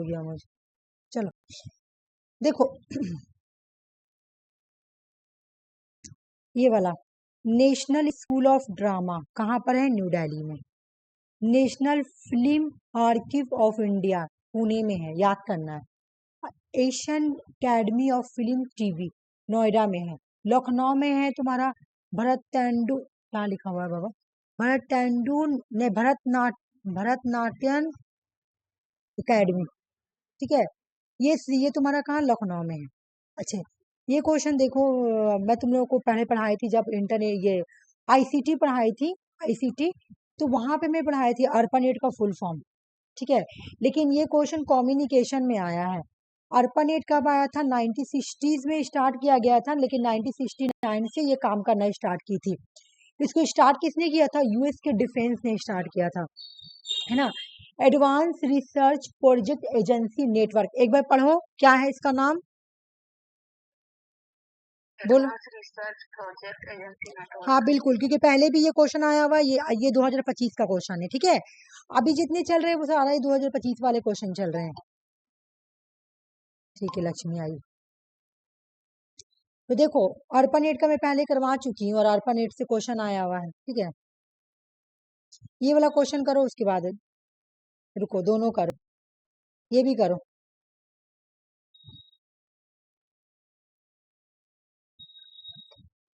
गया मुझे। चलो देखो ये वाला नेशनल स्कूल ऑफ ड्रामा कहाँ पर है? न्यू दिल्ली में। National film archive of India Pune में है, याद करना है। Asian academy of film TV Noida में है। लखनऊ में है तुम्हारा क्या लिखा हुआ है बाबा? भरतनाट्यम अकेडमी, ठीक है। ये तुम्हारा कहाँ? लखनऊ में है। अच्छा ये क्वेश्चन देखो, मैं तुम लोगों को पहले पढ़ाई थी जब इंटरनेट ये आईसीटी पढ़ाई थी, आईसीटी, तो वहां पे मैं पढ़ाई थी अर्पणेट का फुल फॉर्म, ठीक है। लेकिन ये क्वेश्चन कम्युनिकेशन में आया है। अर्पणेट कब आया था? 1960s में स्टार्ट किया गया था, लेकिन 1969 से ये काम करना स्टार्ट की थी। इसको स्टार्ट किसने किया था? यूएस के डिफेंस ने स्टार्ट किया था, है ना। Advance research project agency network, एक बार पढ़ो क्या है इसका नाम, बोलो। Research project agency network. हाँ बिल्कुल, क्योंकि पहले भी ये क्वेश्चन आया हुआ, ये 2025 का क्वेश्चन है, ठीक है। अभी जितने चल रहे हैं वो सारा ही 2025 वाले क्वेश्चन चल रहे हैं, ठीक है। लक्ष्मी आई तो देखो, अर्पणेट का मैं पहले करवा चुकी हूँ और अर्पणेट से क्वेश्चन आया हुआ है, ठीक है। ये वाला क्वेश्चन करो, उसके बाद रुको, दोनों करो, ये भी करो।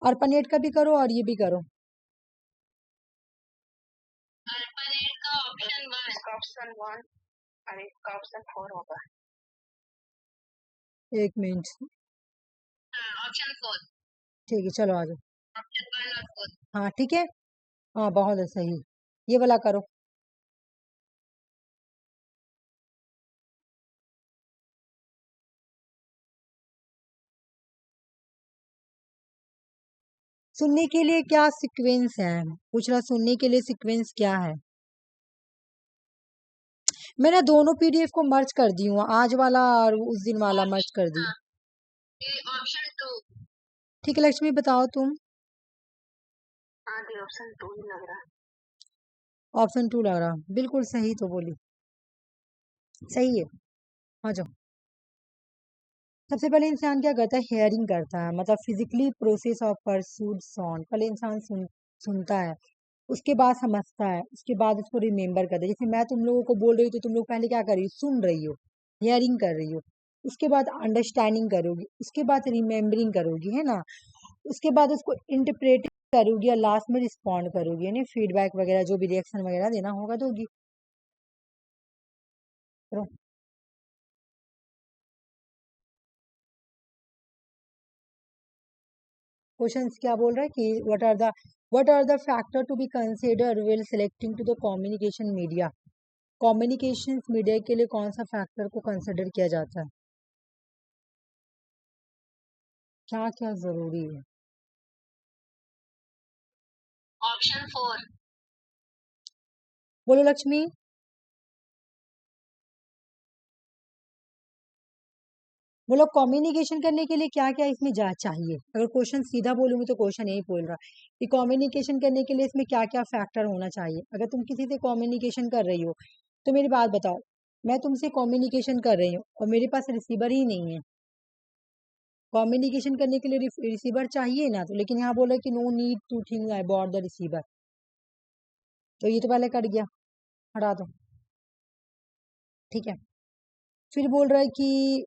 अर्पणेट का भी करो और ये भी करो। अर्पणेट का ऑप्शन 1 और इसका ऑप्शन 4 होगा। एक मिनट, ऑप्शन 4, ठीक है, चलो आ जाओ। ऑप्शन 1 और 4, हाँ ठीक है, हाँ बहुत सही। ये वाला करो। सुनने के लिए क्या सीक्वेंस है? पूछ रहा सुनने के लिए सीक्वेंस क्या है? मैंने दोनों पीडीएफ को मर्ज कर दी हूँ, आज वाला और उस दिन वाला मर्ज कर दी। ऑप्शन 2, ठीक है। लक्ष्मी बताओ तुम। हाँ ऑप्शन 2 ही लग रहा। ऑप्शन 2 लग रहा, बिल्कुल सही तो बोली, सही है। आ जाओ। सबसे पहले इंसान क्या करता है? हेयरिंग करता है, मतलब physically process of pursued sound. पहले इंसान सुनता है, उसके बाद समझता है, उसके बाद उसको रिमेम्बर करता है। जैसे मैं तुम लोगों को बोल रही हूँ तो तुम लोग पहले क्या कर रही हो? सुन रही हो, हियरिंग कर रही हो, उसके बाद अंडरस्टैंडिंग करोगी, उसके बाद रिमेम्बरिंग करोगी, है ना। उसके बाद उसको इंटरप्रेट करोगी और लास्ट में रिस्पॉन्ड करोगी, यानी फीडबैक वगैरह जो भी रिएक्शन वगैरह देना होगा दोगी। क्वेश्चन क्या बोल रहा है कि what are the factor to be consider while selecting to the communication media. Communication media के लिए कौन सा फैक्टर को कंसिडर किया जाता है? क्या क्या जरूरी है? ऑप्शन 4, बोलो लक्ष्मी। बोलो कम्युनिकेशन करने के लिए क्या क्या इसमें चाहिए। अगर क्वेश्चन सीधा बोलूंगी तो क्वेश्चन यही बोल रहा कि कम्युनिकेशन करने के लिए इसमें क्या क्या फैक्टर होना चाहिए। अगर तुम किसी से कम्युनिकेशन कर रही हो तो मेरी बात बताओ, मैं तुमसे कम्युनिकेशन कर रही हूँ और मेरे पास रिसीवर ही नहीं है, कम्युनिकेशन करने के लिए रिसीवर चाहिए ना। तो लेकिन यहाँ बोला कि no need to think about the receiver, तो ये तो पहले कट गया, हटा दो, ठीक है। फिर बोल रहा है कि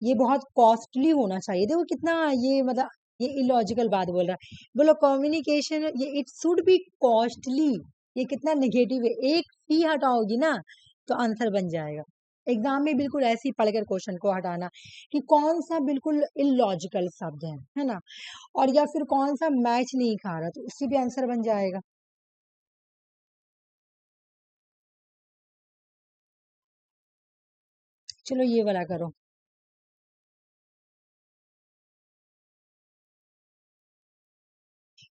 ये बहुत कॉस्टली होना चाहिए। देखो कितना ये, मतलब ये इलॉजिकल बात बोल रहा है। बोलो कम्युनिकेशन ये इट शुड बी कॉस्टली, ये कितना नेगेटिव है। एक फी हटाओगी ना तो आंसर बन जाएगा। एग्जाम में बिल्कुल ऐसे ही पढ़कर क्वेश्चन को हटाना कि कौन सा बिल्कुल इलॉजिकल शब्द है ना, और या फिर कौन सा मैच नहीं खा रहा, तो उससे भी आंसर बन जाएगा। चलो ये वाला करो।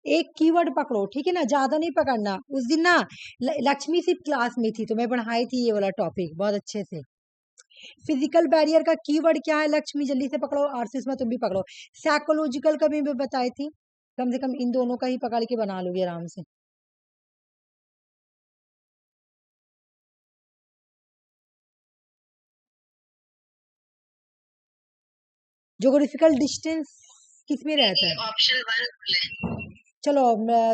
एक कीवर्ड पकड़ो, ठीक है ना, ज्यादा नहीं पकड़ना। उस दिन ना लक्ष्मी सिर्फ क्लास में थी तो मैं पढ़ाई थी ये वाला टॉपिक बहुत अच्छे से। फिजिकल बैरियर का कीवर्ड क्या है? लक्ष्मी जल्दी से पकड़ो, और सुषमा तुम भी पकड़ो। साइकोलॉजिकल का भी मैं बताई थी, कम से कम इन दोनों का ही पकड़ के बना लोगे आराम से। ज्योग्राफिकल डिस्टेंस किस में रहता है? ऑप्शन 1। चलो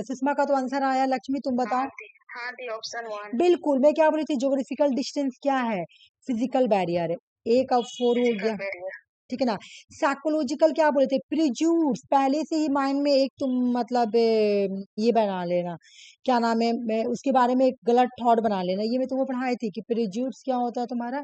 सुषमा का तो आंसर आया, लक्ष्मी तुम बताओ। हाँ दी ऑप्शन 1। बिल्कुल, मैं क्या बोली थी, ज्योग्राफिकल डिस्टेंस क्या है? फिजिकल बैरियर है। ए का 4 हो गया, ठीक है ना। साइकोलॉजिकल क्या बोले थे? प्रिज्यूड्स, पहले से ही माइंड में एक तुम मतलब ये बना लेना, क्या नाम है, उसके बारे में एक गलत थॉट बना लेना। ये मैं तुम्हें पढ़ाई थी कि प्रिज्यूड्स क्या होता है तुम्हारा,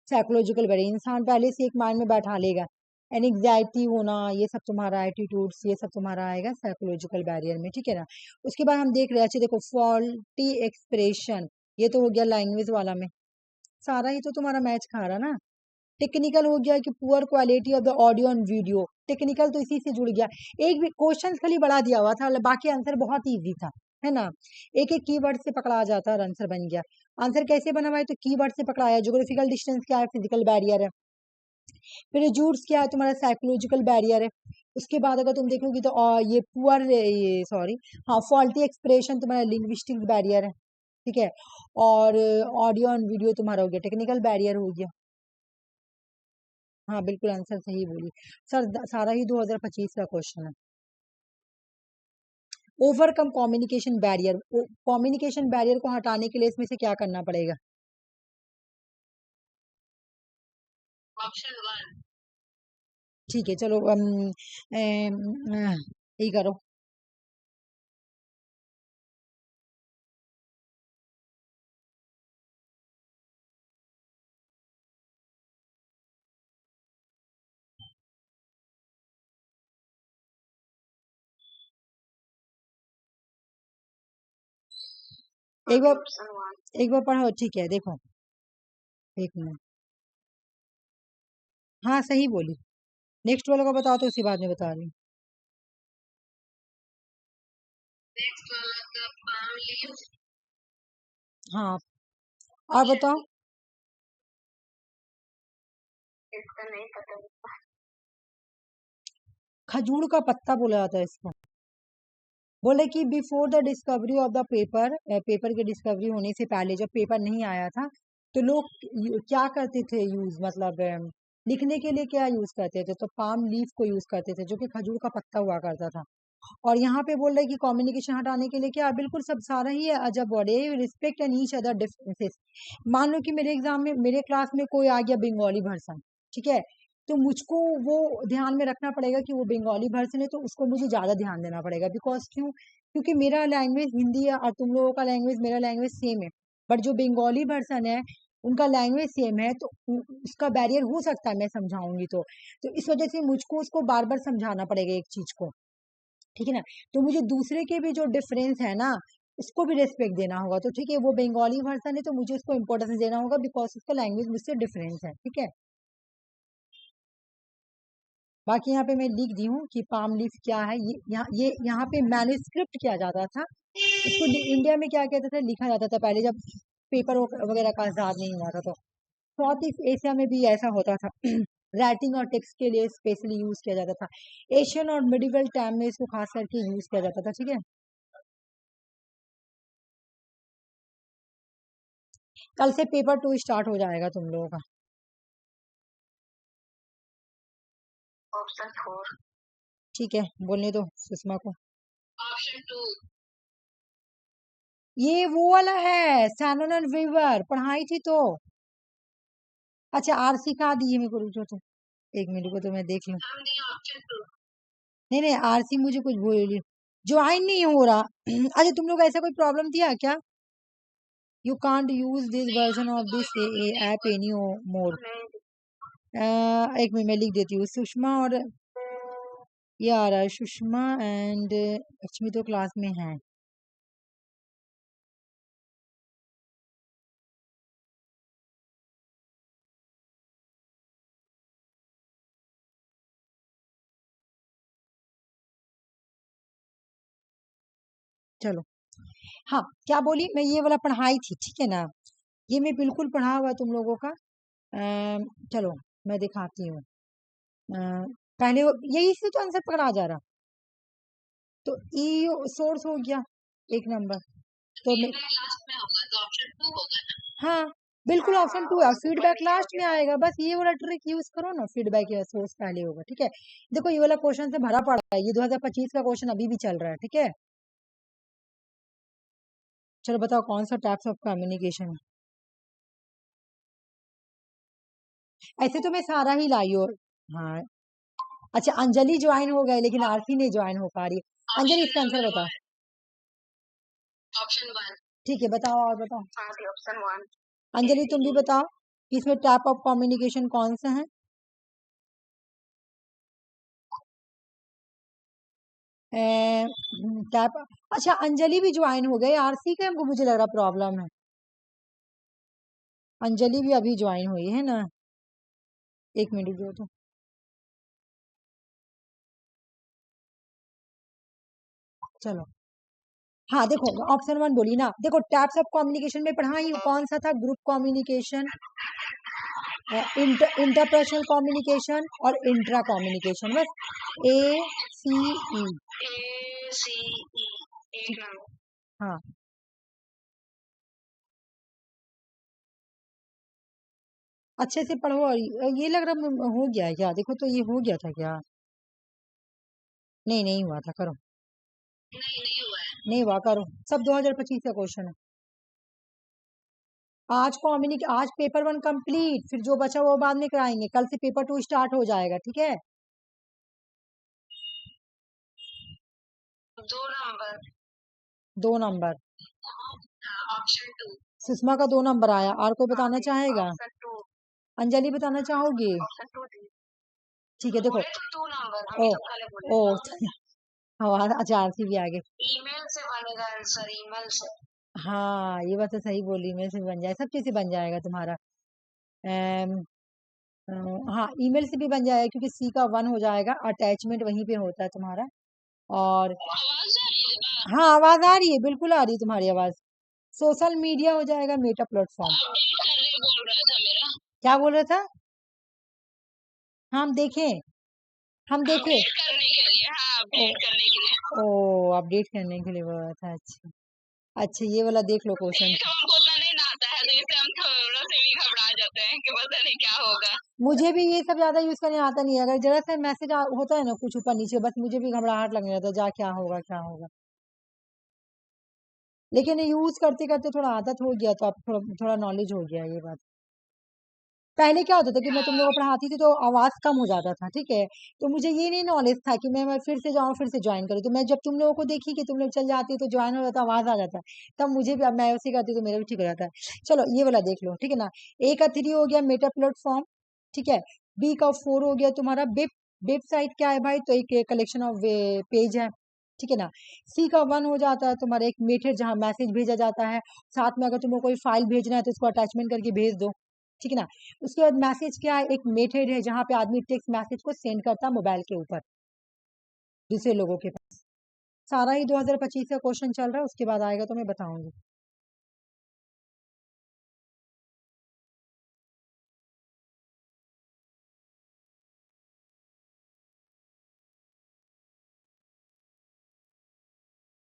साइकोलॉजिकल बैरियर। इंसान पहले से एक माइंड में बैठा लेगा, एंग्जाइटी होना, ये सब तुम्हारा एटीट्यूड्स, ये सब तुम्हारा आएगा साइकोलॉजिकल बैरियर में, ठीक है ना। उसके बाद हम देख रहे हैं, अच्छा देखो, फॉल्टी एक्सप्रेशन, ये तो हो गया लैंग्वेज वाला में, सारा ही तो तुम्हारा मैच खा रहा ना। टेक्निकल हो गया कि poor quality of the audio and video, technical तो इसी से जुड़ गया। एक भी क्वेश्चन खाली बढ़ा दिया हुआ था, बाकी आंसर बहुत इजी था, है ना। एक एक कीवर्ड से पकड़ा जाता और आंसर बन गया। आंसर कैसे बना हुआ है? तो कीवर्ड से पकड़ाया। ज्योग्राफिकल डिस्टेंस क्या है? फिजिकल बैरियर है। फिर जूड्स क्या है? तुम्हारा साइकोलॉजिकल बैरियर है। उसके बाद अगर तुम देखोगी तो ये पुअर, ये सॉरी, हाँ, फॉल्टी एक्सप्रेशन तुम्हारा लिंग्विस्टिक बैरियर है, ठीक है। और ऑडियो एंड वीडियो तुम्हारा हो गया टेक्निकल बैरियर हो गया। हाँ बिल्कुल, आंसर सही बोली सर, सारा ही 2025 का क्वेश्चन है। Overcome communication barrier, communication barrier को हटाने के लिए इसमें से क्या करना पड़ेगा? ऑप्शन 1। ठीक है, चलो यही करो। एक बार पढ़ो, ठीक है, देखो, एक मिनट। हाँ सही बोली, नेक्स्ट वाला को बताओ तो उसी बाद में बता रही हूँ। हाँ, और बताओ। इसका नहीं पता। खजूर का पत्ता बोला जाता है इसको। बोले कि before the discovery of the paper, paper की डिस्कवरी होने से पहले, जब पेपर नहीं आया था, तो लोग क्या करते थे यूज, मतलब लिखने के लिए क्या यूज करते थे? तो पाम लीफ को यूज करते थे, जो कि खजूर का पत्ता हुआ करता था। और यहाँ पे बोल रहे कि कम्युनिकेशन हटाने के लिए क्या, बिल्कुल सब सारा ही है। अजब वर्ड है, respect and each other differences. मान लो कि मेरे एग्जाम में, मेरे क्लास में कोई आ गया बंगाली पर्सन, ठीक है, तो मुझको वो ध्यान में रखना पड़ेगा कि वो बंगाली पर्सन है, तो उसको मुझे ज्यादा ध्यान देना पड़ेगा। बिकॉज क्यों? क्योंकि मेरा लैंग्वेज हिंदी है और तुम लोगों का लैंग्वेज, मेरा लैंग्वेज सेम है, बट जो बंगाली पर्सन है उनका लैंग्वेज सेम है, तो उसका बैरियर हो सकता है मैं समझाऊंगी तो इस वजह से मुझको उसको बार बार समझाना पड़ेगा एक चीज को, ठीक है ना। तो मुझे दूसरे के भी जो डिफरेंस है ना, उसको भी रेस्पेक्ट देना होगा। तो ठीक है, वो बंगाली पर्सन है तो मुझे उसको इम्पोर्टेंस देना होगा, बिकॉज उसका लैंग्वेज मुझसे डिफरेंस है, ठीक है। बाकी यहाँ पे मैं लिख दी हूँ कि पाम लीफ क्या है। ये यहाँ पे मैन्युस्क्रिप्ट किया जाता था इसको। इंडिया में क्या कहते थे, लिखा जाता था पहले, जब पेपर वगैरह का आजाद नहीं हुआ था। तो साउथ ईस्ट एशिया में भी ऐसा होता था। राइटिंग और टेक्स्ट के लिए स्पेशली यूज किया जाता था। एशियन और मिडिवल टाइम में इसको खास करके यूज किया जाता था, ठीक है। कल से पेपर 2 स्टार्ट हो जाएगा तुम लोगों का। ऑप्शन 4। ठीक है, बोलने दो सुषमा को। ऑप्शन 2। ये वो वाला है, सैनन एंड वीवर, पढ़ाई थी तो। अच्छा, आरसी कहाँ दी है मेरे को, रुको तो, एक मिनट को तो मैं देख लूं। नहीं नहीं, आरसी मुझे कुछ बोली, ज्वाइन नहीं हो रहा। अच्छा, तुम लोग ऐसा कोई प्रॉब्लम थी क्या? You can't use this version of this app any more. एक मिनट मैं लिख देती हूँ, सुषमा और ये आ रहा है, सुषमा एंड लक्ष्मी तो क्लास में है। चलो, हाँ, क्या बोली मैं, ये वाला पढ़ाई थी, ठीक है ना। ये मैं बिल्कुल पढ़ा हुआ तुम लोगों का। चलो मैं दिखाती हूँ। पहले यही से तो आंसर पकड़ा जा रहा, तो ई सोर्स हो गया एक नंबर। तो मैं, हाँ, बिल्कुल ऑप्शन 2 है, फीडबैक लास्ट में आएगा। बस ये वाला ट्रिक यूज करो ना, फीडबैक या सोर्स पहले होगा। ठीक है, देखो ये वाला क्वेश्चन से भरा पड़ा है, ये 2025 का क्वेश्चन अभी भी चल रहा है। ठीक है, चलो बताओ कौन सा टाइप्स ऑफ कम्युनिकेशन है। ऐसे तो मैं सारा ही लाई हूँ। हाँ, अच्छा अंजलि ज्वाइन हो गए लेकिन आरती नहीं ज्वाइन हो पा रही है। अंजलि इसका आंसर बताओ। ऑप्शन 1। ठीक है बताओ, और बताओ। हाँ जी, ऑप्शन 1। अंजलि तुम भी बताओ कि इसमें टाइप ऑफ कम्युनिकेशन कौन सा है। टाइप, अच्छा अंजलि भी ज्वाइन हो गए, आरती का हमको मुझे लग रहा प्रॉब्लम है। अंजलि भी अभी ज्वाइन हुई है ना, एक मिनट दो तो। चलो हाँ देखो, ऑप्शन 1 बोली ना, देखो टाइप्स ऑफ कम्युनिकेशन में पढ़ा ही कौन सा था, ग्रुप कम्युनिकेशन, इंटरपर्सनल कम्युनिकेशन और इंट्रा कम्युनिकेशन, बस ACE। हाँ अच्छे से पढ़ो, और ये लग रहा हो गया है क्या, देखो तो ये हो गया था क्या। नहीं नहीं हुआ था, करो। नहीं हुआ है। नहीं हुआ, करो। सब 2025 का क्वेश्चन है। आज पेपर 1 कंप्लीट, फिर जो बचा वो बाद में कराएंगे, कल से पेपर 2 स्टार्ट हो जाएगा। ठीक है, 2 नंबर। ऑप्शन 2। सुषमा का 2 नंबर आया, और कोई बताना चाहेगा। ऑप्शन 2। अंजलि बताना चाहोगे। ऑप्शन 2 थी। ठीक है देखो, बोले तो 2 नंबर, ओ हम तो पहले बोले। ओ हाँ अच्छा आरती भी आ गई। ईमेल से बनेगा आंसर, ईमेल से। हाँ ये बात तो सही बोली, ईमेल से भी बन जाए, सब चीज से बन जाएगा तुम्हारा। अम, हाँ ईमेल से भी बन जाएगा, क्योंकि C का 1 हो जाएगा, अटैचमेंट वहीं पे होता है तुम्हारा। और आवाज आ रही है? हाँ आवाज आ रही है, बिल्कुल आ रही है तुम्हारी आवाज। सोशल मीडिया हो जाएगा, मेटा प्लेटफॉर्म। अपडेट करने बोल रहा था मेरा। क्या बोल रहा था। हाँ, हम देखें, हम देखें। अपडेट करने के लिए, हाँ ओ, अपडेट करने के लिए। ओ अपडेट करने के लिए बोल रहा था, अच्छा। अच्छा ये वाला देख लो क्वेश्चन। ये तो हमको उतना नहीं ना आता है, तो इससे हम थोड़ा से भी घबरा जाते हैं कि पता नहीं क्या होगा। मुझे भी ये सब ज्यादा यूज करने आता नहीं है, अगर जरा सा मैसेज होता है ना कुछ ऊपर नीचे, बस मुझे भी घबराहट लगने लगता है, जा क्या होगा क्या होगा। लेकिन यूज करते करते थोड़ा आदत हो गया, तो अब थोड़ा थोड़ा नॉलेज हो गया ये बात। पहले क्या होता था कि मैं तुम लोगों को पढ़ाती थी तो आवाज कम हो जाता था। ठीक है, तो मुझे ये नहीं नॉलेज था कि मैं फिर से जाऊं फिर से ज्वाइन करूं, तो मैं जब तुम लोगों को देखी कि तुम लोग चल जाती तो ज्वाइन हो जाता, आवाज आ जाता, तब मुझे भी, अब मैं उसी करती तो मेरा भी ठीक हो जाता है। चलो ये वाला देख लो। ठीक है ना, A का 3 हो गया मेटा प्लेटफॉर्म। ठीक है, B का 4 हो गया तुम्हारा बिप। बिप साइट क्या है भाई, तो एक कलेक्शन ऑफ पेज है। ठीक है ना, C का 1 हो जाता है तुम्हारा एक मेथड, जहां मैसेज भेजा जाता है, साथ में अगर तुम्हें कोई फाइल भेजना है तो उसको अटैचमेंट करके भेज दो। ठीक है ना, उसके बाद मैसेज क्या है, एक मेथड है जहां पे आदमी टेक्स्ट मैसेज को सेंड करता है मोबाइल के ऊपर दूसरे लोगों के पास। सारा ही 2025 का क्वेश्चन चल रहा है, उसके बाद आएगा तो मैं बताऊंगी।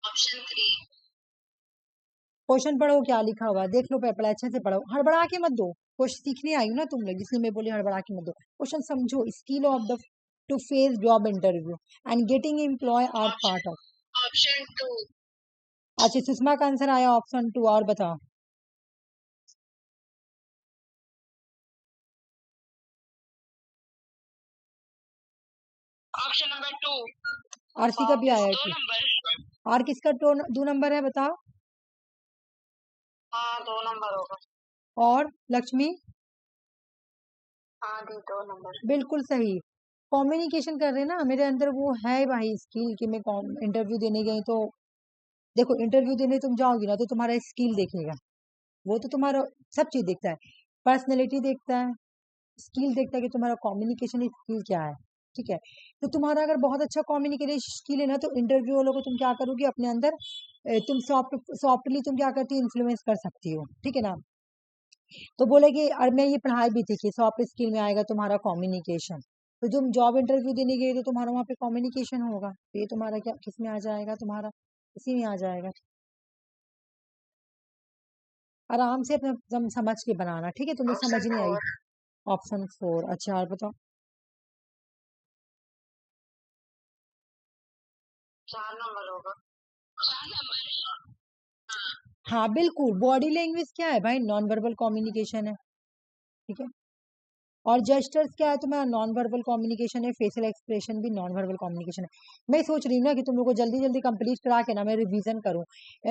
ऑप्शन 3। क्वेश्चन पढ़ो क्या लिखा हुआ है, देख लो पेपर अच्छे से पढ़ो, हड़बड़ा के मत दो। क्वेश्चन सीखने आई हो ना तुम लोग, इसलिए मैं बोली हड़बड़ा के मत दो। क्वेश्चन समझो, skill of the to face job interview and getting employ are part of. Option 2। अच्छा सुषमा का आंसर आया ऑप्शन 2, और बताओ। Option number 2। आरसी का भी आया 2 कि, नंबर। और किसका 2 नंबर है बताओ। हाँ 2 नंबर होगा। और लक्ष्मी। हाँ दी 2 नंबर। बिल्कुल सही, कम्युनिकेशन कर रहे हैं ना, मेरे अंदर वो है भाई स्किल कि मैं इंटरव्यू देने गई तो, देखो इंटरव्यू देने तुम जाओगी ना तो तुम्हारा स्किल देखेगा, वो तो तुम्हारा सब चीज देखता है, पर्सनैलिटी देखता है, स्किल देखता है कि तुम्हारा कम्युनिकेशन स्किल क्या है। ठीक है, तो तुम्हारा अगर बहुत अच्छा कम्युनिकेशन स्किल है ना, तो इंटरव्यू वालों को तुम क्या करोगी अपने अंदर, तुम सॉफ्टली तुम क्या करती हो, इन्फ्लुएंस कर सकती हो। ठीक है ना, तो बोले कि, और मैं ये पढ़ाई भी थी कि सॉफ्ट स्किल में आएगा तुम्हारा कम्युनिकेशन, तो तुम जॉब इंटरव्यू देने गए तो तुम्हारा वहाँ पे कम्युनिकेशन होगा, तो ये तुम्हारा क्या किस में आ जाएगा, तुम्हारा इसी में आ जाएगा। आराम से अपने समझ के बनाना, ठीक है? तुम्हें समझ नहीं आई? ऑप्शन 4। अच्छा और बताओ। 4 नंबर होगा। 4 नंबर। हाँ बिल्कुल, बॉडी लैंग्वेज क्या है भाई? नॉन वर्बल कम्युनिकेशन है, ठीक है? और जेस्चर्स क्या है? तुम्हारा नॉन वर्बल कम्युनिकेशन है, फेशियल एक्सप्रेशन भी नॉन वर्बल कम्युनिकेशन है। मैं सोच रही हूँ ना कि तुम लोग को जल्दी जल्दी कंप्लीट करा के ना मैं रिवीजन करूँ।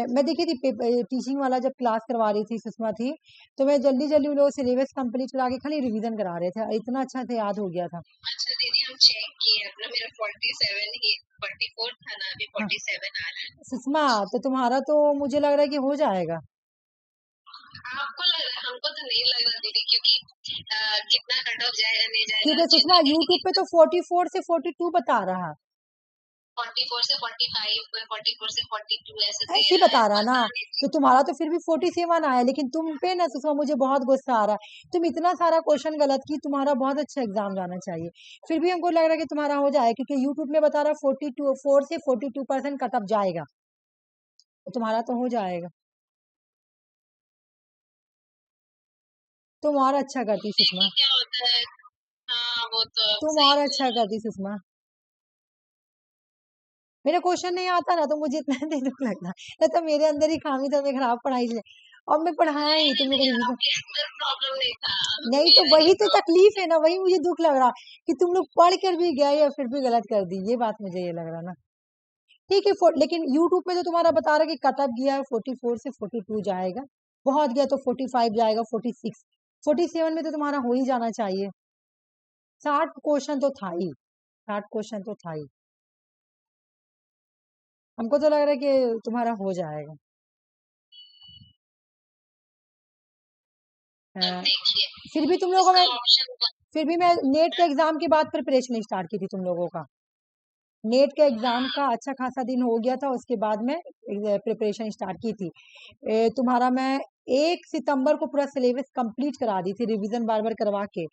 मैं देखी थी टीचिंग वाला जब क्लास करवा रही थी, सुषमा थी, तो मैं जल्दी जल्दी उन लोगों सिलेबस कंप्लीट करा के खाली रिवीजन करा रहे थे, इतना अच्छा से याद हो गया था। अच्छा दीदी हम चेक किए अपना, मेरा 47 ही 44 था ना, अभी 47 आ रहा है। सुषमा तो तुम्हारा तो मुझे लग रहा है कि हो जाएगा। आपको लग रहा है? हमको तो नहीं लग रहा दीदी, क्योंकि कितना कट ऑफ जाएगा नहीं जाएगा। क्योंकि सुषमा यूट्यूब पे तो 44 से 42 बता रहा है, 44 से 45, 44 से 42 ऐसे दे ऐसे ही रहा बता है, रहा ना। पता नहीं। तो तुम्हारा तो फिर भी 47 आया, लेकिन तुम पे ना सुषमा मुझे बहुत गुस्सा आ रहा है। तुम इतना सारा क्वेश्चन गलत की, तुम्हारा बहुत अच्छा एग्जाम जाना चाहिए। फिर भी हमको लग रहा है कि तुम्हारा हो जाए, क्योंकि यूट्यूब में बता रहा 42 4 से 42% कट ऑफ जाएगा, तो तुम्हारा तो हो जाएगा। तुम और अच्छा करती सुषमा, देखिए क्या होता है। हाँ वो तो तुम सही और बोल अच्छा रहे करती सुषमा। मेरा क्वेश्चन नहीं आता ना तो मुझे इतना नहीं दुख लगता, नहीं तो मेरे अंदर ही खामी था, मैं खराब पढ़ाई से। और मैं पढ़ाई नहीं तुम लोग को नहीं, रिवीजन। आपके अंदर प्रॉब्लम नहीं था, नहीं तो मेरा ही वही तो प्रॉब्लम। तकलीफ है ना, वही मुझे दुख लग रहा कि तुम लोग पढ़ कर भी गए या फिर भी गलत कर दी, ये बात मुझे ये लग रहा ना। ठीक है, लेकिन यूट्यूब में तो तुम्हारा बता रहा है कि कट ऑफ गया है 44 से 42 जाएगा, बहुत गया तो 45 जाएगा, 46 47 में तो तुम्हारा हो ही जाना चाहिए। 60 क्वेश्चन तो था ही, 60 क्वेश्चन तो था ही। हमको तो लग रहा है कि तुम्हारा हो जाएगा। अब देखिए फिर भी तुम लोगों को इसका मैं ऑप्शन। फिर भी मैं नेट के एग्जाम के बाद प्रिपरेशन स्टार्ट की थी तुम लोगों का। नेट के एग्जाम का अच्छा खासा दिन हो गया था, उसके बाद में प्रिपरेशन स्टार्ट की थी। तुम्हारा मैं 1 सितंबर को पूरा सिलेबस कंप्लीट करा दी थी, रिवीजन बार बार करवा के।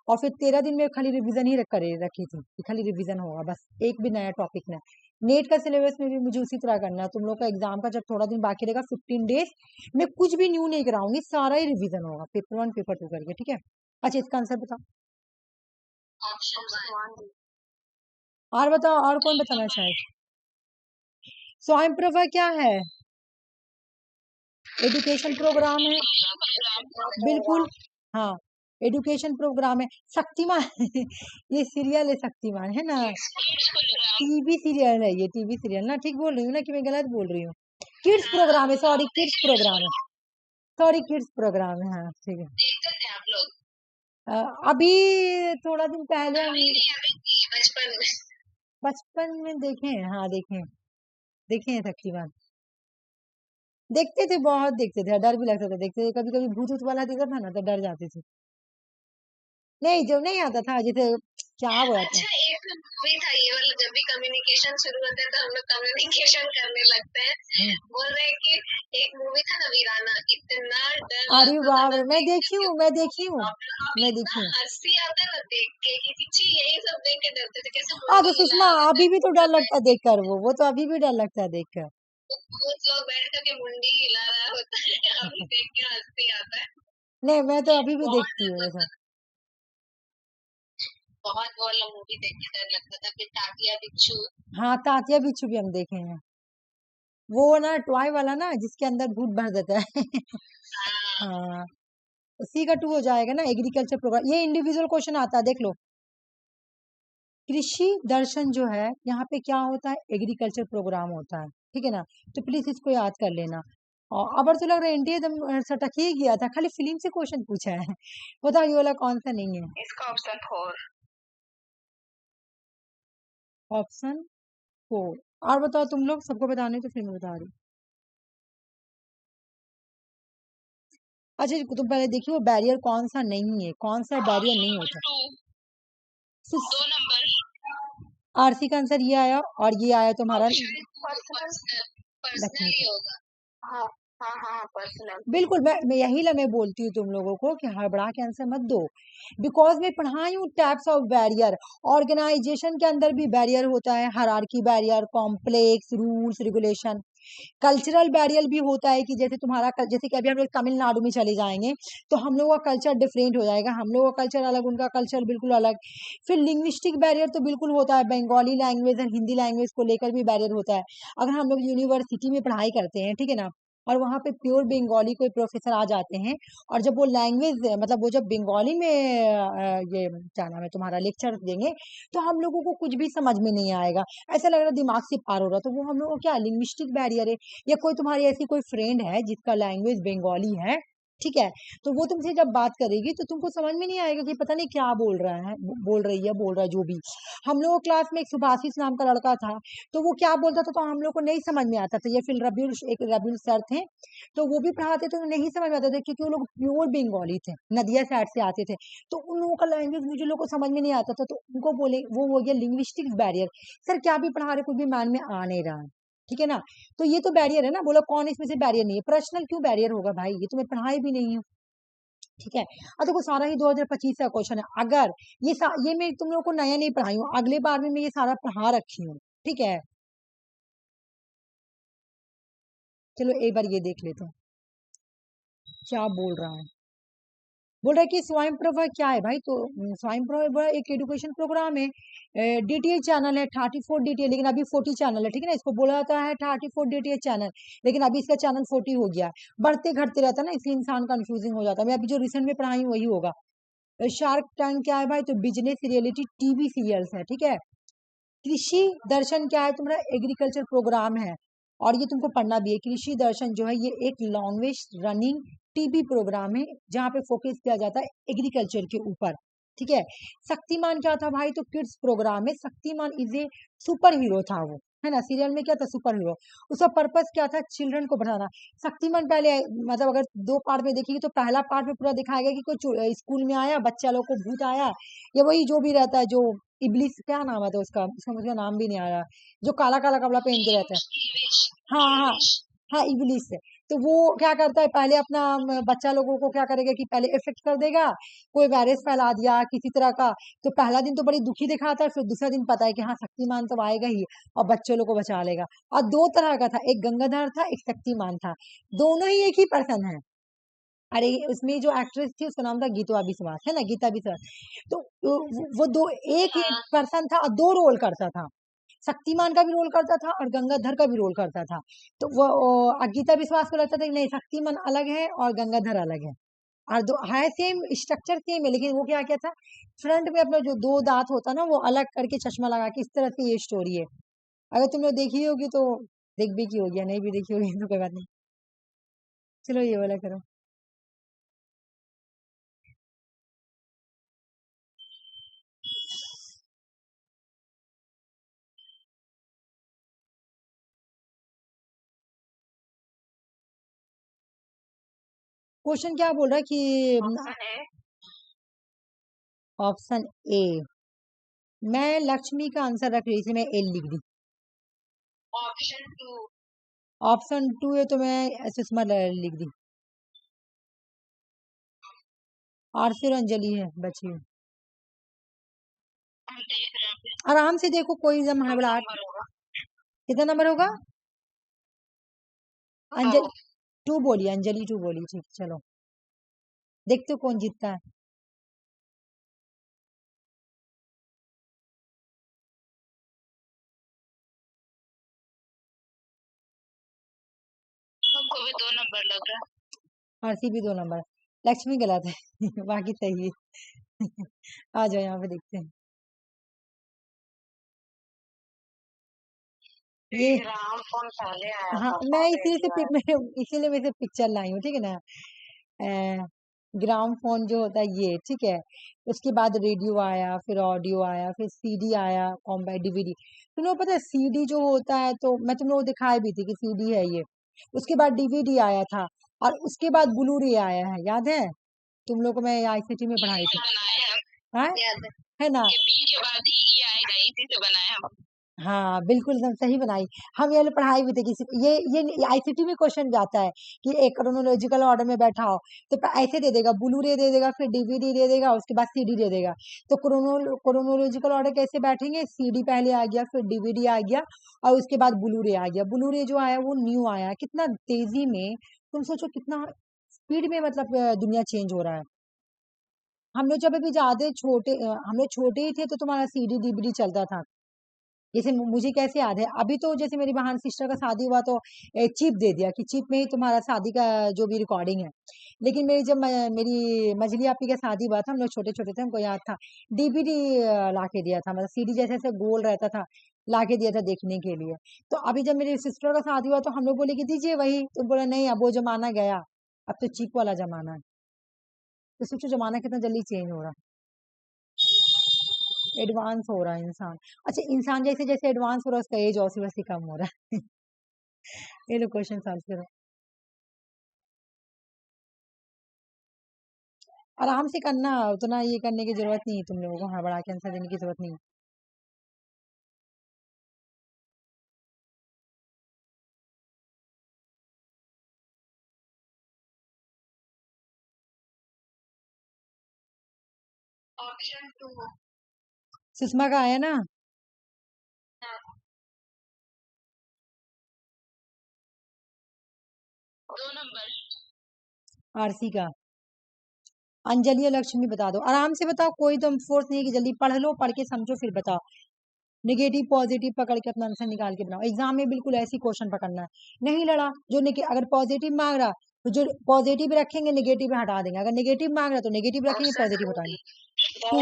और फिर 13 दिन में खाली रिवीजन ही करे रखी थी कि खाली रिवीजन होगा बस, एक भी नया टॉपिक नहीं। नेट का सिलेबस में भी मुझे उसी तरह करना है। तुम लोग का एग्जाम का जब थोड़ा दिन बाकी रहेगा 15 डेज, मैं कुछ भी न्यू नहीं कराऊंगी, सारा ही रिवीजन होगा पेपर 1 पेपर 2 करके, ठीक है? अच्छा इसका आंसर बताओ। ऑप्शन 1। और बताओ, और कौन बताना चाहे? स्वयं प्रभा क्या है? एजुकेशन प्रोग्राम है, बिल्कुल। हाँ, एजुकेशन प्रोग्राम है। शक्तिमान ये सीरियल है, शक्तिमान है ना, टीवी सीरियल है, ये टीवी सीरियल ना, ठीक बोल रही हूँ ना कि मैं गलत बोल रही हूँ? किड्स प्रोग्राम है, सॉरी किड्स प्रोग्राम है, सॉरी किड्स प्रोग्राम है, हाँ ठीक है। देखते थे आप लोग? अभी थोड़ा दिन पहले हम अभी नहीं, अभी नहीं, बचपन में। बचपन में देखे हैं, हाँ देखे हैं, देखे हैं शक्तिमान, देखते थे, बहुत देखते थे, डर भी लगता था देखते थे, कभी कभी भूत ऊत वाला देखता था ना तो डर जाते थे। नहीं जब नहीं आता था, जैसे क्या हुआ था। अच्छा एक मूवी था ये वाला, जब भी कम्युनिकेशन शुरू होता है तो हम लोग कम्युनिकेशन करने लगते हैं। बोल रहे हैं कि एक मूवी था ना वीराना, इतना डर अरे लगता था बाप ना रे, मैं देख देखी हूँ, करके। मैं देखी हूँ, अभी मैं इतना देखी हूँ। हंसी आता है ना देख के कि छी, यही सब देख के डरते थे, कैसे हाँ तो मुंडी हिला सुषमा रहे थे अभी भी तो डर लगता है बैठ देखकर, वो तो अभी भी डर लगता है देखकर। के। कुछ लोग बैठ करके मुंडी हिला रहा होता है, अभी देख के हंसी आता है। नहीं मैं तो अभी भी बहुत देखती डर हूँ लगता वैसा। था, बहुत वो वाला मूवी देख के डर लगता था। फिर ताकिया बिच्छू। हाँ तात्या बिच्छू भी हम देखे हैं, वो ना टॉय वाला ना जिसके अंदर भूत भर देता है हाँ हाँ, उसी का 2 हो जाएगा ना, एग्रीकल्चर प्रोग्राम। ये इंडिविजुअल क्वेश्चन आता है, देख लो। कृषि दर्शन जो है यहाँ पे क्या होता है, एग्रीकल्चर प्रोग्राम होता है, ठीक है ना? तो प्लीज इसको याद कर लेना। और अबर तो लग रहा है इंडिया एकदम सटक ही गया था, खाली फिल्म से क्वेश्चन पूछा है बताओ ये वाला कौन सा नहीं है? इसका ऑप्शन 4। ऑप्शन 4। और बताओ तुम लोग, सबको बताने तो फिर मैं बता रही हूँ। अच्छा तुम पहले देखिए वो बैरियर कौन सा नहीं है, कौन सा बैरियर नहीं होता। 2 नंबर। आरसी का आंसर ये आया, और ये आया तुम्हारा पर्सनल लक्ष्मी ही का। होगा। हाँ हाँ हाँ पर्सनल। बिल्कुल, मैं यही ला मैं बोलती हूँ तुम लोगों को कि हड़बड़ा के आंसर मत दो, बिकॉज मैं पढ़ाई हूँ टाइप्स ऑफ बैरियर। ऑर्गेनाइजेशन के अंदर भी बैरियर होता है, hierarchy barrier, complex rules regulation. Cultural barrier भी होता है कि जैसे तुम्हारा जैसे कि अभी हम लोग तमिलनाडु में चले जाएंगे तो हम लोगों का कल्चर डिफरेंट हो जाएगा, हम लोगों का कल्चर अलग, उनका कल्चर बिल्कुल अलग। फिर लिंग्विस्टिक बैरियर तो बिल्कुल होता है, बंगाली लैंग्वेज और हिंदी लैंग्वेज को लेकर भी बैरियर होता है। अगर हम लोग यूनिवर्सिटी में पढ़ाई करते हैं, ठीक है ना, और वहाँ पे प्योर बंगाली कोई प्रोफेसर आ जाते हैं, और जब वो लैंग्वेज मतलब वो जब बंगाली में ये क्या नाम है तुम्हारा लेक्चर देंगे, तो हम लोगों को कुछ भी समझ में नहीं आएगा, ऐसा लग रहा है दिमाग से पार हो रहा। तो वो हम लोग को क्या लिंग्विस्टिक बैरियर है। या कोई तुम्हारी ऐसी कोई फ्रेंड है जिसका लैंग्वेज बंगाली है, ठीक है, तो वो तुमसे जब बात करेगी तो तुमको समझ में नहीं आएगा कि पता नहीं क्या बोल रहा है, बोल रहा है जो भी। हम लोगों क्लास में एक सुभाषिस नाम का लड़का था, तो वो क्या बोलता था तो हम लोग को नहीं समझ में आता था। या फिर रबीउल सर थे, तो वो भी पढ़ाते थे तो नहीं समझ में आता था क्योंकि वो लोग प्योर बंगाली थे, नदिया साइड से आते थे, तो उन लोगों का लैंग्वेज मुझे लोग को समझ में नहीं आता था। तो उनको बोले वो हो गया लिंग्विस्टिक्स बैरियर, सर क्या भी पढ़ा रहे कुछ भी मान में आ नहीं रहा है, ठीक है ना। तो ये तो बैरियर है ना, बोलो कौन इसमें से बैरियर नहीं है। पर्सनल क्यों बैरियर होगा भाई, ये तो मैं पढ़ाई भी नहीं हूँ, ठीक है। अब देखो सारा ही 2025 का क्वेश्चन है। अगर ये मैं तुम लोगों को नया नहीं पढ़ाई हूँ, अगले बार में मैं ये सारा पढ़ा रखी हूँ, ठीक है। चलो एक बार ये देख लेते हैं क्या बोल रहा है। बोल रहा है कि स्वयं प्रभा क्या है भाई, तो स्वयं प्रभा एक एजुकेशन प्रोग्राम है, डीटीएच चैनल है, 34 डीटीएच, लेकिन अभी 40 चैनल है, ठीक है ना। इसको बोला जाता है 34 डीटीएच चैनल, लेकिन अभी इसका चैनल 40 हो गया, बढ़ते घटते रहता है ना, इसलिए इंसान कंफ्यूजिंग हो जाता है। मैं अभी जो रिसेंट में पढ़ाई हूँ वही होगा। शार्क टैंक क्या है भाई, तो बिजनेस रियलिटी टीवी सीरियल्स है, ठीक है। कृषि दर्शन क्या है तुम्हारा, एग्रीकल्चर प्रोग्राम है, और ये तुमको पढ़ना भी है। कृषि दर्शन जो है ये एक लॉन्गेस्ट रनिंग टीवी प्रोग्राम है जहाँ पे फोकस किया जाता है एग्रीकल्चर के ऊपर, ठीक है। शक्तिमान क्या था भाई, तो किड्स प्रोग्राम है। Shaktimaan is a super hero था वो, है ना, सीरियल में क्या था, सुपर हीरो। उसका पर्पस क्या था, चिल्ड्रन को बढ़ाना। शक्तिमान पहले मतलब अगर दो पार्ट में देखेंगे तो पहला पार्ट में पूरा दिखाया गया कि कोई स्कूल में आया, बच्चा लोग को भूत आया, या वही जो भी रहता है, जो इबलिस क्या नाम है, तो उसका मुझे नाम भी नहीं आ रहा, जो काला काला कपड़ा पहन के रहता है। हाँ हाँ हाँ, इबलिस है। तो वो क्या करता है, पहले अपना बच्चा लोगों को क्या करेगा कि पहले इफेक्ट कर देगा, कोई वायरस फैला दिया किसी तरह का। तो पहला दिन तो बड़ी दुखी दिखाता है, फिर दूसरा दिन पता है कि हाँ शक्तिमान तो आएगा ही और बच्चों लोग को बचा लेगा। और दो तरह का था, एक गंगाधर था, एक शक्तिमान था, दोनों ही एक ही पर्सन है। अरे उसमें जो एक्ट्रेस थी उसका नाम था गीता विश्वास, है ना, गीता विश्वास। तो वो दो एक ही पर्सन था और दो रोल करता था, शक्तिमान का भी रोल करता था और गंगाधर का भी रोल करता था। तो वो गीता विश्वास को लगता था कि नहीं शक्तिमान अलग है और गंगाधर अलग है, और दो है सेम स्ट्रक्चर सेम है, लेकिन वो क्या क्या था, फ्रंट में अपना जो दो दांत होता ना वो अलग करके चश्मा लगा के, इस तरह से ये स्टोरी है। अगर तुमने देखी होगी तो देख भी की होगी, या नहीं भी देखी होगी तो कोई बात नहीं। चलो ये वाला करो। क्वेश्चन क्या बोल रहा है कि ऑप्शन ए, मैं लक्ष्मी का आंसर रख रही थी, मैं एल लिख दी। ऑप्शन टू है तो मैं सुषमा लिख दी। आरसी और अंजलि है बची हुई। आराम से देखो, कोई एकदम हड़बड़ाहट। कितना नंबर होगा, अंजलि टू बोली, अंजलि टू बोली, ठीक चलो देखते हो कौन जीतता है। हमको भी 2 नंबर लग रहा है। आरसी भी 2 नंबर, लक्ष्मी गलत है बाकी सही है आ जाओ यहाँ पे देखते हैं। ये ग्राम फोन पहले आया हाँ, था, मैं रेडियो आया। इसीलिए मैं पिक्चर लाई हूँ, ठीक है ना। ग्राम फोन जो होता है ये, ठीक है। उसके बाद रेडियो आया, फिर ऑडियो आया, फिर सीडी आया, कॉम्पैक्ट डीवीडी। तुम लोग पता है सीडी जो होता है, तो मैं तुम लोग को दिखाई भी थी कि सीडी है ये। उसके बाद डीवीडी आया था, और उसके बाद ब्लू रे आया है, याद है तुम लोग को, मैं आईसीटी में पढ़ाई थी। बनाए हम, हाँ, याद है। है ना। ये पी के बाद ही ये आएगा, इसी से बनाए हम। हाँ बिल्कुल एकदम सही बनाई। हम ये वाली पढ़ाई भी थे किसी ये आईसीटी में क्वेश्चन भी आता है कि एक क्रोनोलॉजिकल ऑर्डर में बैठा हो तो ऐसे दे देगा, ब्लू रे दे देगा, फिर डीवीडी दे देगा, उसके बाद सीडी दे देगा। तो क्रोनोलॉजिकल ऑर्डर कैसे बैठेंगे, सीडी पहले आ गया, फिर डीवीडी आ गया, और उसके बाद ब्लू रे आ गया। ब्लू रे जो आया वो न्यू आया, कितना तेजी में, तुम सोचो कितना स्पीड में, मतलब दुनिया चेंज हो रहा है। हम लोग जब अभी ज्यादा छोटे हम लोग छोटे ही थे तो तुम्हारा सीडी डीवीडी चलता था। जैसे मुझे कैसे याद है, अभी तो जैसे मेरी बहन सिस्टर का शादी हुआ तो चिप दे दिया कि चिप में ही तुम्हारा शादी का जो भी रिकॉर्डिंग है। लेकिन मेरी जब मेरी मझली आपी का शादी हुआ था, हम लोग छोटे छोटे थे, हमको याद था डीवीडी ला के दिया था, मतलब सीडी जैसे ऐसे गोल रहता था, ला के दिया था देखने के लिए। तो अभी जब मेरी सिस्टर का शादी हुआ तो हम लोग बोले कि दीजिए वही, तो बोला नहीं अब वो जमाना गया, अब तो चिप वाला जमाना है। तो सोचो जमाना कितना जल्दी चेंज हो रहा है, एडवांस हो रहा है इंसान। अच्छा, इंसान जैसे जैसे एडवांस हो रहा है उसका एज वैसे वैसे कम हो रहा है। ये लो क्वेश्चन सॉल्व करो। आराम से करना, उतना ये करने की जरूरत नहीं है, तुम लोगों को हड़बड़ा के आंसर देने की जरूरत नहीं है। ऑप्शन 2। सुषमा का आया ना? दो नंबर। आरसी का। अंजलि और लक्ष्मी बता दो, आराम से बताओ, कोई तुम फोर्स नहीं है कि जल्दी पढ़ लो, पढ़ के समझो फिर बताओ। नेगेटिव पॉजिटिव पकड़ के अपना आंसर निकाल के बनाओ। एग्जाम में बिल्कुल ऐसी क्वेश्चन पकड़ना है, नहीं लड़ा जो अगर पॉजिटिव मांग रहा तो जो पॉजिटिव रखेंगे नेगेटिव हटा देंगे, अगर नेगेटिव मांग रहा तो नेगेटिव रखेंगे, पॉजिटिव हटाएंगे। टू।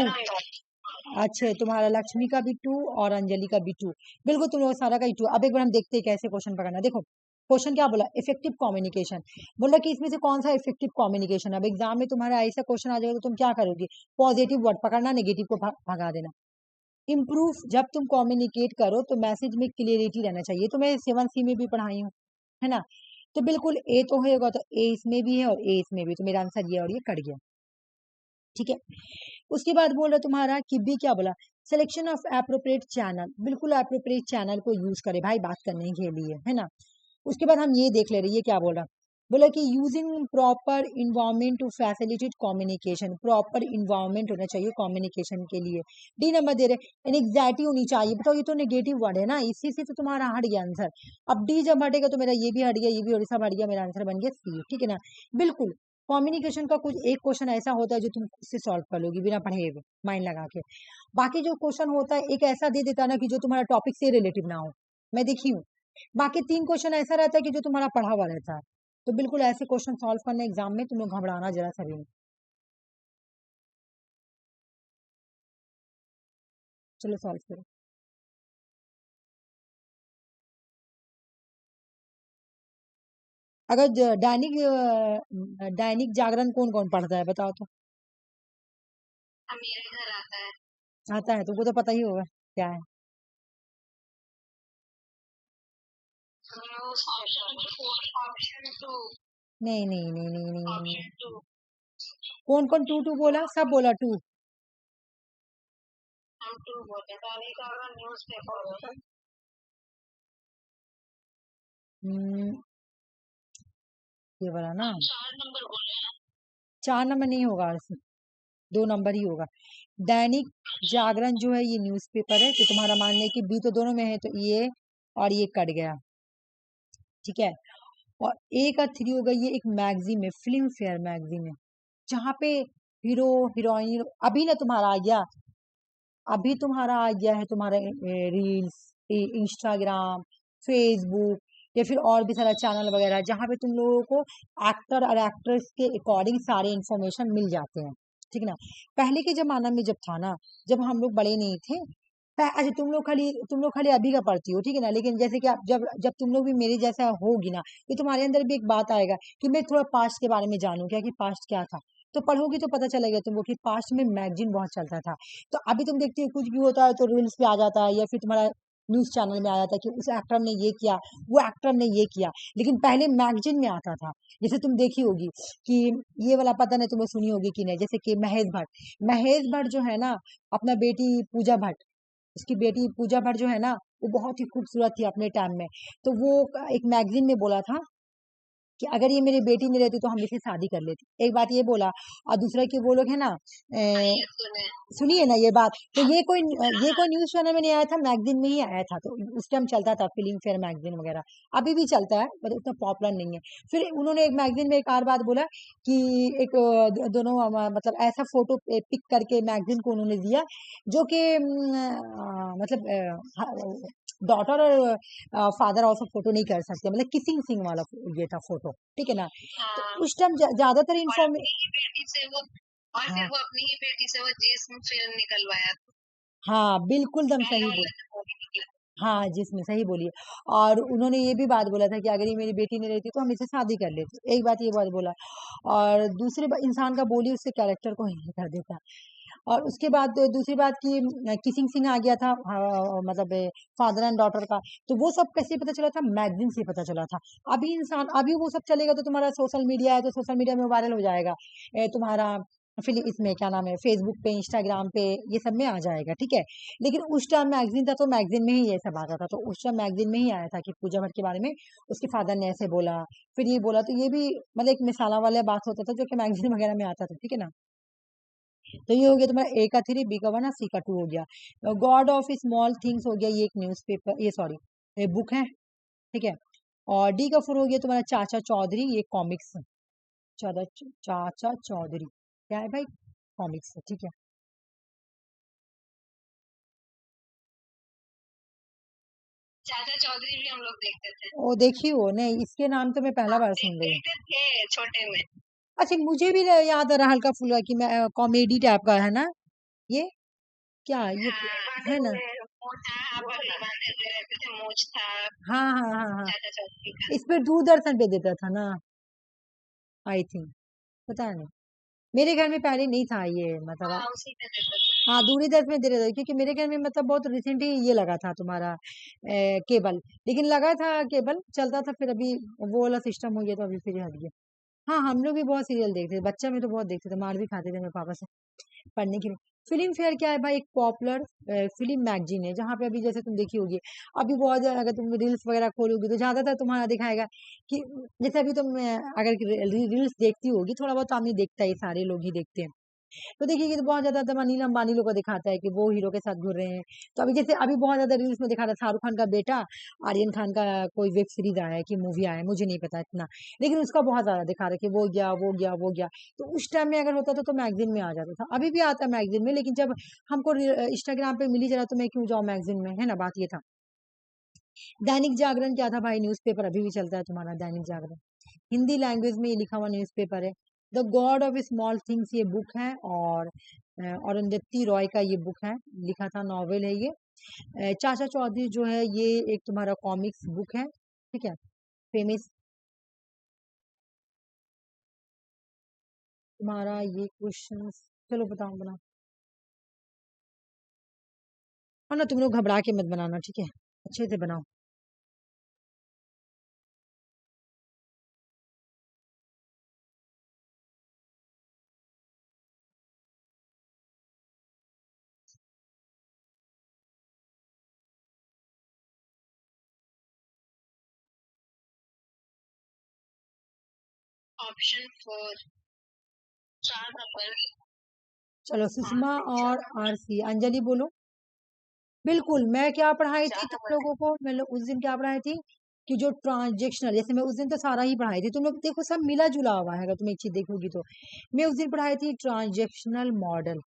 अच्छा, तुम्हारा लक्ष्मी का भी टू और अंजलि का भी टू। बिल्कुल तुम लोग सारा का ही टू। अब एक बार हम देखते हैं कैसे क्वेश्चन पकड़ना। देखो क्वेश्चन क्या बोला, इफेक्टिव कम्युनिकेशन। बोला कि इसमें से कौन सा इफेक्टिव कम्युनिकेशन। अब एग्जाम में तुम्हारा ऐसा क्वेश्चन आ जाएगा तो तुम क्या करोगे, पॉजिटिव वर्ड पकड़ना, नेगेटिव को भगा देना। इम्प्रूव, जब तुम कम्युनिकेट करो तो मैसेज में क्लियरिटी रहना चाहिए, तो मैं 7C में भी पढ़ाई हूँ, है ना। तो बिल्कुल ए तो होगा, तो ए इसमें भी है और ए इसमें भी, तो मेरा आंसर ये और ये कट गया। ठीक है, उसके बाद बोल रहा तुम्हारा कि बी क्या बोला, सिलेक्शन ऑफ एप्रोप्रिएट चैनल। बिल्कुल एप्रोप्रिएट चैनल को यूज करे भाई बात करने के लिए, है ना। उसके बाद हम ये देख ले रहे, ये क्या बोल रहा, बोला कि using proper environment to facilitate communication. Proper environment होना चाहिए कम्युनिकेशन के लिए। डी नंबर दे रहे, एंग्जाइटी होनी चाहिए। बताओ ये तो नेगेटिव वर्ड है ना, इसी से तो तुम्हारा हट गया आंसर। अब डी जब हटेगा तो मेरा ये भी हट गया, ये भी और सब हट गया, मेरा आंसर बन गया सी। ठीक है ना। बिल्कुल कम्युनिकेशन का कुछ एक क्वेश्चन ऐसा होता है जो तुम खुद से सॉल्व कर लोगी बिना पढ़े हुए, माइंड लगा के। बाकी जो क्वेश्चन होता है एक ऐसा दे देता है ना कि जो तुम्हारा टॉपिक से रिलेटिव ना हो, मैं देखी हूँ। बाकी 3 क्वेश्चन ऐसा रहता है कि जो तुम्हारा पढ़ा हुआ रहता है। तो बिल्कुल ऐसे क्वेश्चन सॉल्व करने एग्जाम में तुम लोग घबराना जरा सा भी नहीं। चलो सॉल्व करो। अगर दैनिक जागरण कौन कौन पढ़ता है बताओ तो। मेरे घर आता है। आता है, तुमको तो पता ही होगा क्या है। ऑप्शन 2। नहीं नहीं नहीं नहीं नहीं, नहीं, नहीं। ऑप्शन 2। कौन कौन टू टू बोला, सब बोला टू। हम 2 बोलते, दैनिक जागरण न्यूज पेपर होता है। ये वाला ना, 4 नंबर बोले हैं। 4 नंबर नहीं होगा, 2 नंबर ही होगा। दैनिक जागरण जो है ये न्यूज़पेपर है, तो तुम्हारा मान ले कि बी तो दोनों में है, तो ये और ये कट गया। ठीक है, और ए का 3 होगा, ये एक मैगजीन है, फिल्म फेयर मैगजीन है, जहाँ पे हीरो हीरोइन। अभी ना तुम्हारा आ गया, अभी तुम्हारा आ गया है तुम्हारा रील्स, इंस्टाग्राम, फेसबुक, या फिर और भी सारा चैनल वगैरह, जहाँ पे तुम लोगों को एक्टर और एक्ट्रेस के अकॉर्डिंग सारे इंफॉर्मेशन मिल जाते हैं। ठीक है ना। पहले के जमाना में जब था ना, जब हम लोग बड़े नहीं थे, अच्छा तुम लोग खाली अभी का पढ़ती हो, ठीक है ना। लेकिन जैसे कि आप जब जब तुम लोग भी मेरे जैसा होगी ना, तो तुम्हारे अंदर भी एक बात आएगा कि मैं थोड़ा पास्ट के बारे में जानूं, क्या कि पास्ट क्या था। तो पढ़ोगी तो पता चलेगा तुमको कि पास्ट में मैगजीन बहुत चलता था। तो अभी तुम देखती हो कुछ भी होता है तो रील्स पे आ जाता है, या फिर तुम्हारा न्यूज चैनल में आ जाता है कि उस एक्टर ने ये किया, वो एक्टर ने ये किया। लेकिन पहले मैगजीन में आता था। जैसे तुम देखी होगी कि ये वाला, पता नहीं तुम्हें सुनी होगी कि नहीं, जैसे कि महेश भट्ट जो है ना, अपना बेटी पूजा भट्ट, उसकी बेटी पूजा भट्ट जो है ना, वो बहुत ही खूबसूरत थी अपने टाइम में। तो वो एक मैगजीन में बोला था कि अगर ये मेरी बेटी नहीं रहती तो हम इससे शादी कर लेते। एक बात ये बोला, और दूसरा कि वो लोग है ना सुनिए ना ये बात, तो ये कोई न्यूज चैनल में नहीं आया था, मैगजीन में ही आया था। तो उस टाइम चलता था फिल्म फेयर मैगजीन वगैरह, अभी भी चलता है पर उतना पॉपुलर नहीं है। फिर उन्होंने एक मैगजीन में एक और बात बोला कि एक दोनों मतलब ऐसा फोटो पिक करके मैगजीन को उन्होंने दिया जो कि मतलब डॉटर और फादर ऑल्सो फोटो नहीं कर सकते, मतलब किसिंग सीन वाला ये था फोटो, ठीक है ना। तो उस टाइम ज्यादातर इन्फॉर्मेशन और फिर वो अपनी ही बेटी से वो जिस्म फिल्म निकलवाया था। हाँ बिल्कुल दम सही बोल, हाँ जिसमें सही बोलिए। और उन्होंने ये भी बात बोला था कि अगर ये मेरी बेटी नहीं रहती तो हम इससे शादी कर लेते। एक बात ये बात बोला, और दूसरी इंसान का बोली उसके कैरेक्टर को हिट कर देता। और उसके बाद दूसरी बात की किसिंग सीन आ गया था, मतलब फादर एंड डॉटर का। तो वो सब कैसे पता चला था, मैगजीन से पता चला था। अभी वो सब चलेगा तो तुम्हारा सोशल मीडिया है तो सोशल मीडिया में वायरल हो जाएगा, तुम्हारा फिर इसमें क्या नाम है, फेसबुक पे, इंस्टाग्राम पे, ये सब में आ जाएगा, ठीक है। लेकिन उस टाइम मैगजीन था तो मैगजीन में ही ये सब आता था। तो उस टाइम मैगजीन में ही आया था कि पूजा भट्ट के बारे में उसके फादर ने ऐसे बोला, फिर ये बोला। तो ये भी मतलब एक मिसाला वाला बात होता था जो कि मैगजीन वगैरह में आता था, ठीक है ना। तो ये हो गया तुम्हारा ए का 3, बी का 1 और सी का 2 हो गया। गॉड ऑफ स्मॉल थिंग्स हो गया, ये एक न्यूज़पेपर, ये सॉरी बुक है, ठीक है। और डी का 4 हो गया तुम्हारा चाचा चौधरी, ये कॉमिक्स। चाचा चौधरी क्या है भाई, कॉमिक्स है, ठीक है। चाचा चौधरी भी हम लोग देखते थे। ओ देखी हो नहीं, इसके नाम तो मैं पहला बार सुन रही हूँ। देखते थे छोटे में। अच्छा मुझे भी याद आ रहा हल्का फुल्का कि मैं कॉमेडी टाइप का है ना ये, क्या ये है ना। मूछ था हाँ हाँ हाँ हाँ, चाचा चौधरी का। इस पे दूरदर्शन पे देता था ना, आई थिंक, पता नहीं। मेरे घर में पहले नहीं था ये, मतलब हाँ उसी पे देते थे। हाँ दूरदर्शन में दे रहे थे, क्योंकि मेरे घर में मतलब बहुत रिसेंटली ये लगा था तुम्हारा केबल। लेकिन लगा था केबल चलता था, फिर अभी वो वाला सिस्टम हो गया तो अभी फिर हट गया। हाँ हम लोग भी बहुत सीरियल देखते थे, बच्चा में तो बहुत देखते थे, मार भी खाते थे मेरे पापा से पढ़ने के लिए। फिल्म फेयर क्या है भाई, एक पॉपुलर फिल्म मैगजीन है, जहाँ पे अभी जैसे तुम देखी होगी, अभी बहुत ज्यादा अगर तुम रील्स वगैरह खोलोगी तो ज्यादातर तुम्हारा दिखाएगा कि जैसे अभी तुम अगर रील्स देखती होगी, थोड़ा बहुत आदमी देखता है, सारे लोग ही देखते हैं। तो देखिए कि तो बहुत ज्यादा तो अनिल अंबानी लोग को दिखाता है कि वो हीरो के साथ घूर रहे हैं। तो अभी जैसे अभी बहुत ज्यादा रील्स में दिखा रहा है शाहरुख खान का बेटा आर्यन खान का कोई वेब सीरीज आया है कि मूवी आया है, मुझे नहीं पता इतना, लेकिन उसका बहुत ज्यादा दिखा रहा है कि वो गया वो गया वो गया। तो उस टाइम में अगर होता था तो मैगजीन में आ जाता था, अभी भी आता है मैगजीन में, लेकिन जब हमको इंस्टाग्राम पे मिल ही जरा तो मैं क्यों जाऊँ मैगजीन में, है ना, बात ये था। दैनिक जागरण क्या था भाई, न्यूज़पेपर अभी भी चलता है तुम्हारा दैनिक जागरण, हिंदी लैंग्वेज में ये लिखा हुआ न्यूज़पेपर है। The God of small things ये बुक है, और अरुंधति रॉय का ये बुक है, लिखा था, नॉवेल है ये। चाचा चौधरी जो है ये एक तुम्हारा कॉमिक्स बुक है, ठीक है, फेमस तुम्हारा ये क्वेश्चन। चलो बताओ बनाओ, हाँ ना तुम लोग घबरा के मत बनाना, ठीक है, अच्छे से बनाओ। ऑप्शन 4 चार नंबर। चलो सुषमा और आरसी, अंजलि बोलो। बिल्कुल, मैं क्या पढ़ाई थी तुम लोगों को, मैं उस दिन क्या पढ़ाई थी कि जो ट्रांजेक्शनल, जैसे मैं उस दिन तो सारा ही पढ़ाई थी, तुम लोग देखो सब मिला जुला हुआ है, अगर तुम एक चीज देखोगी तो। मैं उस दिन पढ़ाई थी ट्रांजेक्शनल मॉडल,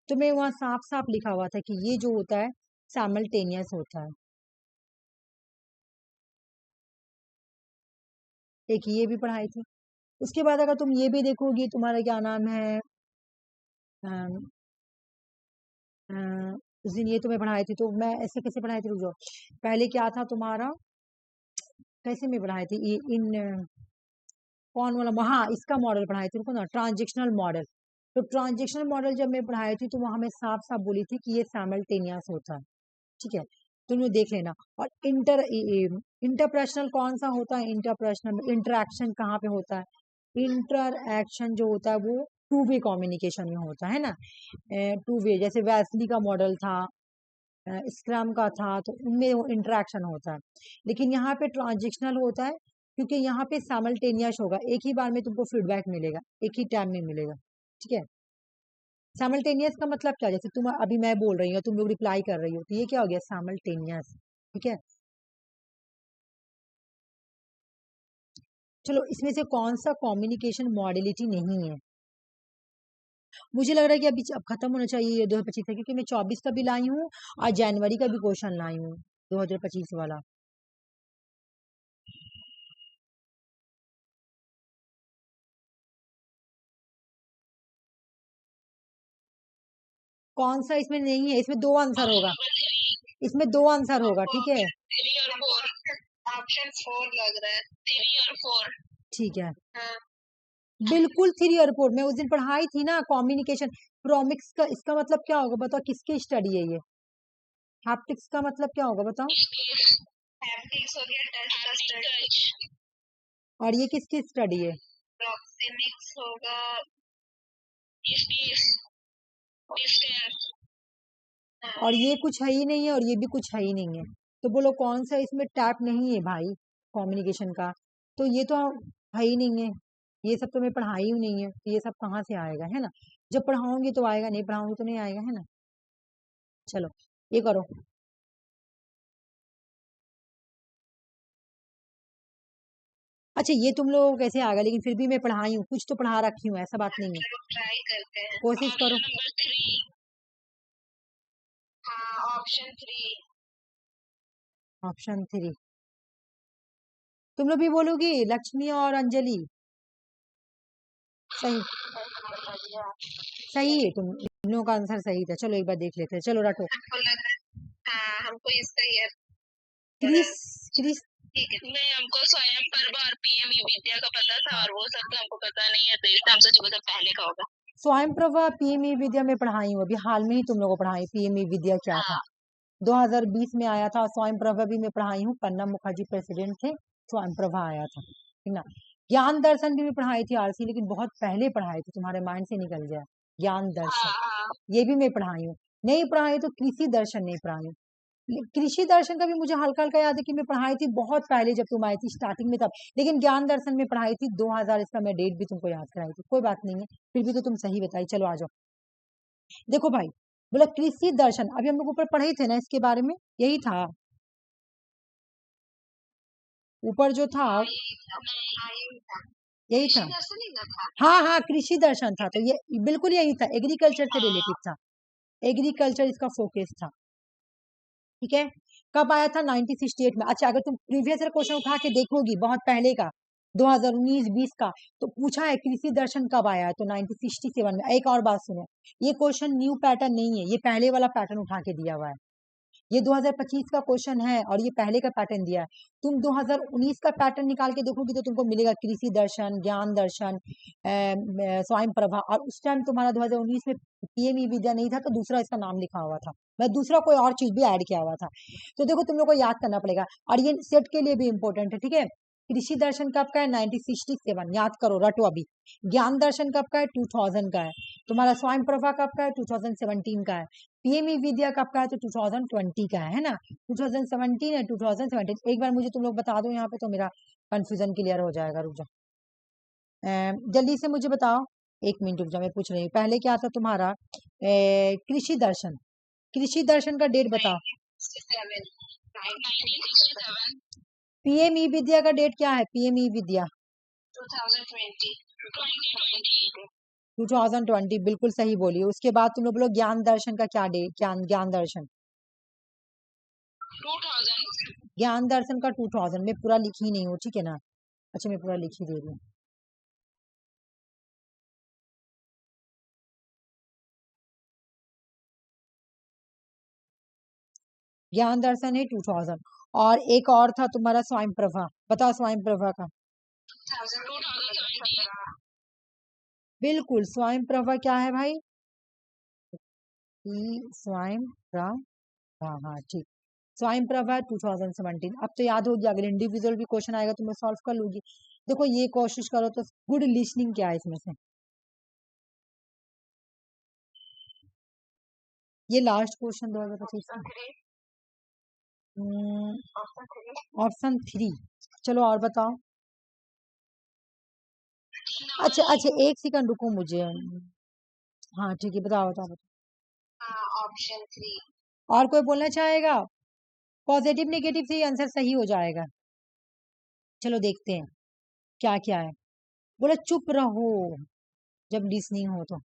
तो मैं वहाँ साफ साफ लिखा हुआ था कि ये जो होता है सैमल्टेनियस होता है। एक ये भी पढ़ाई थी। उसके बाद अगर तुम ये भी देखोगी, तुम्हारा क्या नाम है, अम, उस दिन ये तुम्हें पढ़ाई थी, तो मैं ऐसे कैसे पढ़ाई थी, रुक जाओ। पहले क्या था तुम्हारा, कैसे में पढ़ाई थी, इन कौन वाला, हाँ इसका मॉडल पढ़ाई थी, रुको ना, ट्रांजेक्शनल मॉडल। तो ट्रांजेक्शनल मॉडल जब मैं पढ़ाई थी तो वहां हमें साफ साफ बोली थी कि ये सैमल्टेनियस होता है, ठीक है, तुम लोग देख लेना। और इंटरपर्सनल कौन सा होता है, इंटरपर्सनल इंटरेक्शन कहाँ पे होता है, इंटरएक्शन जो होता है वो टू वे कम्युनिकेशन में होता है ना, टू वे, जैसे वैसली का मॉडल था, स्क्रम का था, तो उनमें इंटरेक्शन होता है। लेकिन यहाँ पे ट्रांजिशनल होता है क्योंकि यहाँ पे साइमल्टेनियस होगा, एक ही बार में तुमको फीडबैक मिलेगा, एक ही टाइम में मिलेगा। ठीक है, साइमल्टेनियस का मतलब क्या, जैसे तुम अभी मैं बोल रही हूँ तुम लोग रिप्लाई कर रही हो, तो ये क्या हो गया, साइमल्टेनियस। ठीक है, चलो इसमें से कौन सा कम्युनिकेशन मॉडलिटी नहीं है? मुझे लग रहा है कि अभी अब खत्म होना चाहिए ये 2025 है, क्योंकि मैं 24 का भी लाई हूँ और जनवरी का भी क्वेश्चन लाई हूँ 2025 वाला। कौन सा इसमें नहीं है? इसमें दो आंसर होगा, इसमें दो आंसर होगा। ठीक है, ऑप्शन 4 लग रहा है, 3 और 4। ठीक है, हाँ। बिल्कुल 3 और 4 मैं उस दिन पढ़ाई थी ना, कम्युनिकेशन प्रोमिक्स का इसका मतलब क्या होगा बताओ, किसकी स्टडी है ये? हैप्टिक्स का मतलब क्या होगा बताओ? हैप्टिक्स हो गया, टच का स्टडी। और ये किसकी स्टडी है? प्रॉक्सिमिक्स होगा, और ये कुछ है ही नहीं है और ये भी कुछ है ही नहीं है, तो बोलो कौन सा इसमें टैप नहीं है भाई कम्युनिकेशन का? तो ये तो है ही नहीं है, ये सब तो मैं पढ़ाई ही नहीं है, तो ये सब कहाँ से आएगा, है ना? जब पढ़ाऊंगी तो आएगा, नहीं पढ़ाऊंगी तो नहीं आएगा, है ना? चलो ये करो। अच्छा ये तुम लोग कैसे आ गए, लेकिन फिर भी मैं पढ़ाई हूँ, कुछ तो पढ़ा रखी हूँ, ऐसा बात नहीं है, ट्राई करते हैं। कोशिश करो। हाँ, ऑप्शन 3। ऑप्शन 3 तुम लोग भी बोलोगी, लक्ष्मी और अंजलि? सही, सही है, तुम लोगों का आंसर सही था। चलो एक बार देख लेते हैं, चलो रटो। हाँ, हमको इसका ही क्रिस, क्रिस ठीक है, नहीं हमको स्वयं प्रभा और पीएम विद्या का पता था, और वो सब तो हमको पता नहीं है, तो इसका हम सोचे वो सब पहले का होगा। स्वयं प्रभा पीएमई विद्या में पढ़ाई हूँ, अभी हाल में ही तुम लोगों को पढ़ाई पीएमई विद्या क्या था, 2020 में आया था। स्वयं प्रभा भी मैं पढ़ाई हूँ, प्रणब मुखर्जी प्रेसिडेंट थे, स्वयं प्रभा आया था, ठीक ना? ज्ञान दर्शन भी मैं पढ़ाई थी आरसी, लेकिन बहुत पहले पढ़ाई थी, तुम्हारे माइंड से निकल जाए। ज्ञान दर्शन ये भी मैं पढ़ाई हूँ, नहीं पढ़ाई तो कृषि दर्शन नहीं पढ़ाई हूँ। कृषि दर्शन का भी मुझे हल्का हल्का याद है कि मैं पढ़ाई थी बहुत पहले, जब तुम आई थी स्टार्टिंग में तब। लेकिन ज्ञान दर्शन में पढ़ाई थी 2000, इसका मैं डेट भी तुमको याद कराई थी, कोई बात नहीं है, फिर भी तो तुम सही बताई। चलो आ जाओ, देखो भाई, बोला कृषि दर्शन, अभी हम लोग ऊपर पढ़े थे ना इसके बारे में, यही था ऊपर जो था, यही था। हाँ हाँ, कृषि दर्शन था, तो ये बिल्कुल यही था, एग्रीकल्चर से रिलेटेड था, एग्रीकल्चर इसका फोकस था। ठीक है, कब आया था? 1968 में। अच्छा, अगर तुम प्रीवियस ईयर क्वेश्चन उठा के देखोगी बहुत पहले का, 2019-20 का, तो पूछा है कृषि दर्शन कब आया है, तो 1967 में। एक और बात सुनो, ये क्वेश्चन न्यू पैटर्न नहीं है, ये पहले वाला पैटर्न उठा के दिया हुआ है, ये 2025 का क्वेश्चन है और ये पहले का पैटर्न दिया है। तुम 2019 का पैटर्न निकाल के देखोगी तो तुमको मिलेगा कृषि दर्शन, ज्ञान दर्शन, स्वयं प्रभा, और उस टाइम तुम्हारा 2019 में पीएमई विद्या नहीं था, तो दूसरा इसका नाम लिखा हुआ था, मैं दूसरा कोई और चीज भी ऐड किया हुआ था। तो देखो तुम लोग को याद करना पड़ेगा, और ये सेट के लिए भी इंपॉर्टेंट है। ठीक है, कृषि दर्शन कब का है? 1967, याद करो, रटो अभी। ज्ञान दर्शन कब का है? 2000 का है। तुम्हारा स्वयं प्रभा कब का है? 2017 का है। पीएमई विद्या कब का है? तो 2020 का है ना? 2017 है, 2017। एक बार मुझे तुम लोग बता दो यहाँ पे, तो मेरा कंफ्यूजन क्लियर हो जाएगा। रुक जाओ, जल्दी से मुझे बताओ, एक मिनट रुक जाओ, मैं पूछ रही हूँ। पहले क्या था तुम्हारा? कृषि दर्शन, कृषि दर्शन का डेट बताओ। 1967। पीएमई विद्या का डेट क्या है? पीएमई विद्या 2020। 2020, बिल्कुल सही बोली। उसके बाद तुम लोग बोलो ज्ञान दर्शन का क्या डेट? ज्ञान दर्शन 2000। ज्ञान दर्शन का 2000 में पूरा लिखी नहीं हूँ, ठीक है ना? अच्छा, मैं पूरा लिखी दे रही हूँ। ज्ञान दर्शन है 2000, और एक और था तुम्हारा स्वयं प्रभा, बताओ स्वयं प्रभा का। 2017। बिल्कुल, स्वयं प्रभा क्या है भाई? स्वयं प्रभा, हाँ ठीक, स्वयं प्रभा 2017। अब तो याद होगी, अगर इंडिविजुअल भी क्वेश्चन आएगा तो मैं सॉल्व कर लूंगी। देखो ये कोशिश करो तो, गुड लिसनिंग क्या है इसमें से? ये लास्ट क्वेश्चन 2025 का। ऑप्शन 3। चलो और बताओ। अच्छा अच्छा, एक सेकंड रुको मुझे। हाँ ठीक है, बताओ बताओ बताओ। ऑप्शन 3। और कोई बोलना चाहेगा? पॉजिटिव नेगेटिव से ही आंसर सही हो जाएगा। चलो देखते हैं क्या क्या है। बोला चुप रहो जब लिसनिंग हो तो,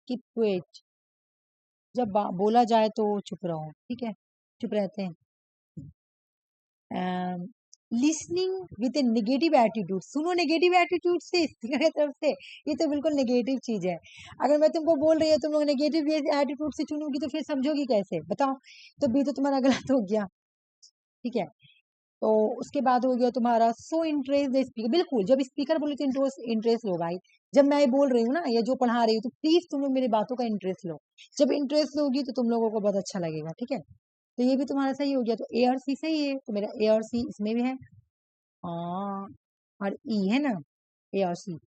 कीप क्विट। जब बोला जाए तो चुप रहो, ठीक है, चुप रहते हैं। Listening with A negative attitude, सुनो नेगेटिव एटीट्यूड से स्पीकर की तरफ से, ये तो बिल्कुल नेगेटिव चीज है। अगर मैं तुमको बोल रही हूँ तुम लोग नेगेटिव एटीट्यूड से चुनोगी तो फिर समझोगी कैसे, बताओ। तो बी तो तुम्हारा गलत हो गया, ठीक है। तो उसके बाद हो गया तुम्हारा सो इंटरेस्ट द स्पीकर। बिल्कुल, जब स्पीकर बोले तो इंटरेस्ट लो भाई। जब मैं बोल रही हूँ ना या जो पढ़ा रही हूँ तो प्लीज तुम लोग मेरी बातों का इंटरेस्ट लो। जब इंटरेस्ट लोगी तो तुम लोगों को बहुत अच्छा लगेगा, ठीक है। तो ये भी तुम्हारा सही हो गया। तो ए और सी सही है, तो मेरा ए और सी इसमें भी है। हाँ, और ई है ना, ए और सी।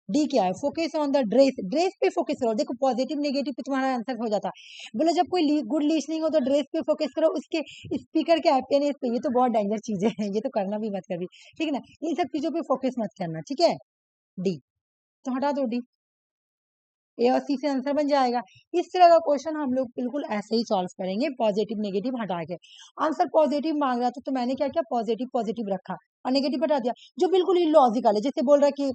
डी क्या है? Focus on the dress, dress पे फोकस करो। देखो पॉजिटिव नेगेटिव पे तुम्हारा आंसर हो जाता है। बोले जब कोई गुड लिसनिंग हो तो ड्रेस पे फोकस करो, उसके स्पीकर के हैप्पीनेस पे। ये तो बहुत डेंजर चीजें हैं, ये तो करना भी मत कभी, ठीक है ना। इन सब चीजों पे फोकस मत करना, ठीक है। डी तो हटा दो डी। ए और सी से आंसर बन जाएगा। इस तरह का क्वेश्चन हम लोग बिल्कुल ऐसे ही सॉल्व करेंगे, पॉजिटिव नेगेटिव हटा के। आंसर पॉजिटिव मांग रहा था तो मैंने क्या किया, पॉजिटिव पॉजिटिव रखा और नेगेटिव हटा दिया। जो बिल्कुल इलॉजिकल है, जैसे बोल रहा है कि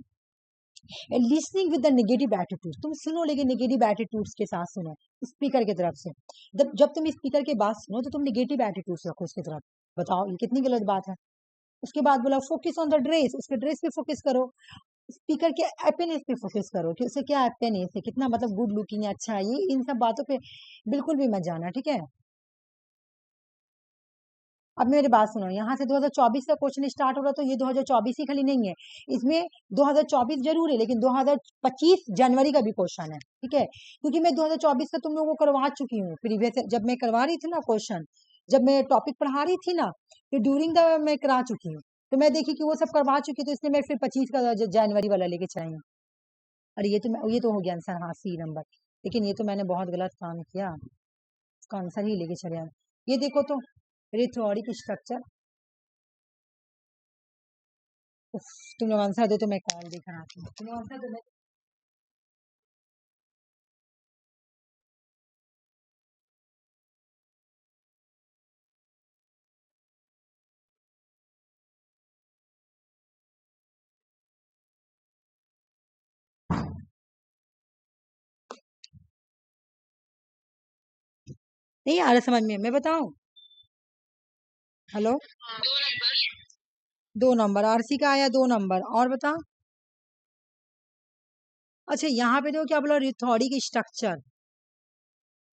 listening with the negative attitude, तुम सुनो लेकिन नेगेटिव एटीट्यूड्स के साथ सुनो स्पीकर की तरफ से। जब तुम स्पीकर के बात सुनो तो तुम नेगेटिव एटीट्यूड्स रखो उसकी तरफ। बताओ ये कितनी गलत बात है। उसके बाद बोला फोकस ऑन द ड्रेस, उसके ड्रेस पे फोकस करो। स्पीकर के हैप्पीनेस पे फोकस करो कि उसे क्या हैप्पीनेस है, कितना मतलब गुड लुकिंग है, अच्छा है। ये इन सब बातों पे बिल्कुल भी मत जाना, ठीक है। अब मेरी बात सुनो, यहाँ से 2024 का क्वेश्चन स्टार्ट हो रहा, तो ये 2024 ही खाली नहीं है, इसमें 2024 जरूर है लेकिन 2025 जनवरी का भी क्वेश्चन है, ठीक है। क्योंकि मैं 2024 का तुम लोगों को करवा चुकी हूँ प्रीवियस, जब मैं करवा रही थी ना क्वेश्चन, जब मैं टॉपिक पढ़ा रही थी ना, तो ड्यूरिंग द मैं करा चुकी हूँ। तो मैं देखी कि वो सब करवा चुकी, तो इसलिए मैं फिर 25 का जनवरी वाला लेके चलाई हूँ। अरे ये तो हो गया आंसर, हाँ सी नंबर। लेकिन ये तो मैंने बहुत गलत काम किया, इसका आंसर ही लेके चले आए। ये देखो तो रिथोरिक स्ट्रक्चर। तुम लोग आंसर दो तो मैं कॉल देखकर आती हूँ, तुम लोग आंसर दो। नहीं आ रहा समझ में, मैं बताऊं? हेलो, 2 नंबर आरसी का आया, 2 नंबर और बता। अच्छा यहाँ पे देखो क्या बोला, रिथोरिक स्ट्रक्चर।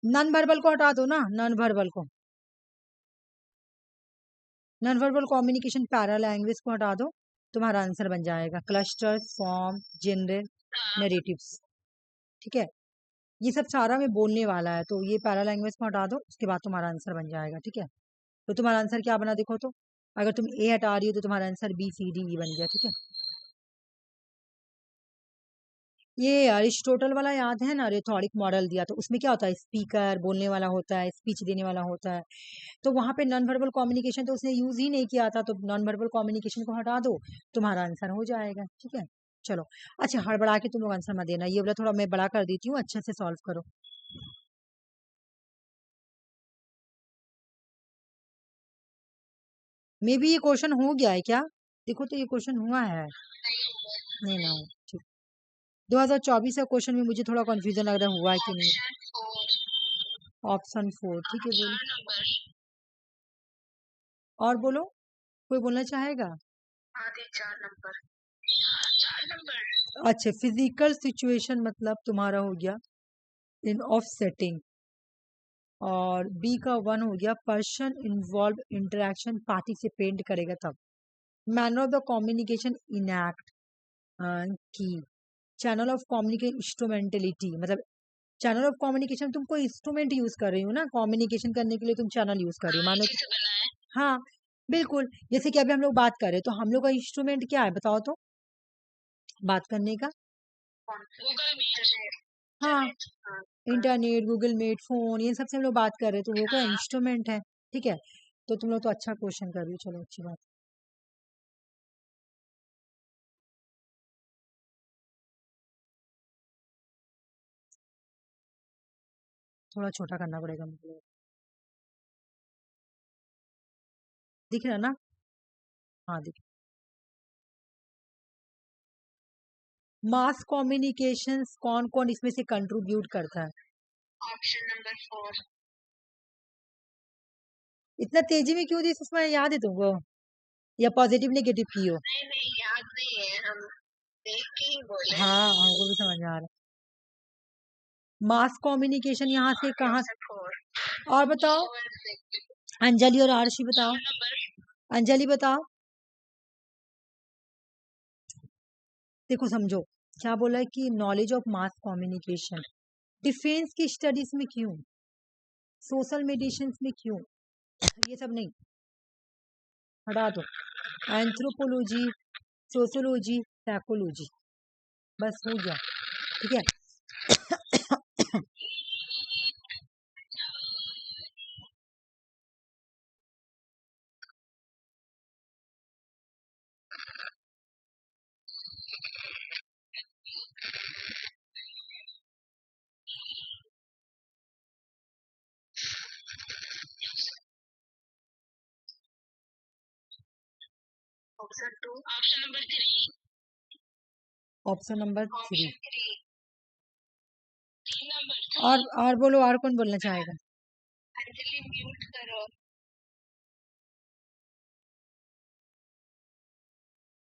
नॉन वर्बल को हटा दो ना, नॉन वर्बल को, non verbal communication para language को हटा दो, तुम्हारा आंसर बन जाएगा क्लस्टर, फॉर्म, जेनरल, नरेटिव्स, ठीक है। ये सब सारा में बोलने वाला है, तो ये पैरा लैंग्वेज को हटा दो, उसके बाद तुम्हारा आंसर बन जाएगा, ठीक है। तो तुम्हारा आंसर क्या बना देखो तो, अगर तुम ए हटा रही हो तो तुम्हारा answer B C D E बन गया, ठीक है। ये अरिस्टोटल वाला याद है ना, रिथोरिक मॉडल दिया, तो उसमें क्या होता है, स्पीकर बोलने वाला होता है, स्पीच देने वाला होता है। तो वहां पे नॉन वर्बल कम्युनिकेशन तो उसने यूज ही नहीं किया था, तो नॉन वर्बल कम्युनिकेशन को हटा दो, तुम्हारा आंसर हो जाएगा, ठीक है। चलो, अच्छा हड़बड़ा के तुम लोग आंसर मत देना, ये वाला थोड़ा मैं बड़ा कर देती हूँ, अच्छे से सॉल्व करो। मे बी ये क्वेश्चन हो गया है क्या, देखो तो ये क्वेश्चन हुआ है, नहीं ना, ठीक। 2024 का क्वेश्चन में मुझे थोड़ा कंफ्यूजन लग रहा है, हुआ है कि नहीं। ऑप्शन 4, ठीक है, बोलो और बोलो, कोई बोलना चाहेगा? 4 नंबर। अच्छा, फिजिकल सिचुएशन मतलब तुम्हारा हो गया इन ऑफ सेटिंग, और बी का 1 हो गया पर्सन इन्वॉल्व इंटरेक्शन पार्टिसिपेट करेगा तब। Manner of the communication enact की, चैनल ऑफ कम्युनिकेशन इंस्ट्रूमेंटेलिटी, मतलब चैनल ऑफ कम्युनिकेशन, तुम कोई इंस्ट्रूमेंट यूज कर रही हो ना कम्युनिकेशन करने के लिए, तुम चैनल यूज कर रही हो, मानो। हाँ बिल्कुल, जैसे कि अभी हम लोग बात कर रहे हैं, तो हम लोग का इंस्ट्रूमेंट क्या है बताओ तो, बात करने का। हाँ इंटरनेट, गूगल मीट, फोन, ये सबसे हम लोग बात कर रहे हैं, तो वो क्या इंस्ट्रूमेंट है। ठीक है, तो तुम लोग तो अच्छा क्वेश्चन कर रही हो, चलो अच्छी बात। थोड़ा छोटा करना पड़ेगा मुझे, दिख रहा ना? हाँ दिख। मास कम्युनिकेशंस कौन कौन इसमें से कंट्रीब्यूट करता है? Option number 4। इतना तेजी में क्यों दी सुषमा, याद है तुमको या पॉजिटिव नेगेटिव की हो? नहीं याद नहीं है, हम देख के ही बोले। हाँ हमको भी समझ में आ रहा है। मास कम्युनिकेशन यहाँ से कहाँ? और बताओ अंजलि और आरशी बताओ। अंजलि बताओ। देखो समझो क्या बोला है कि knowledge of mass communication defence की स्टडीज में क्यों, सोशल मेडिसिन्स में क्यों, ये सब नहीं, हटा दो। एंथ्रोपोलॉजी, सोशियोलॉजी, साइकोलॉजी, बस हो गया। ठीक है option 2, option number 3, option number 3। Number और बोलो, और कौन बोलना चाहेगा? अंजलि म्यूट करो।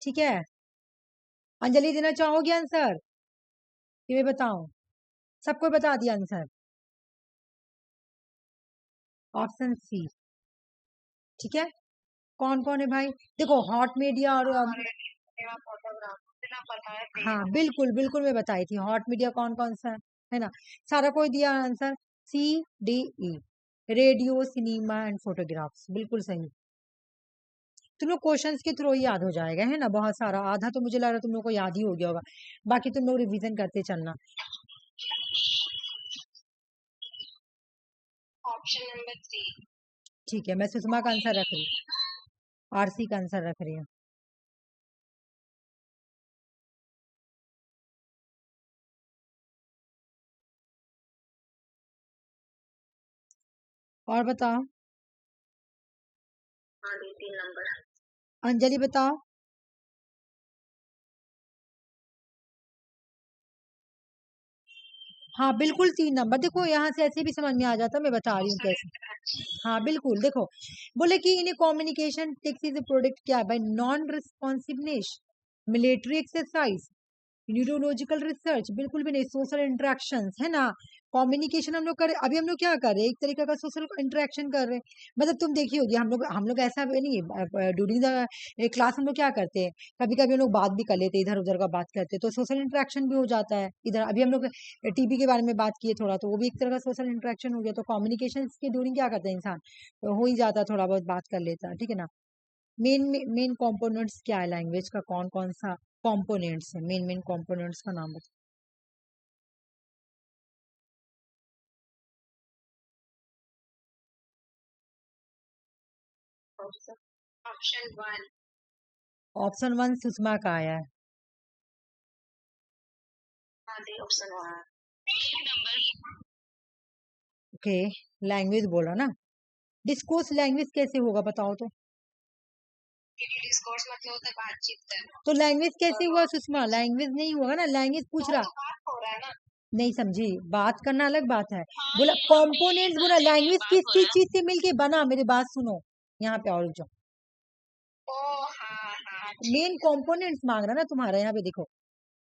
ठीक है, अंजलि देना चाहोगे आंसर कि मैं बताऊं? सबको बता दिया आंसर, ऑप्शन सी। ठीक है, कौन कौन है भाई? देखो हॉट मीडिया और हाँ बिल्कुल बिल्कुल, मैं बताई थी हॉट मीडिया कौन कौन सा है ना, सारा कोई दिया answer, C D E, radio, cinema and photographs, बिल्कुल सही। तुम लोग क्वेश्चंस के थ्रू ही याद हो जाएगा, है ना, बहुत सारा, आधा तो मुझे लग रहा है तुम लोग को याद ही हो गया होगा, बाकी तुम लोग रिवीजन करते चलना। Option number 3। ठीक है, मैं सुषमा का आंसर रख रही हूँ, आरसी का आंसर रख रही हूँ। और बताओ हाँ 3 नंबर। अंजलि बताओ। हाँ बिल्कुल 3 नंबर, देखो यहाँ से ऐसे भी समझ में आ जाता, मैं बता रही हूँ कैसे। हाँ बिल्कुल, देखो बोले कि in communication takes is product क्या, by non responsiveness, military exercise, neurological research, बिल्कुल भी नहीं, सोशल इंटरेक्शंस, है ना। कम्युनिकेशन हम लोग कर, अभी हम लोग क्या कर रहे हैं, एक तरीके का सोशल इंटरेक्शन कर रहे हैं। मतलब तुम देखी होगी, हम लोग ऐसा नहीं, ड्यूरिंग द क्लास हम लोग क्या करते हैं, कभी कभी हम लोग बात भी कर लेते हैं, इधर उधर का बात करते हैं, तो सोशल इंटरेक्शन भी हो जाता है। इधर अभी हम लोग टीबी के बारे में बात किए थोड़ा, तो वो भी एक तरह का सोशल इंटरेक्शन हो गया। तो कम्युनिकेशन के ड्यूरिंग क्या करते हैं इंसान, तो हो ही जाता है, थोड़ा बहुत बात कर लेता है, ठीक है ना। मेन मेन कंपोनेंट्स क्या है लैंग्वेज का, कौन कौन सा कंपोनेंट्स है, मेन मेन कंपोनेंट्स का नाम बताओ। ऑप्शन 1। ऑप्शन 1 सुषमा का आया है। हाँ दी ऑप्शन 1। ओके, लैंग्वेज बोला ना, डिस्कोर्स लैंग्वेज कैसे होगा बताओ तो। डिस्कोर्स मतलब होता है बातचीत करना। तो लैंग्वेज कैसे हुआ सुषमा, लैंग्वेज नहीं होगा ना, लैंग्वेज पूछ रहा। तो बात हो रहा है ना। नहीं समझी, बात करना अलग बात है। बोला कंपोनेंट्स, बोला लैंग्वेज किस चीज से मिलके बना, मेरी बात सुनो, यहाँ पे और रुक जाओ। ओ हाँ हाँ मेन कंपोनेंट्स मांग रहा ना तुम्हारा, यहाँ पे देखो,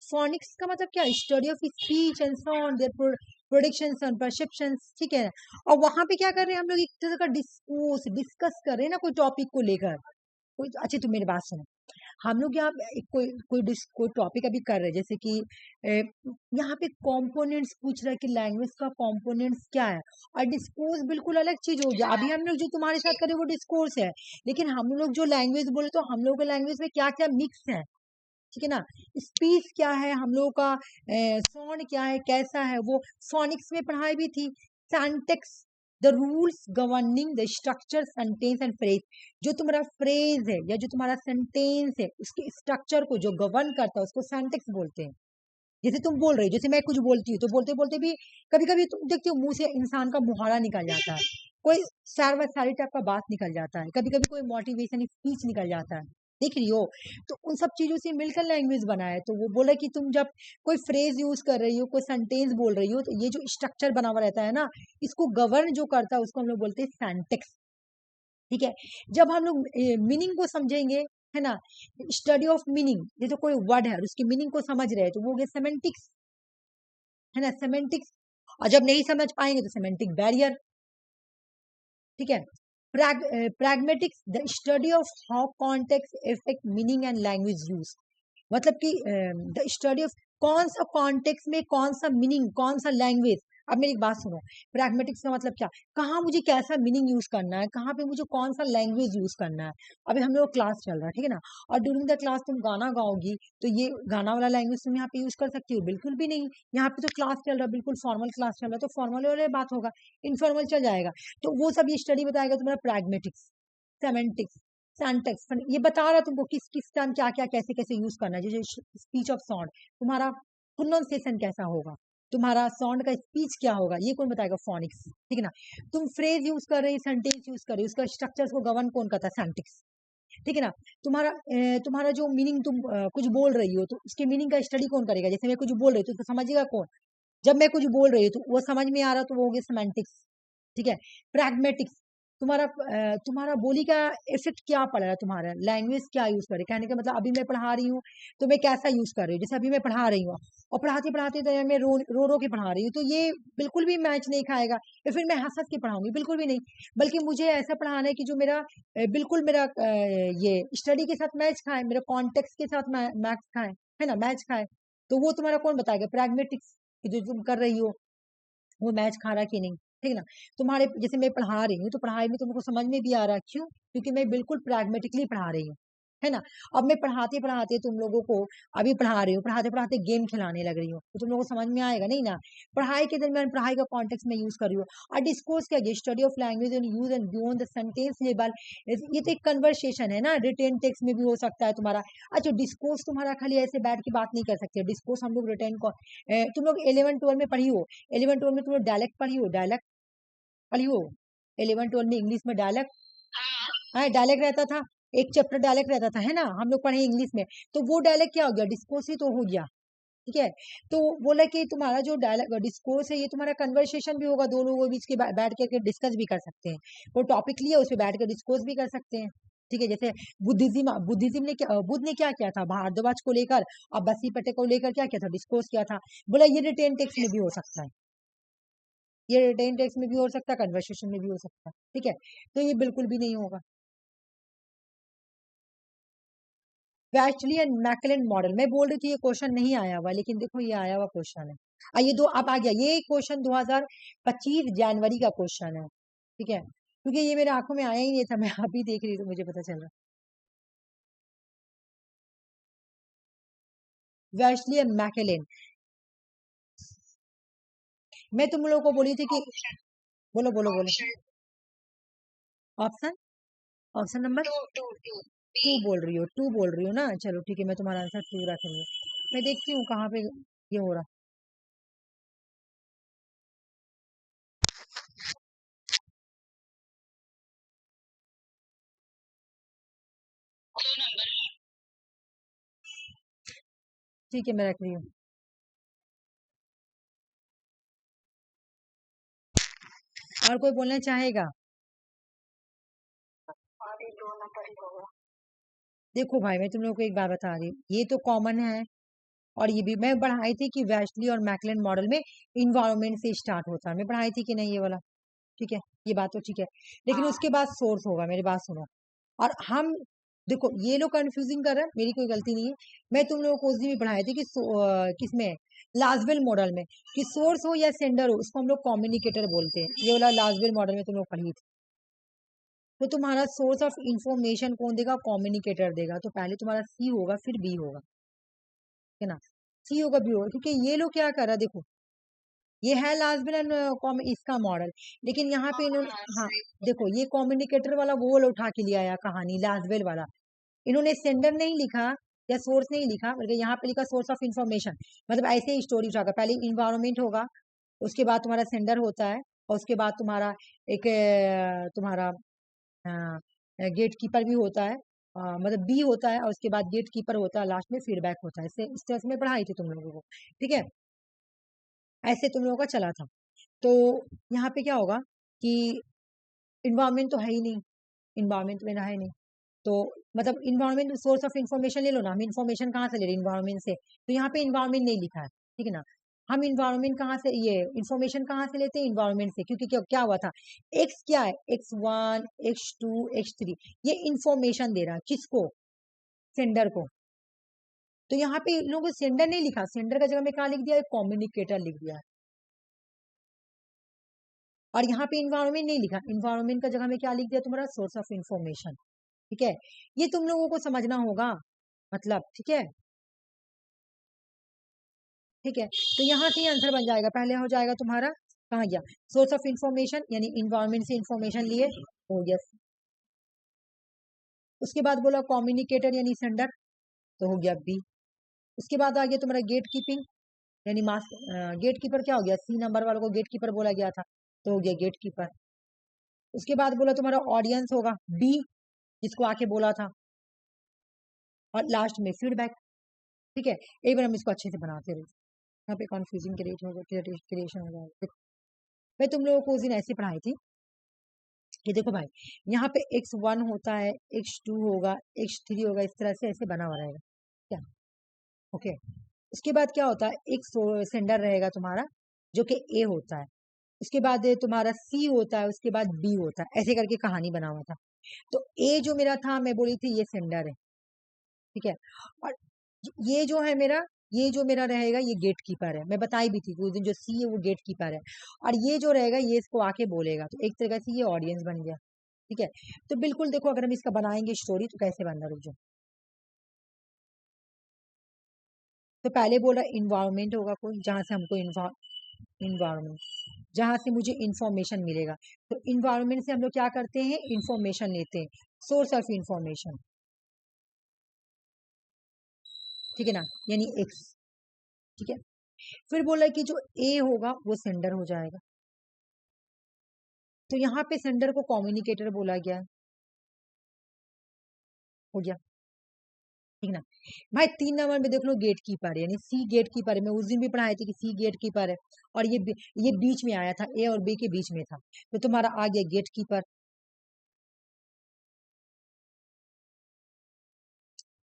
फोनिक्स का मतलब क्या, study of speech and sound, their productions and perceptions, ठीक है। और वहां पे क्या कर रहे हैं हम लोग, एक तरह का डिस्कस कर रहे हैं ना कोई टॉपिक को लेकर, कोई, अच्छा तुम मेरी बात सुनो, हम लोग यहाँ पे कोई टॉपिक अभी कर रहे हैं, जैसे कि यहाँ पे कंपोनेंट्स पूछ रहा है कि लैंग्वेज का कंपोनेंट्स क्या है, और डिस्कोर्स बिल्कुल अलग चीज हो गया। अभी हम लोग जो तुम्हारे साथ करें वो डिस्कोर्स है, लेकिन हम लोग जो लैंग्वेज बोले, तो हम लोग के लैंग्वेज में क्या क्या मिक्स है, ठीक है ना। स्पीच क्या है, हम लोगों का साउंड क्या है, कैसा है, वो फोनिक्स में पढ़ाई भी थी। Syntax, the rules governing the structure sentence and phrase, जो तुम्हारा फ्रेज है या जो तुम्हारा सेंटेंस है उसके स्ट्रक्चर को जो गवर्न करता है उसको सिंटैक्स बोलते हैं। जैसे तुम बोल रही हो, जैसे मैं कुछ बोलती हूँ तो बोलते बोलते भी कभी कभी तुम देखते हो मुंह से इंसान का मुहारा निकल जाता है, कोई शायर व शायरी टाइप का बात निकल जाता है, कभी कभी कोई मोटिवेशन स्पीच निकल जाता है, देख रही हो। तो उन सब चीजों से मिलकर लैंग्वेज बना है। तो वो बोला कि तुम जब कोई फ्रेज यूज कर रही हो, कोई सेंटेंस बोल रही हो, तो ये जो स्ट्रक्चर बना हुआ रहता है ना, इसको गवर्न जो करता है उसको हम लोग बोलते हैं सेंटेक्स। ठीक है। जब हम लोग मीनिंग को समझेंगे, है ना, स्टडी ऑफ मीनिंग, जैसे कोई वर्ड है और उसकी मीनिंग को समझ रहे हैं तो वो हो गया सेमेंटिक्स, है ना, सेमेंटिक्स। और जब नहीं समझ पाएंगे तो सेमेंटिक बैरियर। ठीक है। Pragmatics, the study of how context effect meaning and language use, मतलब कि द स्टडी ऑफ कौन सा कॉन्टेक्स्ट में कौन सा मीनिंग, कौन सा लैंग्वेज। अब मेरी एक बात सुनो, प्रैग्मेटिक्स का मतलब क्या, कहाँ मुझे कैसा मीनिंग यूज करना है, कहाँ पे मुझे कौन सा लैंग्वेज यूज करना है। अभी हम लोग क्लास चल रहा है, ठीक है ना, और ड्यूरिंग द क्लास तुम गाना गाओगी तो ये गाना वाला लैंग्वेज तुम यहाँ पे यूज कर सकती हो, बिल्कुल भी नहीं। यहाँ पे तो क्लास चल रहा है, बिल्कुल फॉर्मल क्लास चल रहा है, तो फॉर्मल वाले बात होगा, इनफॉर्मल चल जाएगा। तो वो सब ये स्टडी बताएगा तुम्हारा प्रैग्मेटिक्स, सेमेंटिक्स, सैंटेक्स, ये बता रहा तुमको किस किस टाइम क्या क्या कैसे कैसे यूज करना है। जैसे स्पीच ऑफ साउंड, तुम्हारा प्रोनाउंसिएशन कैसा होगा, तुम्हारा साउंड का स्पीच क्या होगा, ये कौन बताएगा, फोनिक्स। ठीक है ना। तुम फ्रेज यूज कर रहे हो, सेंटेंस यूज कर रहे हो, उसका स्ट्रक्चर को गवर्न कौन करता है, सैंटिक्स। ठीक है ना। तुम्हारा जो मीनिंग तुम कुछ बोल रही हो तो उसके मीनिंग का स्टडी कौन करेगा, जैसे मैं कुछ बोल रही हूँ तो उसको समझेगा कौन, जब मैं कुछ बोल रही हूँ तो वो समझ में आ रहा तो वो हो गया सेमेंटिक्स। ठीक है। प्रैग्मेटिक्स, तुम्हारा बोली का इफेक्ट क्या पड़ रहा है, तुम्हारा लैंग्वेज क्या यूज कर रही है, कहने का मतलब अभी मैं पढ़ा रही हूँ तो मैं कैसा यूज कर रही हूँ, जैसे अभी मैं पढ़ा रही हूँ और पढ़ाते पढ़ाते तो मैं रो के पढ़ा रही हूँ, तो ये बिल्कुल भी मैच नहीं खाएगा। या फिर मैं हंस हंस के पढ़ाऊंगी, बिल्कुल भी नहीं। बल्कि मुझे ऐसा पढ़ाना है कि जो मेरा बिल्कुल मेरा ये स्टडी के साथ मैच खाए, मेरे कॉन्टेक्स्ट के साथ मैच खाए, है ना, मैच खाए। तो वो तुम्हारा कौन बताएगा, प्रैग्मेटिक्स, जो तुम कर रही हो वो मैच खा रहा कि नहीं। ठीक है ना। तुम्हारे जैसे मैं पढ़ा रही हूँ तो पढ़ाई में तुमको समझ में भी आ रहा है, क्यों, क्योंकि मैं बिल्कुल प्रैग्मेटिकली पढ़ा रही हूँ, है ना। अब मैं पढ़ाते पढ़ाते तुम लोगों को अभी पढ़ा रही हूँ, पढ़ाते पढ़ाते गेम खिलाने लग रही हूँ तो तुम लोगों को समझ में आएगा नहीं ना। पढ़ाई के दरमियान पढ़ाई का कॉन्टेक्स्ट में यूज कर रही हूँ। और डिस्कोर्स क्या है, study of language and use and beyond the sentence level, ये तो एक कन्वर्सेशन है ना, रिटेन टेक्स्ट में भी हो सकता है तुम्हारा। अच्छा, डिस्कोर्स तुम्हारा खाली ऐसे बैठ के बात नहीं कर सकते, डिस्कोर्स हम लोग रिटेन को तुम लोग 11 12 में पढ़ी हो, 11 12 में तुम लोग डायलेक्ट पढ़ी हो, डायलेक्ट पढ़ी हो, 11 12 में इंग्लिश में डायलेक्ट, हाँ डायलेक्ट रहता था, एक चैप्टर डायलेक्ट रहता था, है ना, हम लोग पढ़े इंग्लिश में। तो वो डायलेक्ट क्या हो गया, डिस्कोर्स ही तो हो गया। ठीक है। तो बोला कि तुम्हारा जो डायलॉग डिस्कोर्स है ये तुम्हारा कन्वर्सेशन भी होगा, दो लोगों के बीच के बैठ के डिस्कस भी कर सकते हैं, वो टॉपिक लिया उस पर बैठ कर डिस्कोर्स भी कर सकते हैं। ठीक है। जैसे बुद्धिज्म ने क्या, बुद्ध ने क्या किया था, भारद्वाज को लेकर और बसी पट्टे को लेकर क्या किया था, डिस्कोर्स किया था। बोला ये रिटेन टेक्स्ट में भी हो सकता है, ये रिटेन टेक्स्ट में भी हो सकता है, कन्वर्सेशन में भी हो सकता है। ठीक है। तो ये बिल्कुल भी नहीं होगा। वैस्टली एंड मैकलेन मॉडल, मैं बोल रही थी ये क्वेश्चन नहीं आया हुआ, लेकिन देखो ये आया हुआ क्वेश्चन है। ये दो अब आ गया, ये क्वेश्चन 2025 जनवरी का क्वेश्चन है। ठीक है। क्योंकि ये मेरे आंखों में आया ही नहीं था, मैं अभी देख रही तो मुझे पता चल रहा। वैस्टली एंड मैकलेन, मैं तुम लोगों को बोली थी कि बोलो बोलो बोलो ऑप्शन, ऑप्शन नंबर टू बोल रही हो, टू बोल रही हो ना, चलो ठीक है, मैं तुम्हारा आंसर टू रख रही हूँ। मैं देखती हूँ कहाँ पे ये हो रहा। ठीक है, मैं रख रही हूँ। और कोई बोलना चाहेगा? देखो भाई, मैं तुम लोगों को एक बात बता रही हूँ, ये तो कॉमन है। और ये भी मैं पढ़ाई थी कि वैस्टली और मैकलेन मॉडल में इन्वायरमेंट से स्टार्ट होता है, मैं पढ़ाई थी कि नहीं ये वाला। ठीक है, ये बात तो ठीक है, लेकिन उसके बाद सोर्स होगा, मेरी बात सुनो। और हम देखो ये लोग कंफ्यूजिंग कर रहे हैं, मेरी कोई गलती नहीं है। मैं तुम लोगों को उस दिन भी पढ़ाई थी कि किसमें, लाजबेल मॉडल में, कि सोर्स हो या सेंडर हो उसको हम लोग कम्युनिकेटर बोलते हैं, ये वाला लाजबेल मॉडल में तुम लोग पढ़ी थी। तो तुम्हारा सोर्स ऑफ इंफॉर्मेशन कौन देगा, कम्युनिकेटर देगा, तो पहले तुम्हारा सी होगा फिर बी होगा। है ना, सी होगा बी होगा, क्योंकि ये लोग क्या कर रहा है, देखो ये है लाजबिल एंड इसका मॉडल, लेकिन यहाँ पे इन्होंने, हाँ देखो ये कम्युनिकेटर वाला वो उठा के लिया आया कहानी लाजबिल वाला, इन्होंने सेंडर नहीं लिखा या सोर्स नहीं लिखा, बल्कि यहाँ पे लिखा सोर्स ऑफ इंफॉर्मेशन, मतलब ऐसे ही स्टोरी उठाकर पहले इन्वायरमेंट होगा, उसके बाद तुम्हारा सेंडर होता है, और उसके बाद तुम्हारा एक तुम्हारा गेट कीपर भी होता है, मतलब बी होता है, और उसके बाद गेट कीपर होता है, लास्ट में फीडबैक होता है। इससे इस तरह से मैं पढ़ाई थी तुम लोगों को, ठीक है, ऐसे तुम लोगों का चला था। तो यहाँ पे क्या होगा कि इन्वायरमेंट तो है ही नहीं, इन्वायरमेंट में है नहीं, तो मतलब इन्वायरमेंट सोर्स ऑफ इन्फॉर्मेशन ले लो ना, हम इन्फॉर्मेशन कहाँ से ले रहे हैं, इन्वायरमेंट से, तो यहाँ पे इन्वायरमेंट नहीं लिखा है, ठीक है ना, हम इन्वायरमेंट कहाँ से, ये इन्फॉर्मेशन कहाँ से लेते हैं, इन्वायरमेंट से, क्योंकि क्या हुआ था, एक्स क्या है, x1 x2 x3, ये इन्फॉर्मेशन दे रहा है किसको, सेंडर को, तो यहाँ पे इन लोगों को सेंडर नहीं लिखा, सेंडर का जगह में क्या लिख दिया है, कम्युनिकेटर लिख दिया है, और यहाँ पे इन्वायरमेंट नहीं लिखा, इन्वायरमेंट का जगह में क्या लिख दिया तुम्हारा, सोर्स ऑफ इंफॉर्मेशन, ठीक है, ये तुम लोगों को समझना होगा, मतलब ठीक है, ठीक है, तो यहाँ से आंसर बन जाएगा, पहले हो जाएगा तुम्हारा, कहाँ गया, सोर्स ऑफ इंफॉर्मेशन, यानी इन्वायरमेंट से इंफॉर्मेशन लिए, हो गया, उसके बाद बोला कम्युनिकेटर यानी सेंडर, तो हो गया बी, उसके बाद आ गया तुम्हारा गेट कीपिंग, यानी मास, गेट कीपर क्या हो गया, सी नंबर वालों को गेट कीपर बोला गया था, तो हो गया गेट कीपर, उसके बाद बोला तुम्हारा ऑडियंस होगा बी, जिसको आके बोला था, और लास्ट में फीडबैक, ठीक है, एक बार हम इसको अच्छे से बनाते रहे, यहाँ पे कन्फ्यूजिंग क्रिएशन हो जाएगा, देखो मैं तुम लोगों को उस दिन ऐसे पढ़ाई थी कि देखो भाई, यहाँ पे x1 होता है, x2 होगा, x3 होगा, इस तरह से ऐसे बना हुआ रहेगा, क्या, ओके, उसके बाद क्या होता है, एक सेंडर रहेगा तुम्हारा जो कि ए होता है, उसके बाद तुम्हारा सी होता है, उसके बाद बी होता है, ऐसे करके कहानी बना हुआ था, तो ए जो मेरा था, मैं बोली थी ये सेंडर है, ठीक है, और ये जो है मेरा, ये जो मेरा रहेगा ये गेट कीपर है, मैं बताई भी थी कि उस दिन जो सी है वो गेट कीपर है, और ये जो रहेगा ये इसको आके बोलेगा, तो एक तरह से ये ऑडियंस बन गया, ठीक है, तो बिल्कुल देखो अगर हम इसका बनाएंगे स्टोरी तो कैसे बनना, रुक जाओ, तो पहले बोला इन्वायरमेंट होगा कोई, जहां से हमको इन्वायरमेंट, जहां से मुझे इंफॉर्मेशन मिलेगा, तो इन्वायरमेंट से हम लोग क्या करते हैं, इंफॉर्मेशन लेते हैं, सोर्स ऑफ इंफॉर्मेशन, ठीक है ना, यानी एक्स, ठीक है, फिर बोला कि जो ए होगा वो सेंडर हो जाएगा, तो यहाँ पे सेंडर को कम्युनिकेटर बोला गया है, हो गया, ठीक ना, भाई 3 नंबर में देख लो गेट कीपर, यानी सी गेट कीपर है, मैं उस दिन भी पढ़ाई थी कि सी गेट कीपर है, और ये बीच में आया था, ए और बी के बीच में था, तो तुम्हारा आ गया गेट कीपर,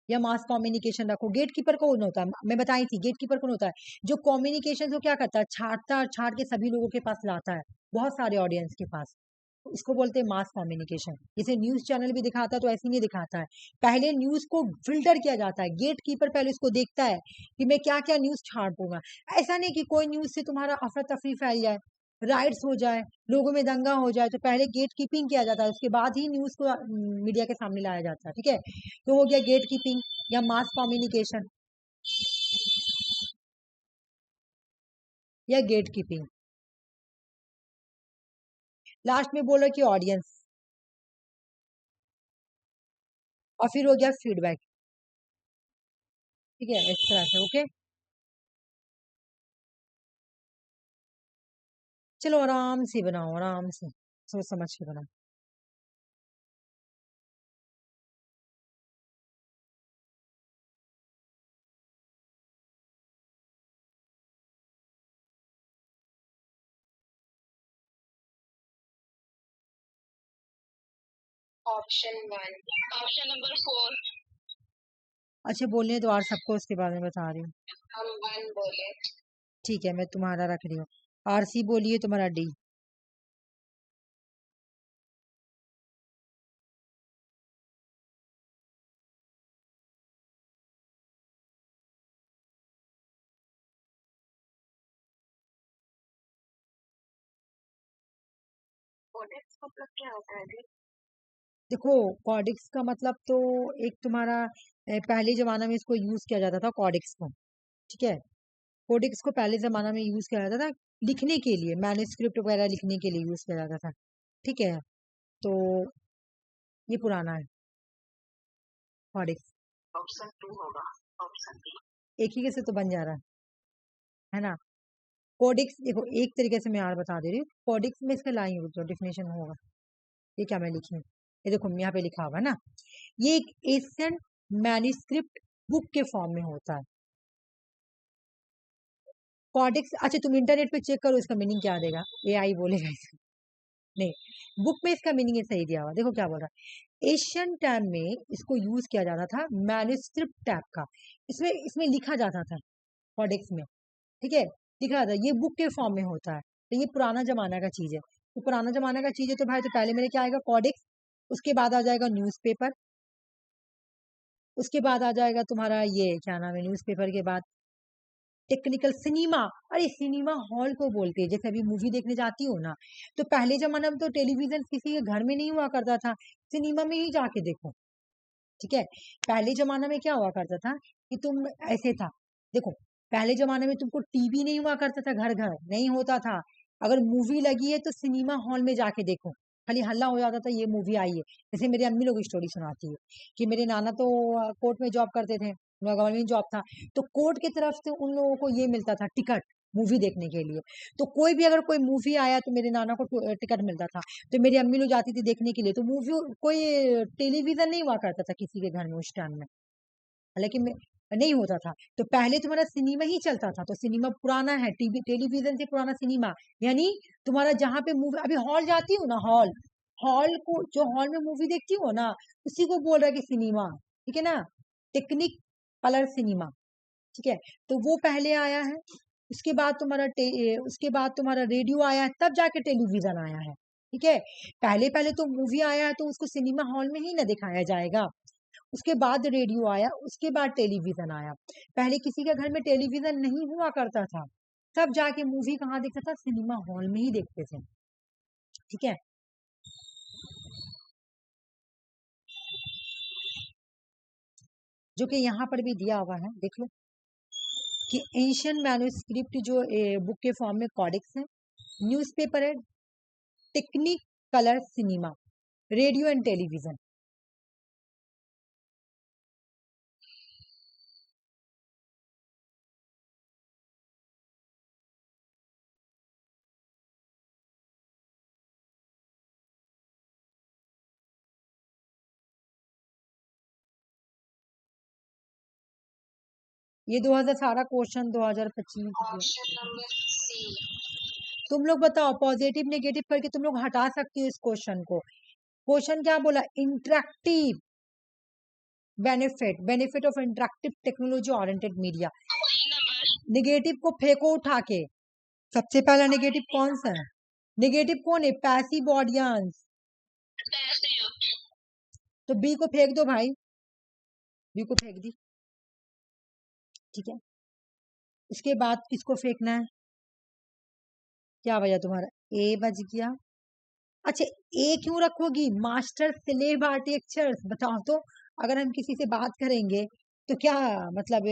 या मास कम्युनिकेशन रखो, गेट कीपर कौन होता है, मैं बताई थी गेट कीपर कौन होता है, जो कम्युनिकेशन को क्या करता है, छाटता और छाट के सभी लोगों के पास लाता है, बहुत सारे ऑडियंस के पास, इसको बोलते हैं मास कम्युनिकेशन, जैसे न्यूज चैनल भी दिखाता है तो ऐसे नहीं दिखाता है, पहले न्यूज को फिल्टर किया जाता है, गेट कीपर पहले उसको देखता है कि मैं क्या क्या न्यूज छाड़ दूंगा, ऐसा नहीं कि कोई न्यूज से तुम्हारा अफरा तफरी फैल जाए, राइट्स हो जाए, लोगों में दंगा हो जाए, तो पहले गेट कीपिंग किया जाता है, उसके बाद ही न्यूज को मीडिया के सामने लाया जाता है, ठीक है, तो हो गया गेट कीपिंग या मास कम्युनिकेशन या गेट कीपिंग, लास्ट में बोला कि ऑडियंस, और फिर हो गया फीडबैक, ठीक है, इस तरह से, ओके, चलो आराम से बनाओ, आराम से सोच समझ के बनाओ, ऑप्शन 1, ऑप्शन नंबर 4, अच्छा बोलने तो और सबको उसके बारे में बता रही हूँ, हम 1 बोले, ठीक है, मैं तुम्हारा रख रही हूँ, आरसी बोलिए तुम्हारा डी, कोडेक्स मतलब क्या होता है दी? देखो कॉडिक्स का मतलब तो एक तुम्हारा पहले जमाना में इसको यूज किया जाता था कॉडिक्स को, ठीक है। कोडिक्स को पहले जमाना में यूज किया जाता था लिखने के लिए, मैन्युस्क्रिप्ट वगैरह लिखने के लिए यूज किया जाता था, ठीक है। तो ये पुराना है कोडिक्स। ऑप्शन 2 होगा, ऑप्शन बी। एक ही से तो बन जा रहा है ना। कोडिक्स देखो एक तरीके से मैं यार बता दे रही हूँ, कोडिक्स में इसका लाइन रुक जाओ, डिफिनेशन होगा। ये क्या मैं लिखी हूँ, ये देखो यहाँ पे लिखा हुआ है ना, ये एक एशियन मैन्युस्क्रिप्ट बुक के फॉर्म में होता है कोडिक्स। अच्छा तुम इंटरनेट पे चेक करो इसका मीनिंग क्या देगा, एआई बोलेगा इसका, नहीं, बुक में इसका मीनिंग सही दिया हुआ। देखो क्या बोल रहा है, एशियन टाइम में इसको यूज किया जाता था मैन्युस्क्रिप्ट टाइप का, इसमें इसमें लिखा जाता था कोडेक्स में, ठीक है, लिखा जाता है, ये बुक के फॉर्म में होता है। तो ये पुराना जमाना का चीज है, तो पुराना जमाना का चीज है तो भाई तो पहले मेरे क्या आएगा कोडेक्स, उसके बाद आ जाएगा न्यूज़पेपर, उसके बाद आ जाएगा तुम्हारा ये क्या नाम है, न्यूज़पेपर के बाद टेक्निकल सिनेमा। अरे सिनेमा हॉल को बोलते हैं, जैसे अभी मूवी देखने जाती हो ना, तो पहले जमाने में तो टेलीविजन किसी के घर में नहीं हुआ करता था, सिनेमा में ही जाके देखो, ठीक है। पहले जमाना में क्या हुआ करता था कि तुम ऐसे था, देखो पहले जमाने में तुमको टीवी नहीं हुआ करता था, घर घर नहीं होता था, अगर मूवी लगी है तो सिनेमा हॉल में जाके देखो, खाली हल्ला हो जाता था ये मूवी आई है। जैसे मेरी अम्मी लोग स्टोरी सुनाती है कि मेरे नाना तो कोर्ट में जॉब करते थे, उनका गवर्नमेंट जॉब था, तो कोर्ट की तरफ से उन लोगों को ये मिलता था टिकट मूवी देखने के लिए, तो कोई भी अगर कोई मूवी आया तो मेरे नाना को टिकट मिलता था, तो मेरी अम्मी लोग जाती थी देखने के लिए। तो मूवी कोई टेलीविजन नहीं हुआ करता था किसी के घर में उस टाइम में, हालांकि नहीं होता था, तो पहले तुम्हारा सिनेमा ही चलता था, तो सिनेमा पुराना है, टीवी टेलीविजन से पुराना सिनेमा, यानी तुम्हारा जहाँ पे मूवी अभी हॉल जाती हो ना, हॉल हॉल को जो हॉल में मूवी देखती हो ना, उसी को बोल रहा है कि सिनेमा, ठीक है ना, टेक्निक कलर सिनेमा, ठीक है। तो वो पहले आया है, उसके बाद तुम्हारा उसके बाद तुम्हारा रेडियो आया है, तब जाके टेलीविजन आया है, ठीक है। पहले पहले तो मूवी आया है तो उसको सिनेमा हॉल में ही ना दिखाया जाएगा, उसके बाद रेडियो आया, उसके बाद टेलीविजन आया। पहले किसी के घर में टेलीविजन नहीं हुआ करता था, तब जाके मूवी कहाँ देखता था, सिनेमा हॉल में ही देखते थे, ठीक है। जो कि यहाँ पर भी दिया हुआ है, देख लो कि एंशियंट मैन्युस्क्रिप्ट जो बुक के फॉर्म में कॉडेक्स है, न्यूज़पेपर है, technique colour cinema, radio and television. ये 2018 क्वेश्चन 2025। ऑप्शन नंबर सी। तुम लोग बताओ, पॉजिटिव नेगेटिव करके तुम लोग हटा सकती हो इस क्वेश्चन को। क्वेश्चन क्या बोला, interactive benefit, benefit of interactive technology oriented media. Negative को फेंको उठा के, सबसे पहला नेगेटिव कौन सा है, नेगेटिव कौन है, पैसिव ऑडियंस, तो बी को फेंक दो भाई, बी को फेंक दी, ठीक है। इसके बाद किसको फेंकना है, क्या वजह तुम्हारा, ए बच गया। अच्छा ए क्यों रखोगी, मास्टर स्लेव आर्किटेक्चर्स, बताओ तो, अगर हम किसी से बात करेंगे तो क्या मतलब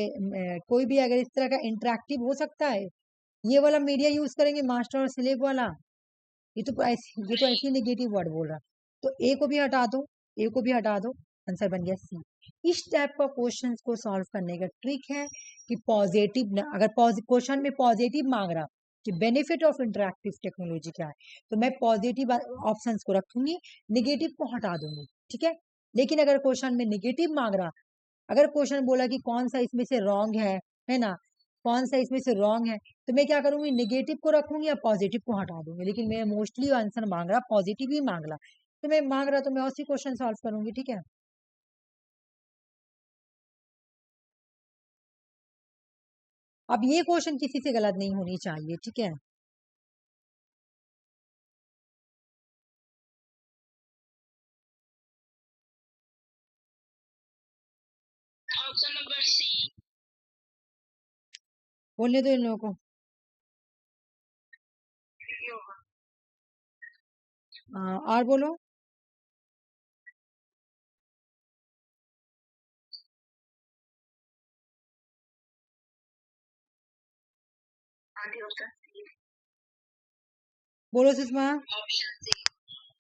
कोई भी अगर इस तरह का इंटरेक्टिव हो सकता है, ये वाला मीडिया यूज करेंगे मास्टर और स्लेव वाला, ये तो ऐसी नेगेटिव वर्ड बोल रहा, तो ए को भी हटा दो, ए को भी हटा दो, आंसर बन गया सी। इस टाइप का क्वेश्चंस को सॉल्व करने का ट्रिक है कि पॉजिटिव, अगर क्वेश्चन में पॉजिटिव मांग रहा कि बेनिफिट ऑफ इंटरेक्टिव टेक्नोलॉजी क्या है, तो मैं पॉजिटिव ऑप्शंस को रखूंगी, नेगेटिव को हटा दूंगी, ठीक है। लेकिन अगर क्वेश्चन में नेगेटिव मांग रहा, अगर क्वेश्चन बोला कि कौन सा इसमें से रॉन्ग है ना, कौन सा इसमें से रॉन्ग है, तो मैं क्या करूंगी, नेगेटिव को रखूंगी या पॉजिटिव को हटा दूंगी। लेकिन मैं मोस्टली आंसर मांग रहा पॉजिटिव ही मांग रहा, तो मैं मांग रहा तो मैं उसी क्वेश्चन सॉल्व करूंगी, ठीक है। अब ये क्वेश्चन किसी से गलत नहीं होनी चाहिए, ठीक है। Option number C. बोलने दो इन लोगों को। और बोलो। हाँ जी ऑप्शन सी। बोलो Sushma. Option C.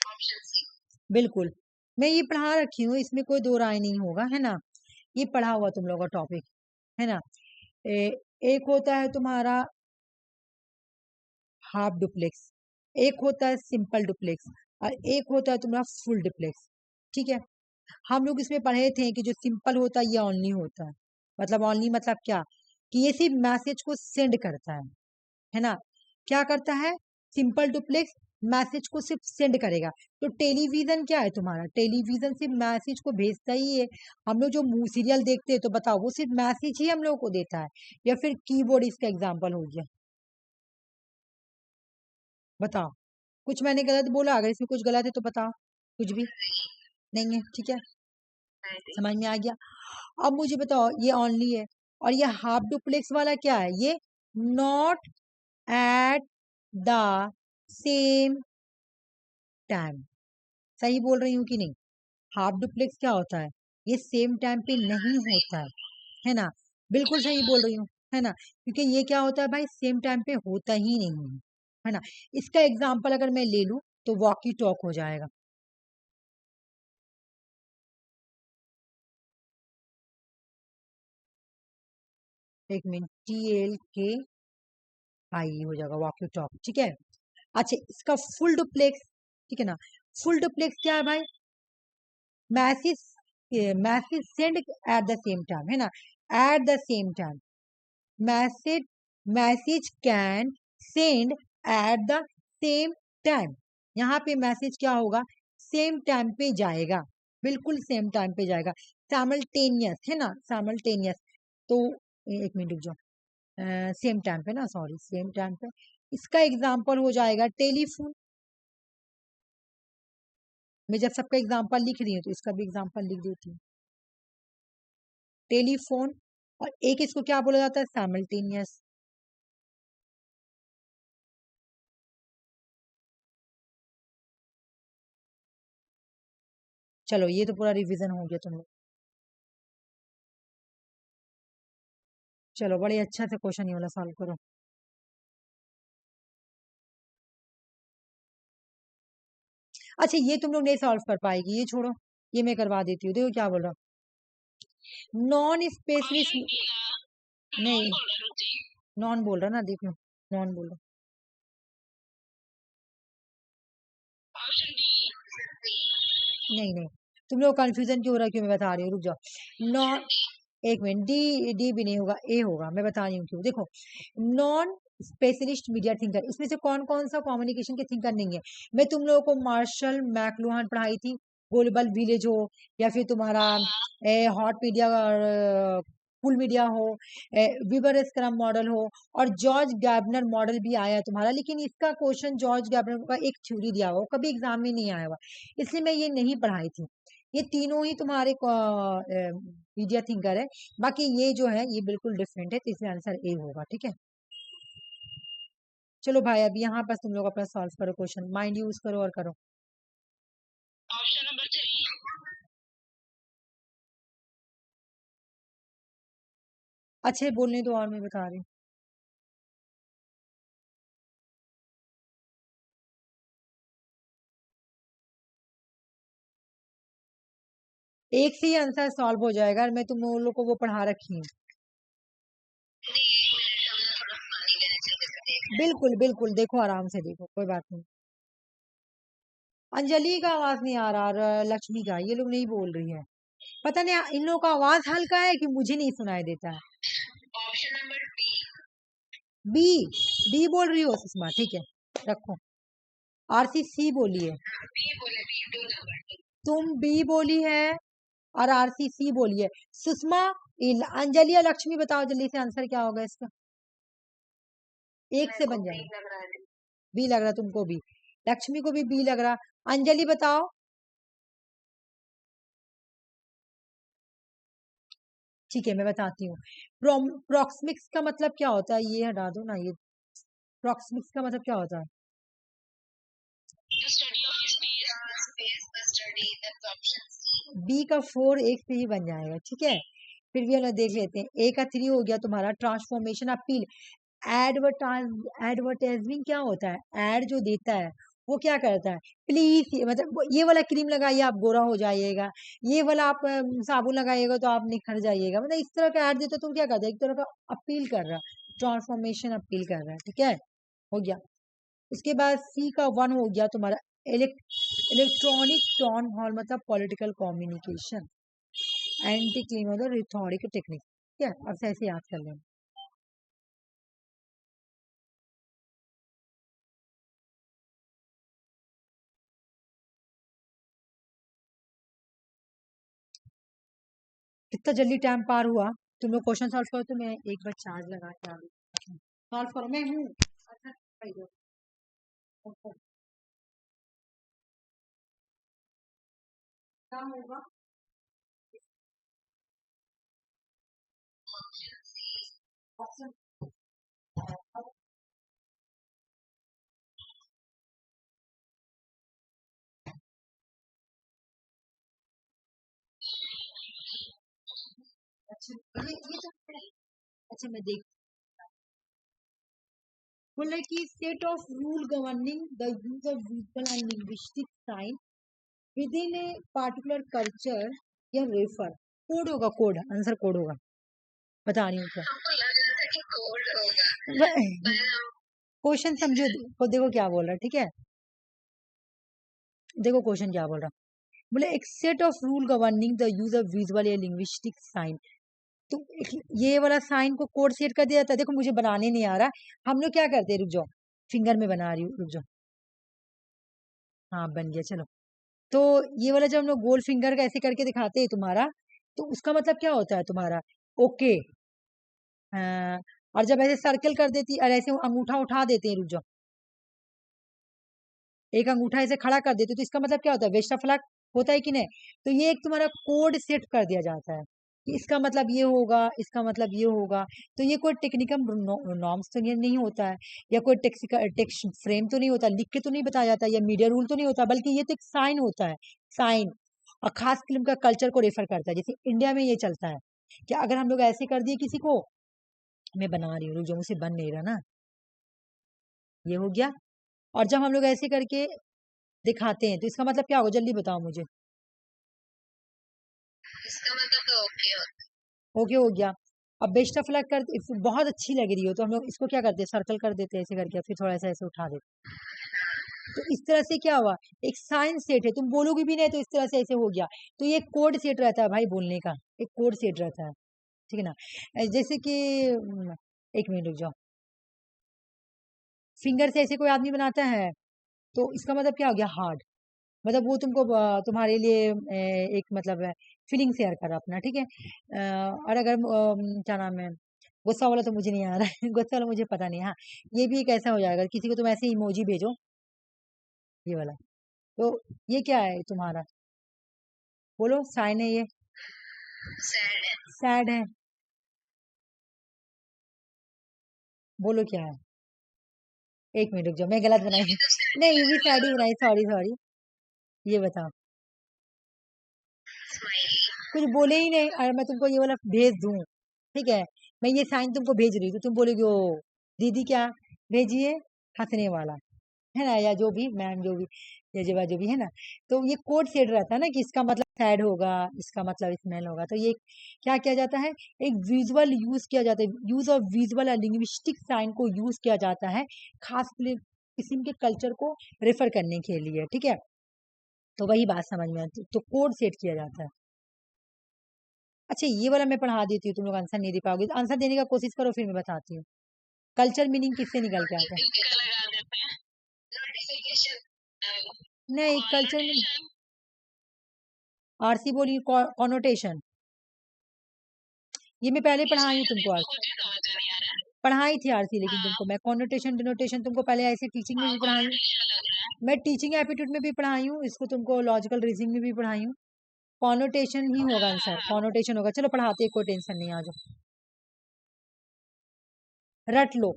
Option C. बिल्कुल, मैं ये पढ़ा रखी हूँ, इसमें कोई दो राय नहीं होगा, है ना। ये पढ़ा हुआ तुम लोगों का टॉपिक है ना। एक होता है तुम्हारा हाफ डुप्लेक्स, एक होता है सिंपल डुप्लेक्स, और एक होता है तुम्हारा फुल डुप्लेक्स। ठीक है, हम लोग इसमें पढ़े थे कि जो सिंपल होता है ये ऑनली होता है। मतलब ऑनली मतलब क्या, कि ये सिर्फ मैसेज को सेंड करता है ना। क्या करता है, सिंपल डुप्लेक्स मैसेज को सिर्फ सेंड करेगा। तो टेलीविजन क्या है तुम्हारा, टेलीविजन सिर्फ मैसेज को भेजता ही है। हम लोग जो सीरियल देखते हैं तो बताओ वो सिर्फ मैसेज ही हम लोग को देता है, या फिर कीबोर्ड इसका एग्जाम्पल हो गया। बताओ, कुछ मैंने गलत बोला, अगर इसमें कुछ गलत है तो बताओ। कुछ भी नहीं है, ठीक है, समझ में आ गया। अब मुझे बताओ, ये ऑनली है, और ये हाफ डुप्लेक्स वाला क्या है, ये not at the same time. सही बोल रही हूँ कि नहीं। हाफ डुप्लेक्स क्या होता है, ये सेम टाइम पे नहीं होता है ना। बिल्कुल सही बोल रही हूँ, है ना, क्योंकि ये क्या होता है भाई, सेम टाइम पे होता ही नहीं है ना। इसका एग्जाम्पल अगर मैं ले लूं तो वॉकी टॉक हो जाएगा। एक मिनट, TLKI हो जाएगा वॉकी टॉक, ठीक है। अच्छा, इसका फुल डुप्लेक्स, ठीक है ना। फुल डुप्लेक्स क्या है भाई, message message send at the same time, है ना, at the same time. Message message can send at the same time. यहाँ पे मैसेज क्या होगा, सेम टाइम पे जाएगा, बिल्कुल सेम टाइम पे जाएगा, साइमल्टेनियस है ना, साइमल्टेनियस। तो एक मिनट रुक जाओ, सेम टाइम पे ना, सॉरी, सेम टाइम पे। इसका एग्जाम्पल हो जाएगा टेलीफोन। मैं जब सबका एग्जाम्पल लिख रही हूँ तो इसका भी एग्जाम्पल लिख देती हूँ, टेलीफोन। और एक इसको क्या बोला जाता है, साइमल्टेनियस। चलो ये तो पूरा रिवीजन हो गया तुम लोग। चलो बड़े अच्छा से क्वेश्चन ये वाला सॉल्व करो। अच्छा, ये तुम लोग नहीं सॉल्व कर पाएगी, ये छोड़ो, ये मैं करवा देती हूँ। देखो क्या बोल रहा, नॉन स्पेशलिस्ट, नहीं नॉन बोल रहा ना, देखो नॉन बोल रहा। नहीं नहीं, तुम लोग कंफ्यूजन क्यों हो रहा है, क्यों, मैं बता रही हूँ, रुक जाओ। नॉन, एक मिनट, डी डी भी नहीं होगा, ए होगा, मैं बता रही हूँ क्यों। देखो, नॉन स्पेशलिस्ट मीडिया थिंकर, इसमें से कौन कौन सा कम्युनिकेशन के थिंकर नहीं है। मैं तुम लोगों को मार्शल मैकलुहान पढ़ाई थी, ग्लोबल विलेज हो, या फिर तुम्हारा हॉट मीडिया, फुल मीडिया हो, विबर स्क्रम मॉडल हो, और जॉर्ज गैबनर मॉडल भी आया है तुम्हारा। लेकिन इसका क्वेश्चन जॉर्ज गैबनर का एक थ्योरी दिया हुआ, वो कभी एग्जाम में नहीं आया हुआ, इसलिए मैं ये नहीं पढ़ाई थी। ये तीनों ही तुम्हारे मीडिया थिंकर है। बाकी ये जो है ये बिल्कुल डिफरेंट है, तो इसलिए आंसर ए होगा, ठीक है। चलो भाई, अब यहाँ पर तुम लोग अपना सॉल्व करो क्वेश्चन, माइंड यूज करो और करो। Option number 3। अच्छे बोलने दो, और मैं बता रही हूँ। एक से ही आंसर सॉल्व हो जाएगा, और मैं तुम लोग को वो पढ़ा रखी हूँ। बिल्कुल बिल्कुल, देखो आराम से देखो, कोई बात नहीं। अंजलि का आवाज नहीं आ रहा, और लक्ष्मी का, ये लोग नहीं बोल रही है। पता नहीं इन लोगों का आवाज हल्का है कि मुझे नहीं सुनाई देता है। ऑप्शन नंबर बी, बी बोल रही हो सुषमा, ठीक है, रखो। आरसी सी बोली है, बी बोले, बी 2 नंबर। तुम बी बोली है, और आरसी सी बोली है। सुषमा, अंजलि या लक्ष्मी बताओ जल्दी से आंसर क्या होगा इसका, एक से बन जाएगा। लग रहा है। बी लग रहा तुमको भी, लक्ष्मी को भी बी लग रहा, अंजलि बताओ। ठीक है, मैं बताती हूँ। प्रोक्सिमिक्स का मतलब क्या होता है, ये हटा दो ना, ये प्रोक्सिमिक्स का मतलब क्या होता है। बी का 4 एक से ही बन जाएगा, ठीक है। फिर भी हम लोग देख लेते हैं। ए का 3 हो गया तुम्हारा ट्रांसफॉर्मेशन अपील, एडवर्टाइजमेंट क्या होता है? एड जो देता है वो क्या करता है? प्लीज, मतलब ये वाला क्रीम लगाइए आप गोरा हो जाइएगा, ये वाला आप साबुन लगाइएगा तो आप निखर जाइएगा, मतलब इस तरह का ऐड देते तुम क्या करते हैं? एक तरह का अपील कर रहा है, ट्रांसफॉर्मेशन अपील कर रहा है, ठीक है, हो गया। उसके बाद सी का 1 हो गया तुम्हारा इलेक्ट्रॉनिक टॉन हॉल, मतलब पॉलिटिकल कम्युनिकेशन, एंटी क्लीन मतलब रिथोरिक टेक्निक, ठीक है। अब से ऐसे याद कर लें। कितना जल्दी टाइम पार हुआ। तुम लोग क्वेश्चन सॉल्व करो तो मैं एक बार चार्ज लगा के आ गई। सॉल्व करो, मैं हूँ। अच्छा, क्या होगा? ऑप्शन अच्छा, ये तो अच्छा मैं देख बोला कि set of rule governing the use of visual and linguistic sign with in a particular culture या रेफर। कोड होगा, कोड आंसर कोड होगा, बता रही हूँ क्या। हमको लग रहा था कि कोड होगा, पर हम क्वेश्चन समझो, देखो क्या बोल रहा है, ठीक है। देखो क्वेश्चन क्या बोल रहा है, बोले एक set of rule governing the use of visual या लिंग्विस्टिक साइन। तो ये वाला साइन को कोड सेट कर दिया जाता है। देखो मुझे बनाने नहीं आ रहा, हम लोग क्या करते हैं, रुक जाओ, फिंगर में बना रही हूँ, रुक जाओ। हाँ बन गया, चलो। तो ये वाला जब हम लोग गोल फिंगर का ऐसे करके दिखाते हैं तुम्हारा, तो उसका मतलब क्या होता है तुम्हारा? ओके। और जब ऐसे सर्कल कर देती और ऐसे अंगूठा उठा देते हैं, रुक जाओ, एक अंगूठा ऐसे खड़ा कर देते, तो इसका मतलब क्या होता है? वेस्ट ऑफ लक होता है कि नहीं? तो ये एक तुम्हारा कोड सेट कर दिया जाता है कि इसका मतलब ये होगा, इसका मतलब ये होगा। तो ये कोई टेक्निकल नॉर्म्स तो नहीं होता है, या कोई टेक्स्ट फ्रेम तो नहीं होता, लिख के तो नहीं बताया जाता, या मीडिया रूल तो नहीं होता, बल्कि ये तो एक साइन होता है। साइन और खास फिल्म का कल्चर को रेफर करता है। जैसे इंडिया में ये चलता है कि अगर हम लोग ऐसे कर दिए किसी को, मैं बना रही हूँ जो मुझसे बन नहीं रहा ना, ये हो गया। और जब हम लोग ऐसे करके दिखाते हैं तो इसका मतलब क्या होगा? जल्दी बताओ मुझे। इसका मतलब तो ओके होता ओके हो गया। अब बेस्ट ऑफ लक कर, बहुत अच्छी लग रही हो तो हम लोग इसको क्या करते हैं? सर्कल कर देते हैं ऐसे करके, फिर थोड़ा सा ऐसे उठा देते। तो इस तरह से क्या हुआ? एक साइंस सेट है, तुम बोलोगे भी नहीं तो इस तरह से ऐसे हो गया। तो ये कोड सेट रहता है भाई, बोलने का एक कोड सेट रहता है, ठीक है ना। जैसे कि एक मिनट रुक जाओ, फिंगर से ऐसे कोई आदमी बनाता है तो इसका मतलब क्या हो गया? हार्ड, मतलब वो तुमको तुम्हारे लिए एक मतलब फीलिंग शेयर करा अपना, ठीक है। और अगर क्या नाम है, गुस्सा वाला तो मुझे नहीं आ रहा है गुस्सा वाला मुझे पता नहीं। हाँ, ये भी एक ऐसा हो जाएगा, किसी को तुम ऐसे इमोजी भेजो, ये वाला। तो ये क्या है तुम्हारा? बोलो, साइन है ये? सैड है। सैड है? बोलो क्या है? एक मिनट रुक जाओ, मैं गलत ये बनाई भी तो सैड नहीं, ही ये भी लग सैड रहा ही है। बनाई, सॉरी सॉरी। ये बताओ, स्माइली। कुछ बोले ही नहीं, और मैं तुमको ये वाला भेज दूं, ठीक है, मैं ये साइन तुमको भेज रही हूँ तो तुम बोलोगे ओ दीदी क्या भेजिए, हंसने वाला, है ना, या जो भी मैम जो भी, या जो भी है ना। तो ये कोड सेट रहता है ना कि इसका मतलब सैड होगा, इसका मतलब स्मेल होगा। तो ये क्या किया जाता है? एक विजुअल यूज किया जाता है, यूज ऑफ विजुअल और लिंग्विस्टिक साइन को यूज किया जाता है खास किस्म के कल्चर को रेफर करने के लिए, ठीक है। तो वही बात समझ में आती, तो कोड सेट किया जाता है। अच्छा ये वाला मैं पढ़ा देती हूँ, तुम लोग आंसर नहीं दे पाओगे, आंसर देने का कोशिश करो फिर मैं बताती हूँ। कल्चर मीनिंग किससे निकल के आता है? टिपिकल लगा देते हैं। नोटिफिकेशन। नहीं, कल्चर मीनिंग कॉन्वर्सेशन। आरसी बोली, कॉनोटेशन, ये मैं पहले ये पढ़ाई हूँ सुनिए तुमको, मुझे समझ में नहीं आ रहा है। पढ़ाई थी आरसी, लेकिन हाँ तुमको मैं कॉनोटेशन डिनोटेशन तुमको पहले ऐसे टीचिंग में हाँ, भी पढ़ाई हूँ। कॉन्वर्सेशन लग रहा है। मैं टीचिंग एप्टीट्यूड में भी पढ़ाई हूँ, इसको तुमको लॉजिकल रीजनिंग में भी पढ़ाई हूँ। कॉनोटेशन ही होगा हाँ आंसर, हाँ कॉनोटेशन होगा। चलो पढ़ाते हैं, कोई टेंशन नहीं, आ जाओ रट लो।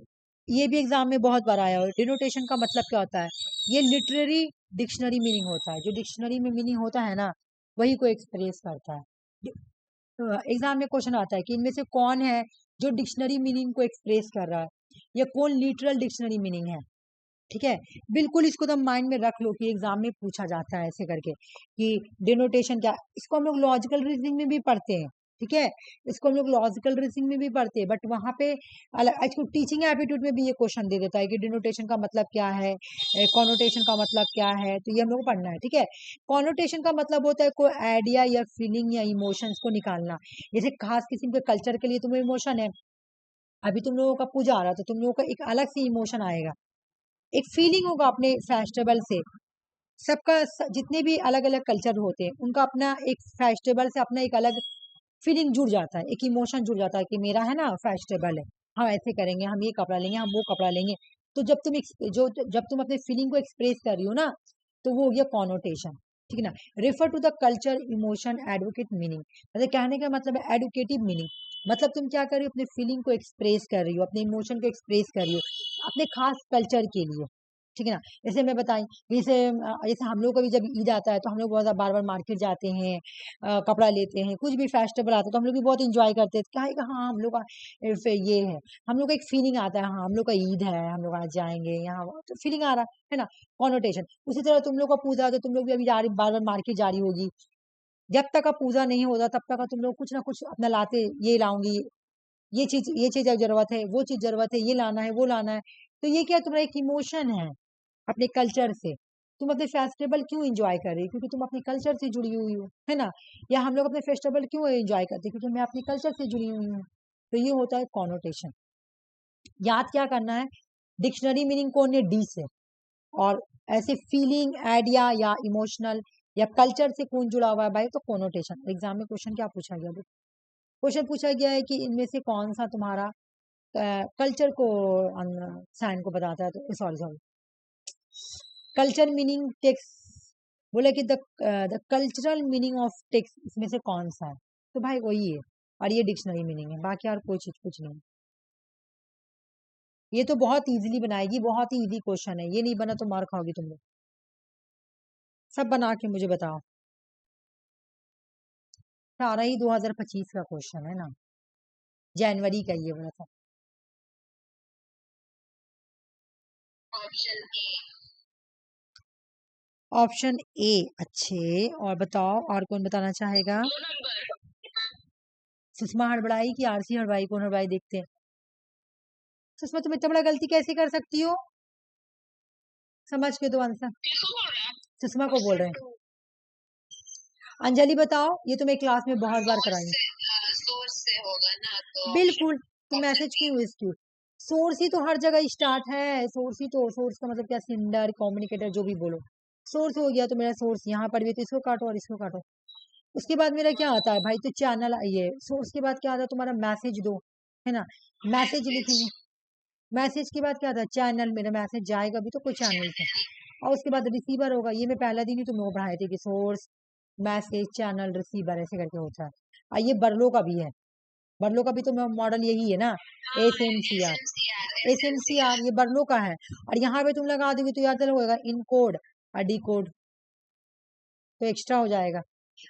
ये भी एग्जाम में बहुत बार आया है। डिनोटेशन का मतलब क्या होता है? ये लिटरेरी डिक्शनरी मीनिंग होता है, जो डिक्शनरी में मीनिंग होता है ना, वही को एक्सप्रेस करता है। एग्जाम में क्वेश्चन आता है कि इनमें से कौन है जो डिक्शनरी मीनिंग को एक्सप्रेस कर रहा है? या कौन लिटरल डिक्शनरी मीनिंग है। ठीक है, बिल्कुल इसको तो माइंड में रख लो कि एग्जाम में पूछा जाता है ऐसे करके कि डिनोटेशन क्या। इसको हम लोग लॉजिकल रीजनिंग में भी पढ़ते हैं। ठीक है, इसको हम लोग लॉजिकल रीजनिंग में भी पढ़ते हैं, बट वहां पे अलग इसको टीचिंग एप्टीट्यूड में भी ये क्वेश्चन दे देता है कि डिनोटेशन का मतलब क्या है, कॉनोटेशन का मतलब क्या है, तो ये हम लोग को पढ़ना है। ठीक है, कॉनोटेशन का मतलब होता है कोई आइडिया या फीलिंग या इमोशंस को निकालना। जैसे खास किस्म के कल्चर के लिए तुम्हें इमोशन है, अभी तुम लोगों का पूजा आ रहा है तो तुम लोगों का एक अलग से इमोशन आएगा, एक फीलिंग होगा अपने फेस्टिवल से। सबका जितने भी अलग अलग कल्चर होते हैं उनका अपना एक फेस्टिवल से अपना एक अलग फीलिंग जुड़ जाता है, एक इमोशन जुड़ जाता है कि मेरा है ना फेस्टिवल है, हम ऐसे करेंगे, हम ये कपड़ा लेंगे, हम वो कपड़ा लेंगे। तो जब तुम अपने फीलिंग को एक्सप्रेस कर रही हो ना, तो वो हो गया कॉनोटेशन। ठीक है ना, refer to the culture emotion advocate meaning, मतलब कहने का मतलब है एडुकेटिव मीनिंग, मतलब तुम क्या कर रही हो, अपने फीलिंग को एक्सप्रेस कर रही हो, अपने इमोशन को एक्सप्रेस कर रही हो अपने खास कल्चर के लिए। ठीक है ना, जैसे मैं बताई, जैसे हम लोग का भी जब ईद आता है तो हम लोग बहुत बार बार मार्केट जाते हैं, कपड़ा लेते हैं, कुछ भी फेस्टिवल आता है तो हम लोग भी बहुत इंजॉय करते हैं, क्या है कि हाँ हम लोग का ये है, हम लोग का एक फीलिंग आता है, हाँ हम लोग का ईद है, हम लोग आज जाएंगे यहाँ, तो फीलिंग आ रहा है ना, कॉनोटेशन। उसी तरह तुम लोग का पूजा है तो तुम लोग भी अभी जा रही बार बार मार्केट जा रही होगी, जब तक का पूजा नहीं होता तब तक का तुम लोग कुछ ना कुछ अपना लाते, ये लाऊंगी, ये चीज जरूरत है, वो चीज जरूरत है, ये लाना है, वो लाना है। तो ये क्या, तुम्हारा एक इमोशन है अपने कल्चर से। तुम अपने फेस्टिवल क्यों एंजॉय कर रही हो, क्योंकि तुम अपने कल्चर से जुड़ी हुई हो, है ना। या हम लोग अपने फेस्टिवल क्यों एंजॉय करते हैं, क्योंकि मैं अपने कल्चर से जुड़ी हुई हूँ। तो ये होता है कॉनोटेशन। याद क्या करना है, डिक्शनरी मीनिंग कौन है, डी से, और ऐसे फीलिंग, आइडिया या इमोशनल या कल्चर से कौन जुड़ा हुआ है भाई, तो कॉनोटेशन। एग्जाम में क्वेश्चन क्या पूछा गया, क्वेश्चन पूछा गया है कि इनमें से कौन सा तुम्हारा कल्चर को, साइन को बताता है, तो sorry sorry, culture meaning texts, बोला कि the cultural meaning of texts इसमें से कौन सा है, तो भाई वही है, और ये डिक्शनरी मीनिंग है, बाकी और कोई चीज कुछ नहीं। ये तो बहुत इजीली बनाएगी, बहुत ही इजी क्वेश्चन है, ये नहीं बना तो मार खाओगी तुम लोग। सब बना के मुझे बताओ। सारा ही 2025 का क्वेश्चन है ना, जनवरी का ये बड़ा था। Option A. ऑप्शन ए, अच्छे, और बताओ, और कौन बताना चाहेगा। सुषमा हड़बड़ाई की आरसी हड़बड़ाई, कौन हड़बड़ाई देखते हैं। सुषमा तुम इतना बड़ा गलती कैसे कर सकती हो, समझ के दो आंसर। सुषमा को बोल रहे हैं। अंजलि बताओ, ये तुम्हें क्लास में बहुत बार कराई। सोर्स से होगा ना, तो बिल्कुल, तुम मैसेज क्यों इसकी, सोर्स ही तो हर जगह स्टार्ट है, सोर्स ही तो, सोर्स का मतलब क्या, सिंडर, कम्युनिकेटर, जो भी बोलो, सोर्स हो गया। तो मेरा सोर्स यहाँ पर भी, तो इसको काटो और इसको काटो। उसके बाद मेरा क्या आता है भाई, तो चैनल, ये सोर्स के बाद क्या आता है तुम्हारा, मैसेज दो, है ना, मैसेज लिखेंगे। मैसेज के बाद क्या आता है, चैनल, मेरा मैसेज जाएगा भी तो कोई चैनल से, और उसके बाद रिसीवर होगा। ये मैं पहला दिन ही तुम लोग पढ़ाए थे कि सोर्स, मैसेज, चैनल, रिसीवर ऐसे करके होता है। और ये बर्लो का भी है, बर्लो का भी तो मॉडल यही है ना, एस एम सी आर ये बर्लो का है। और यहाँ पे तुम लगा दोगे तो याद होगा इन कोड और डी कोड, तो एक्स्ट्रा हो जाएगा।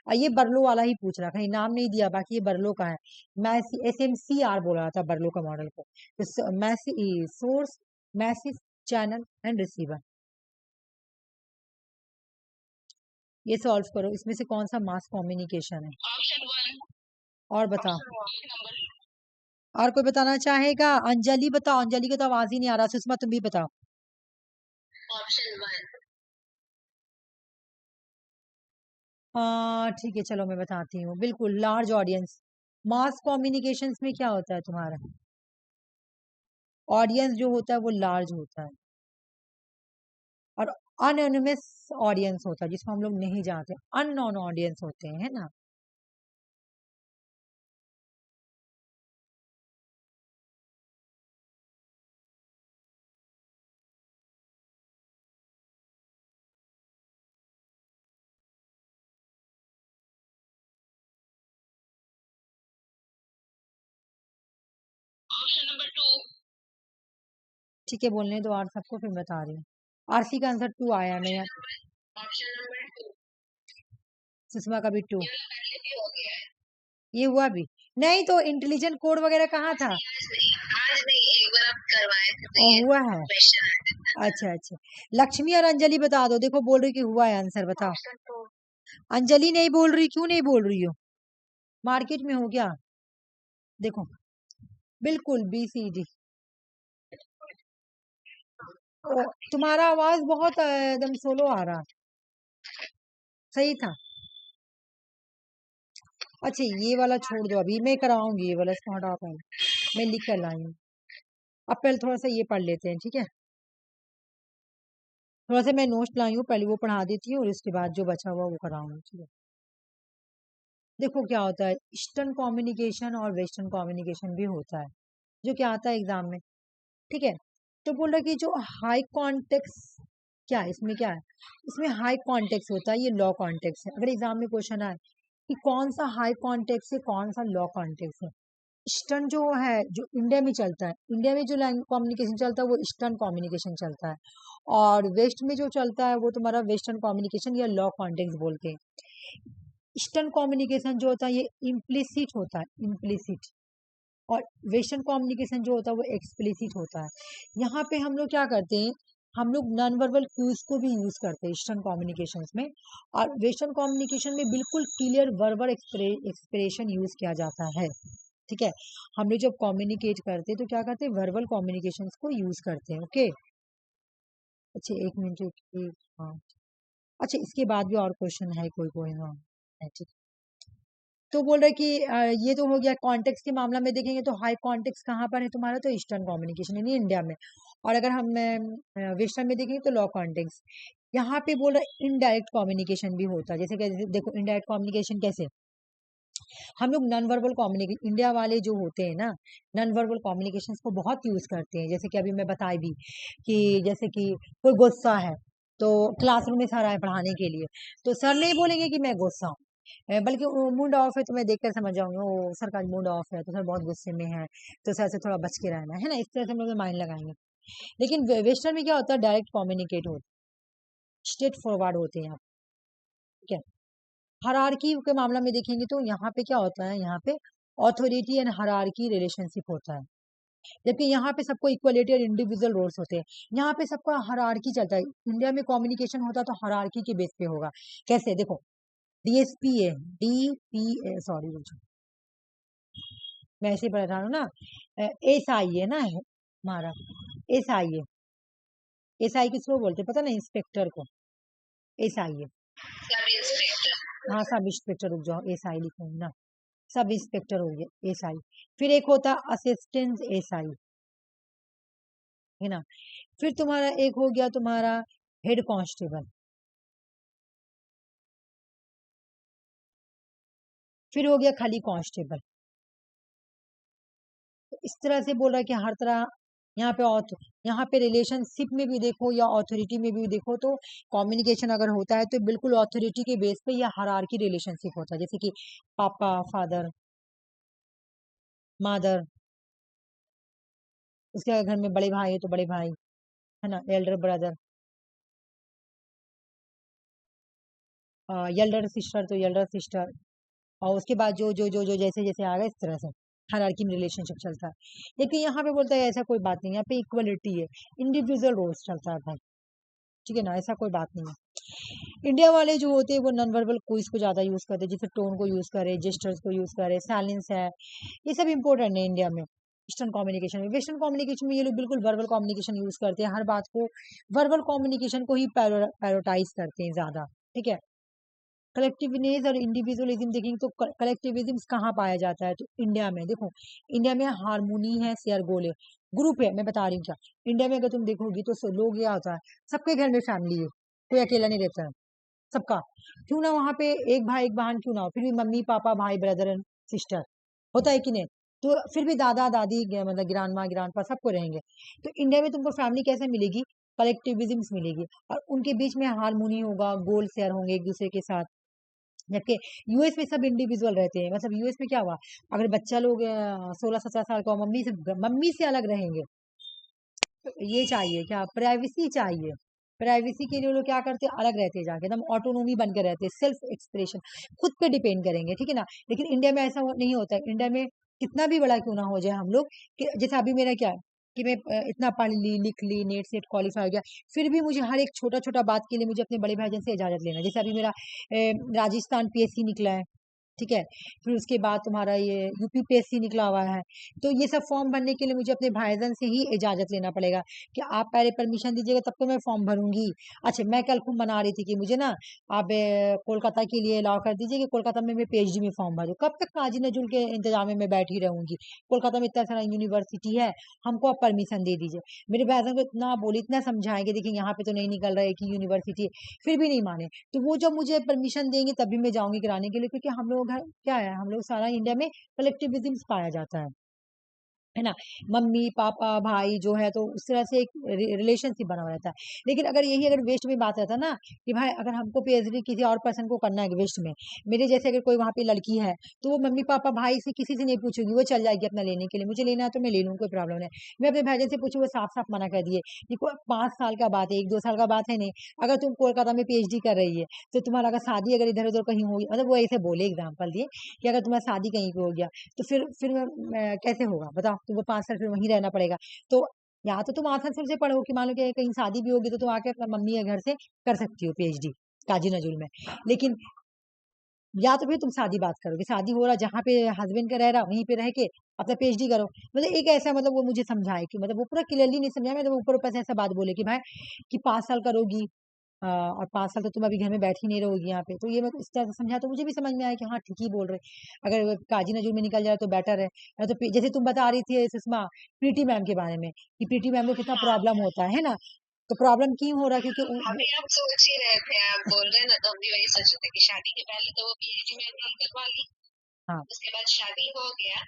और ये बर्लो वाला ही पूछ रहा, कहीं नाम नहीं दिया, बाकी ये बर्लो का है। मैं SMCR बोल रहा था बर्लो का मॉडल को, तो message, source, message, channel and receiver. ये सॉल्व करो, इसमें से कौन सा मास कम्युनिकेशन है। ऑप्शन 1। और बताओ, और कोई बताना चाहेगा। अंजलि बताओ, अंजलि को तो आवाज ही नहीं आ रहा। सुषमा तुम भी बताओ। ऑप्शन 1। हाँ ठीक है, चलो मैं बताती हूँ, बिल्कुल लार्ज ऑडियंस। मास कम्युनिकेशंस में क्या होता है तुम्हारा, ऑडियंस जो होता है वो लार्ज होता है, और अनोनिमस ऑडियंस होता है जिसको हम लोग नहीं जानते, अननोन ऑडियंस होते हैं, है ना। Option number 2। ठीक है, बोलने दो और सबको, फिर बता रही हूँ। आरसी का आंसर 2 आया, मैं ऑप्शन नंबर 2। सुषमा का भी 2, ये पहले भी हो गया है। ये हुआ भी नहीं, तो इंटेलिजेंट कोड वगैरह कहाँ था। आज आज नहीं, एक बार आप करवाए थे तो ये हुआ है। क्वेश्चन। अच्छा अच्छा, लक्ष्मी और अंजलि बता दो। देखो बोल रही कि हुआ है, आंसर बताओ। अंजलि नहीं बोल रही, क्यों नहीं बोल रही हो? मार्केट में हो क्या? देखो बिल्कुल BCD। तुम्हारा आवाज बहुत एकदम सोलो आ रहा। सही था। अच्छा ये वाला छोड़ दो, अभी मैं कराऊंगी ये वाला, इसको हटाओ पहले, मैं लिख कर लाई हूँ। अब पहले थोड़ा सा ये पढ़ लेते हैं, ठीक है? थोड़ा सा मैं नोट्स लाई हूँ, पहले वो पढ़ा देती हूँ और इसके बाद जो बचा हुआ वो कराऊंगी, ठीक है? देखो क्या होता है, ईस्टर्न कम्युनिकेशन और वेस्टर्न कम्युनिकेशन भी होता है, जो क्या आता है एग्जाम में, ठीक है? तो बोल रहा है कि जो हाई कॉन्टेक्स्ट, क्या है इसमें, क्या है इसमें हाई कॉन्टेक्स्ट होता है, ये लो कॉन्टेक्स्ट है। अगर एग्जाम में क्वेश्चन आए कि कौन सा हाई कॉन्टेक्स्ट है, कौन सा लो कॉन्टेक्स्ट है, ईस्टर्न जो है, जो इंडिया में चलता है, इंडिया में जो लैंग्वेज कम्युनिकेशन चलता है वो ईस्टर्न कम्युनिकेशन चलता है, और वेस्ट में जो चलता है वो तुम्हारा वेस्टर्न कम्युनिकेशन या लॉ कॉन्टेक्स्ट बोलते हैं। ईस्टर्न कम्युनिकेशन जो होता है ये इम्प्लिसिट होता है, इम्प्लिसिट, और वेस्टर्न कम्युनिकेशन जो होता है वो एक्सप्लिसिट होता है। यहाँ पे हम लोग क्या करते हैं, हम लोग नॉन वर्बल क्यूज को भी यूज करते हैं ईस्टर्न कम्युनिकेशन में, और वेस्टर्न कम्युनिकेशन में बिल्कुल क्लियर वर्बल एक्सप्रेशन यूज किया जाता है, ठीक है? हम लोग जब कम्युनिकेट करते हैं तो क्या करते हैं, वर्बल कम्युनिकेशन को यूज करते हैं, ओके? अच्छा एक मिनट, हाँ। अच्छा इसके बाद भी और क्वेश्चन है, कोई कोई, हाँ है, ठीक। तो बोल रहे कि ये तो हो गया कॉन्टेक्स्ट के मामला में। देखेंगे तो हाई कॉन्टेक्स्ट कहाँ पर है तुम्हारा, तो ईस्टर्न कम्युनिकेशन यानी इंडिया में, और अगर हम वेस्टर्न में देखेंगे तो लॉ कॉन्टेक्स्ट। यहाँ पे बोल रहे इनडायरेक्ट कम्युनिकेशन भी होता है, जैसे कि देखो इनडायरेक्ट कम्युनिकेशन कैसे, हम लोग नॉन वर्बल कम्युनिकेशन, इंडिया वाले जो होते हैं ना, नॉन वर्बल कम्युनिकेशन को बहुत यूज करते हैं। जैसे कि अभी मैं बताई भी कि जैसे कि कोई गुस्सा है तो क्लासरूम में सर आए पढ़ाने के लिए, तो सर नहीं बोलेंगे कि मैं गुस्सा हूँ, बल्कि मूड ऑफ है तो मैं देखकर समझ जाऊंगी ओ सर का मूड ऑफ है, तो सर बहुत गुस्से में है, तो सर से थोड़ा बच के रहना है ना, इस तरह से हम लोग माइंड लगाएंगे। लेकिन वेस्टर्न में क्या होता है, डायरेक्ट कम्युनिकेट होता है, स्ट्रेट फॉरवर्ड होते हैं आप, ठीक है? हरारकी के मामला में देखेंगे तो यहाँ पे क्या होता है, यहाँ पे ऑथोरिटी एंड हरारकी रिलेशनशिप होता है, जबकि यहाँ पे सबको इक्वलिटी और इंडिविजुअल रोल्स होते हैं। यहाँ पे सबका हरारकी चलता है। इंडिया में कम्युनिकेशन होता तो हरारकी के बेस पे होगा। कैसे, देखो DSP है, DPA, सॉरी मैं ऐसे पढ़ रहा हूँ ना, SI है ना हमारा, SI है, SI किसको बोलते हैं पता नहीं, इंस्पेक्टर को SI है। हाँ सब इंस्पेक्टर, रुक जाओ SI लिखूंगी ना, सब इंस्पेक्टर हो गया SI। फिर एक होता है असिस्टेंट SI, है ना? फिर तुम्हारा एक हो गया तुम्हारा हेड कांस्टेबल, फिर हो गया खाली कांस्टेबल। तो इस तरह से बोल रहा है कि हर तरह यहाँ पे यहाँ पे रिलेशनशिप में भी देखो या अथॉरिटी में भी देखो, तो कम्युनिकेशन अगर होता है तो बिल्कुल अथॉरिटी के बेस पे या हायरार्की रिलेशनशिप होता है, जैसे कि पापा, फादर, मदर, उसके घर में बड़े भाई है तो बड़े भाई, है ना, एल्डर ब्रदर, एल्डर सिस्टर तो एल्डर सिस्टर, और उसके बाद जो जो जो जो जैसे जैसे आ गए इस तरह से हायरार्की में रिलेशनशिप चलता है। लेकिन यहाँ पे बोलता है ऐसा कोई बात नहीं, यहाँ पे इक्वलिटी है, इंडिविजुअल रोल्स चलता है भाई, ठीक है ना, ऐसा कोई बात नहीं है। इंडिया वाले जो होते हैं वो नॉन वर्बल क्विज को ज्यादा यूज करते हैं, जैसे टोन को यूज करे, जेस्टर्स को यूज करे, साइलेंस है, ये सब इंपॉर्टेंट है इंडिया में। ईस्टर्न कम्युनिकेशन में, वेस्टर्न कम्युनिकेशन में ये लोग बिल्कुल वर्बल कम्युनिकेशन यूज करते हैं, हर बात को वर्बल कम्युनिकेशन को ही प्रायोरिटाइज करते हैं ज्यादा, ठीक है? कलेक्टिवनेस और इंडिविजुअलिज्म देखेंगे तो कलेक्टिविज्म कहाँ पाया जाता है, तो इंडिया में देखो, इंडिया में हारमोनी है, शेयर गोल है, ग्रुप है। मैं बता रही हूँ क्या, इंडिया में अगर तुम देखोगी तो लोग क्या होता है, सबके घर में फैमिली है, कोई अकेला नहीं रहता है, सबका, क्यों ना वहाँ पे एक भाई एक बहन क्यों ना हो, फिर भी मम्मी पापा भाई ब्रदर एंड सिस्टर, होता है कि नहीं? तो फिर भी दादा दादी मतलब ग्रांड माँ ग्रांड पा सबको रहेंगे। तो इंडिया में तुमको फैमिली कैसे मिलेगी, कलेक्टिविज्म मिलेगी, और उनके बीच में हारमोनी होगा, गोल शेयर होंगे एक दूसरे के साथ। जबकि यूएस में सब इंडिविजुअल रहते हैं, मतलब यूएस में क्या हुआ, अगर बच्चा लोग 16-17 साल का मम्मी से अलग रहेंगे, तो ये चाहिए क्या, प्राइवेसी चाहिए। प्राइवेसी के लिए लोग क्या करते हैं, अलग रहते हैं जाके, एकदम ऑटोनोमी बन के रहते हैं, सेल्फ एक्सप्रेशन, खुद पे डिपेंड करेंगे, ठीक है ना? लेकिन इंडिया में ऐसा नहीं होता है। इंडिया में कितना भी बड़ा क्यों ना हो जाए हम लोग, कि जैसे अभी मेरा क्या है कि मैं इतना पढ़ ली लिख ली, नेट सेट क्वालिफाई हो गया, फिर भी मुझे हर एक छोटा छोटा बात के लिए मुझे अपने बड़े भाईजान से इजाजत लेना है। जैसे अभी मेरा राजस्थान पीएससी निकला है, ठीक है, फिर उसके बाद तुम्हारा ये यूपी पीएससी निकला हुआ है, तो ये सब फॉर्म भरने के लिए मुझे अपने भाईजान से ही इजाजत लेना पड़ेगा कि आप पहले परमिशन दीजिएगा तब तो मैं फॉर्म भरूंगी। अच्छा, मैं कल खूब मना रही थी कि मुझे ना आप कोलकाता के लिए अलाउ कर दीजिए कि कोलकाता में मैं पीएचडी में फॉर्म भरूँ। कब तक काजी नजुल के इंतजाम में मैं बैठी रहूंगी? कोलकाता में इतना सारा यूनिवर्सिटी है, हमको आप परमिशन दे दीजिए। मेरे भाईजान को इतना बोली, इतना समझाएंगे, देखिए यहाँ पे तो नहीं निकल रहा है कि यूनिवर्सिटी, फिर भी नहीं माने। तो वो जब मुझे परमिशन देंगे तभी मैं जाऊंगी कराने के लिए, क्योंकि हम लोग घर क्या है, हम लोग सारा इंडिया में कलेक्टिविज्म पाया जाता है ना, मम्मी पापा भाई जो है, तो उस तरह से एक रिलेशनशिप बना हुआ रहता है। लेकिन अगर यही अगर वेस्ट में बात रहता ना कि भाई अगर हमको पीएचडी किसी और पर्सन को करना है वेस्ट में, मेरे जैसे अगर कोई वहां पे लड़की है, तो वो मम्मी पापा भाई से किसी से नहीं पूछेगी, वो चल जाएगी अपना लेने के लिए, मुझे लेना है तो मैं ले लूँ, कोई प्रॉब्लम नहीं। मैं अपने भाईजान से पूछूँ, वो साफ साफ मना कर दिए कि 5 साल का बात है, 1-2 साल का बात है नहीं। अगर तुम कोलकाता में पीएचडी कर रही है, तो तुम्हारा अगर शादी अगर इधर उधर कहीं होगी, मतलब वो ऐसे बोले एग्जाम्पल दिए कि अगर तुम्हारा शादी कहीं पे हो गया, तो फिर कैसे होगा बताओ? तुमको 5 साल फिर वहीं रहना पड़ेगा। तो या तो तुम आसानसोल से पढ़ो कि मान लो कि कहीं शादी भी होगी तो तुम आके अपना मम्मी के घर से कर सकती हो पीएचडी काजी नजूल में। लेकिन या तो फिर तुम शादी बात करो कि शादी हो रहा जहाँ पे हस्बैंड का रह रहा वहीं पे रह के अपना पीएचडी करो। मतलब एक ऐसा, मतलब वो मुझे समझाए कि, मतलब वो पूरा क्लियरली नहीं समझाया, मतलब ऊपर ऊपर से ऐसा बात बोले कि भाई कि 5 साल करोगी, और 5 साल तो तुम अभी घर में बैठी नहीं रहोगी यहाँ पे। तो ये मैं इस तरह से समझा तो मुझे भी समझ में आया कि हाँ ठीक ही बोल रहे, अगर वो काजी नजूर में निकल जाए तो बेटर है। या तो जैसे तुम बता रही थी सुषमा, प्रीति मैम के बारे में कि प्रीति मैम को कितना हाँ, प्रॉब्लम होता है ना, तो प्रॉब्लम क्यों हो रहा है? क्योंकि अभी हम सोच ही रहे थे, आप बोल रहे हैं ना, तो हम भी वही सोच रहे थे कि शादी के पहले तो वो पीएचडी में एनरोल करवा ली, हाँ उसके बाद शादी हो गया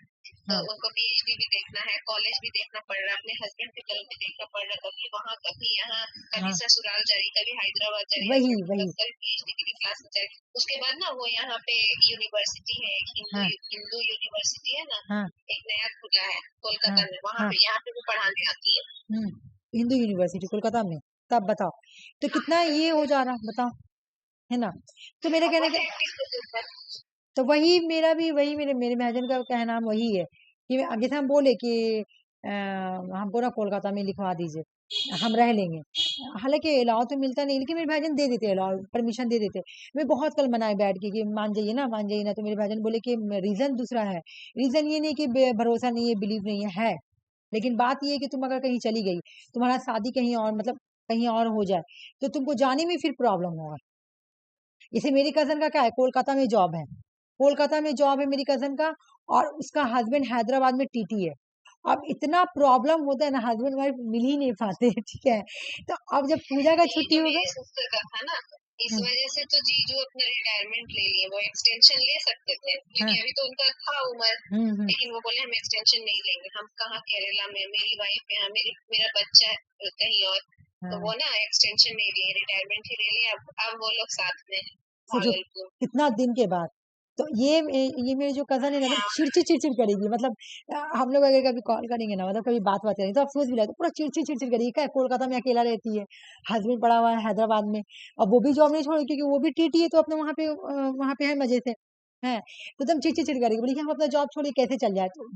तो हाँ उनको पीएचडी भी देखना है, कॉलेज भी देखना पड़ रहा है, अपने हस्बैंड की तरफ भी देखना पड़ रहा है, कभी वहाँ कभी यहाँ, कभी हाँ, ससुराल जाए, कभी हैदराबाद जाए वही हस्बैंड के वही, पास, कभी पीएचडी के लिए क्लास में जाए। उसके बाद ना वो यहाँ पे यूनिवर्सिटी है, एक हिंदू हाँ हिंदू यूनिवर्सिटी है ना, हाँ एक नया खुला है हाँ कोलकाता में, वहाँ हाँ, पे यहाँ पे भी पढ़ाने आती है। हम्म, हिंदू यूनिवर्सिटी कोलकाता में, तब बताओ तो कितना ये हो जा रहा, बताओ, है ना? तो मेरे कहने बहुत का, एक्टिव के ऊपर। तो वही मेरा भी वही मेरे मेरे महाजन का कहना वही है कि अब जैसे हम बोले कि हमको ना कोलकाता में लिखवा दीजिए, हम रह लेंगे। हालांकि अलाउ तो मिलता नहीं, लेकिन मेरे भाईजान दे देते अलाउ, परमिशन दे देते। मैं बहुत कल मनाए बैठ के कि मान जाइए ना, मान जाइए ना, तो मेरे भाईजान बोले कि रीजन दूसरा है। रीजन ये नहीं कि भरोसा नहीं है, बिलीव नहीं है, लेकिन बात ये है कि तुम अगर कहीं चली गई, तुम्हारा शादी कहीं और, मतलब कहीं और हो जाए, तो तुमको जाने में फिर प्रॉब्लम होगा। जैसे मेरी कजन का क्या है, कोलकाता में जॉब है, कोलकाता में जॉब है मेरी कजन का, और उसका हस्बैंड हैदराबाद में टीटी है। अब इतना प्रॉब्लम होता है ना, हस्बैंड वाइफ मिल ही नहीं पाते ठीक है। तो अब जब पूजा का ये छुट्टी जो होगा, मेरी सिस्टर का था ना, इस हम्म, वजह से तो जीजू अपने रिटायरमेंट ले लिए, वो एक्सटेंशन ले सकते थे हाँ, क्योंकि अभी तो उनका था उम्र, हम्म, लेकिन वो बोले हम एक्सटेंशन नहीं लेंगे, हम कहाँ केरला में, मेरी वाइफ यहाँ, मेरा बच्चा है कहीं और, तो हाँ, वो ना एक्सटेंशन नहीं लिए, रिटायरमेंट ही ले लिया। अब वो लोग साथ में हैं, सोचो भागलपुर। कितना दिन के बाद। तो ये मेरी जो कजन है ना, एकदम हाँ, चिड़चिड़ चिड़चिड़ करेगी, मतलब हम लोग अगर कभी कॉल करेंगे ना, मतलब कभी बात बात करेंगे तो अफसोस भी लगता है, पूरा चिड़चिड़ चिड़चिड़ करेगी, क्या है, कोलकाता में अकेला रहती है, हस्बैंड पड़ा हुआ है हैदराबाद में, और वो भी जॉब नहीं छोड़ी क्योंकि वो भी टीटी है, तो अपने वहां पे है मजे से, है तो एकदम चिड़चिड़ चिड़ करेगी, बोली कि हम अपना जॉब छोड़िए कैसे चल जाए। तो